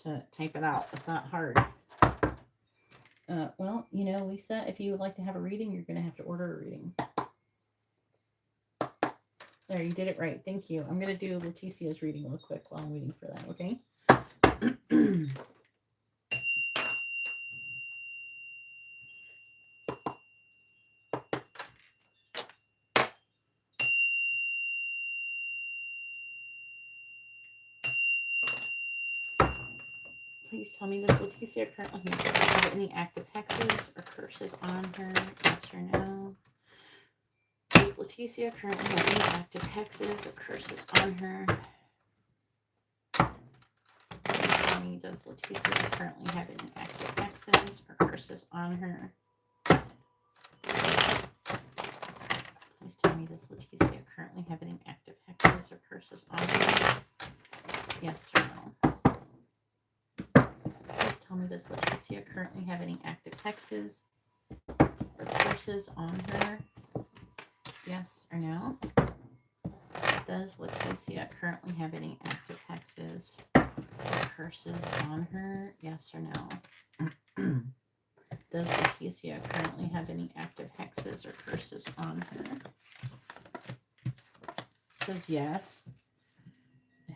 to type it out. It's not hard. Well, you know, Lisa, if you would like to have a reading, you're going to have to order a reading. There, you did it right. Thank you. I'm going to do Leticia's reading real quick while I'm waiting for that, okay? Please tell me, does Laticia currently have any active hexes or curses on her? Yes or no? Does Laticia currently have any active hexes or curses on her? Please tell me, does Laticia currently have any active hexes or curses on her? Please tell me, does Laticia currently have any active hexes or curses on her? Yes or no? Please tell me, does Laticia currently have any active hexes or curses on her? Yes or no? Does Laticia currently have any active hexes or curses on her? Yes or no? Does Laticia currently have any active hexes or curses on her? It says yes.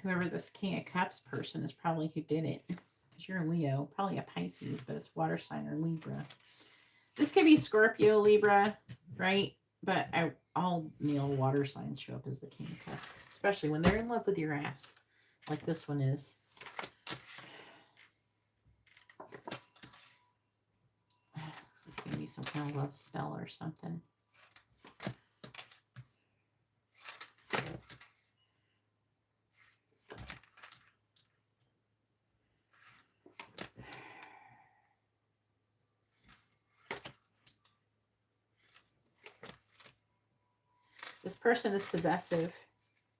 Whoever this King of Cups person is probably who did it. Because you're a Leo. Probably a Pisces, but it's water sign or Libra. This could be Scorpio, Libra, right? But all male water signs show up as the King of Cups. Especially when they're in love with your ass. Like this one is. Looks like maybe some kind of love spell or something. This person is possessive.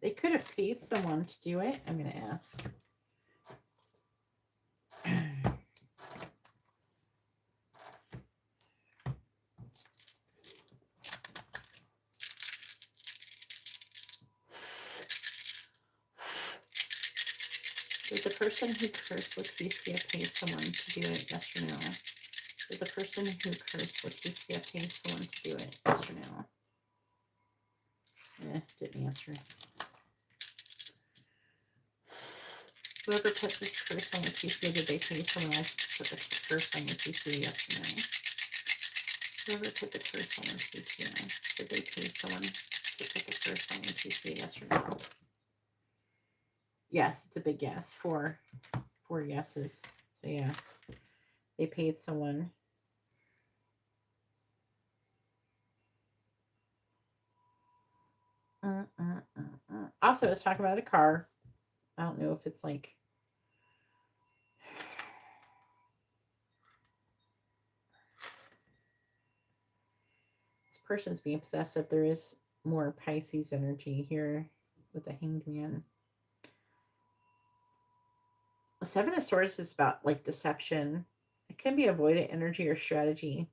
They could have paid someone to do it. I'm going to ask. Did the person who cursed Laticia pay someone to do it? Yes or no? Did the person who cursed Laticia pay someone to do it? Yes or no? Didn't answer. Whoever put this curse on Laticia, did they pay someone else to put the curse on Laticia? Yes or no? Whoever put the curse on Laticia, did they pay someone to put the curse on Laticia? Yes or no? Yes, it's a big yes. Four yeses. So yeah, they paid someone. Also, let's talk about a car. I don't know if it's like this person's being possessive. There is more Pisces energy here with the Hanged Man. The Seven of Swords is about like deception. It can be avoidant energy or strategy.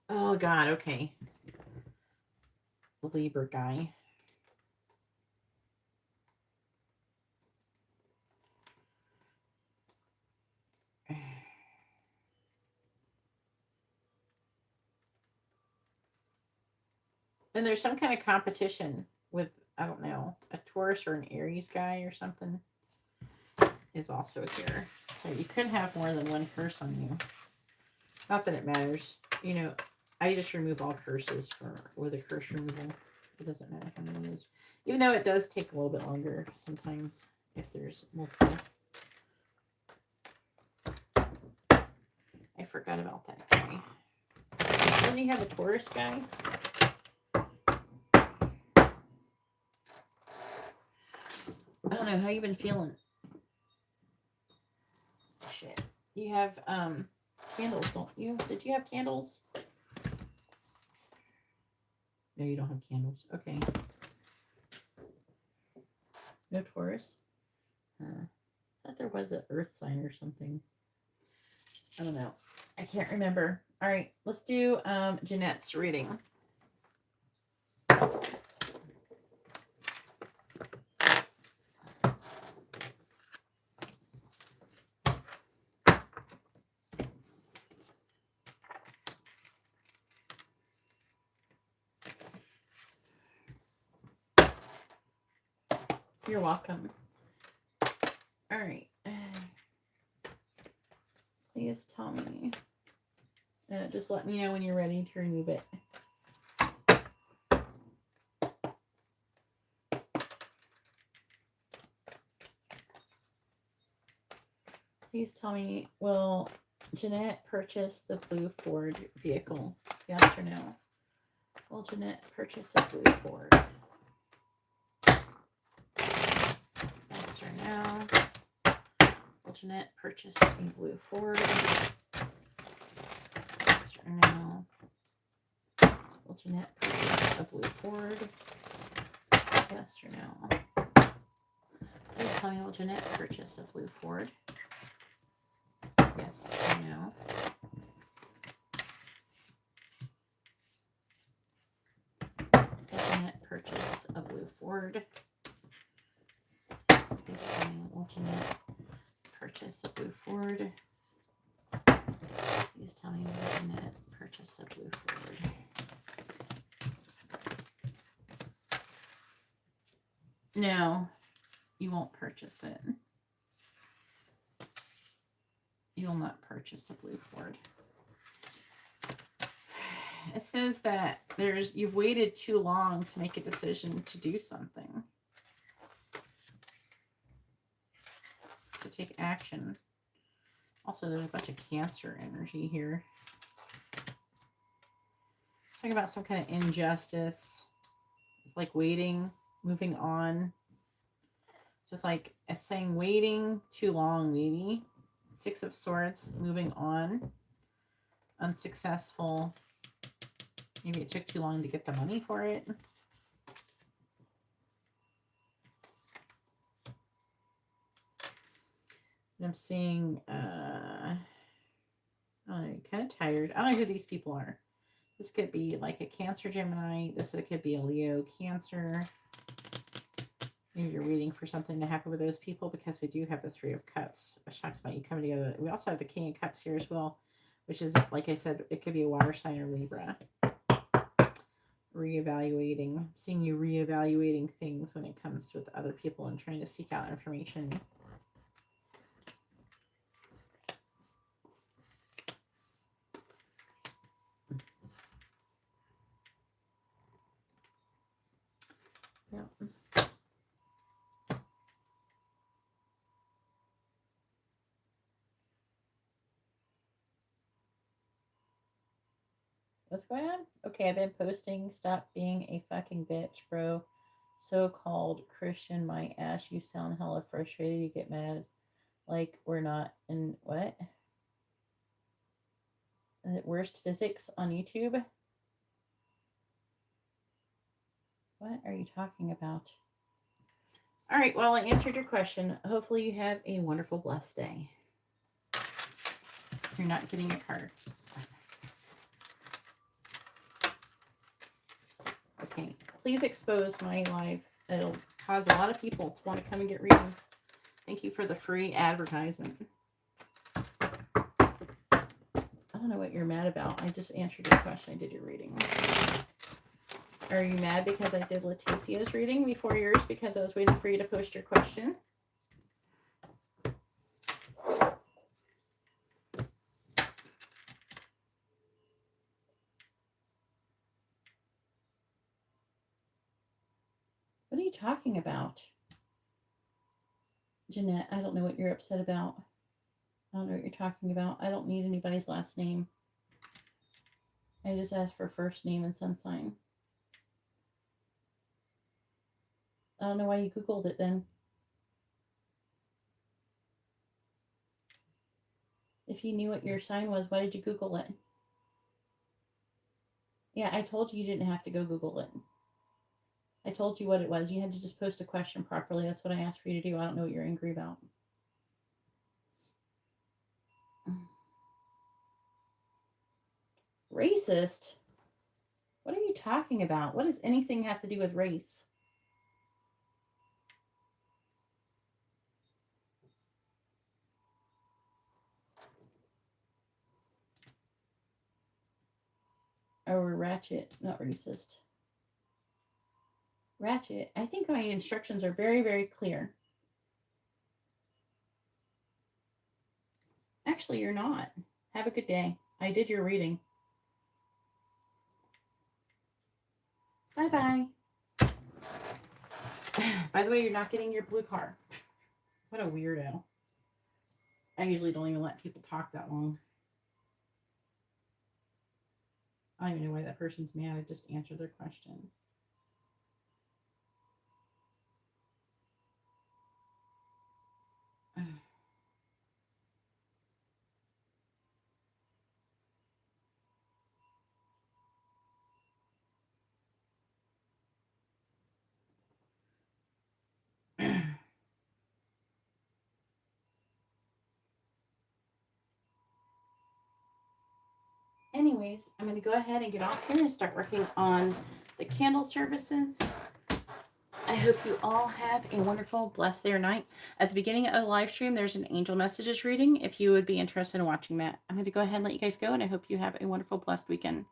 Oh God, okay. The Libra guy. And there's some kind of competition with, I don't know, a Taurus or an Aries guy or something is also here. So you could have more than one curse on you. Not that it matters. You know, I just remove all curses with a curse removal. It doesn't matter how many it is. Even though it does take a little bit longer sometimes if there's multiple. I forgot about that guy. Didn't he have a Taurus guy? I don't know. How you been feeling? Shit. You have candles, don't you? Did you have candles? No, you don't have candles. Okay. No Taurus? I thought there was an earth sign or something. I don't know. I can't remember. All right. Let's do Janette's reading. You're welcome. All right. Please tell me. Just let me know when you're ready to remove it. Please tell me, will Janette purchase the blue Ford vehicle? Yes or no? Will Janette purchase a blue Ford? Yes or no? Will Janette purchase a blue Ford? Yes or no? Will Janette purchase a blue Ford? Yes or no? Please tell me, will Janette purchase a blue Ford? Yes or no? Will Janette purchase a blue Ford? Please tell me, will Janette purchase a blue Ford? Please tell me, will Janette purchase a blue Ford? No, you won't purchase it. You will not purchase a blue Ford. It says that you've waited too long to make a decision to do something. To take action. Also, there's a bunch of Cancer energy here. Talking about some kind of injustice. It's like waiting, moving on. Just like it's saying waiting too long, maybe. Six of Swords, moving on. Unsuccessful. Maybe it took too long to get the money for it. And I'm seeing, I don't know, kind of tired. I don't know who these people are. This could be like a Cancer Gemini. This could be a Leo Cancer. Maybe you're waiting for something to happen with those people because we do have the Three of Cups, which talks about you coming together. We also have the King of Cups here as well, which is, like I said, it could be a water sign or Libra. Reevaluating. I'm seeing you reevaluating things when it comes with other people and trying to seek out information. Yeah. What's going on? Okay, I've been posting. Stop being a fucking bitch, bro. So-called Christian my ass. You sound hella frustrated. You get mad. Like we're not in what? Is it worst physics on YouTube? What are you talking about? All right, well, I answered your question. Hopefully you have a wonderful, blessed day. You're not getting a card. Okay, please expose my live. It'll cause a lot of people to want to come and get readings. Thank you for the free advertisement. I don't know what you're mad about. I just answered your question. I did your reading. Are you mad because I did Laticia's reading before yours because I was waiting for you to post your question? What are you talking about? Janette, I don't know what you're upset about. I don't know what you're talking about. I don't need anybody's last name. I just asked for first name and sun sign. I don't know why you Googled it then. If you knew what your sign was, why did you Google it? Yeah, I told you you didn't have to go Google it. I told you what it was. You had to just post a question properly. That's what I asked for you to do. I don't know what you're angry about. Racist? What are you talking about? What does anything have to do with race? Oh, we're ratchet, not racist. Ratchet. I think my instructions are very, very clear. Actually, you're not. Have a good day. I did your reading. Bye-bye. By the way, you're not getting your blue card. What a weirdo. I usually don't even let people talk that long. I don't even know why that person's mad. I just answered their question. Anyways, I'm going to go ahead and get off here and start working on the candle services. I hope you all have a wonderful, blessed day or night. At the beginning of the live stream, there's an angel messages reading if you would be interested in watching that. I'm going to go ahead and let you guys go, and I hope you have a wonderful, blessed weekend.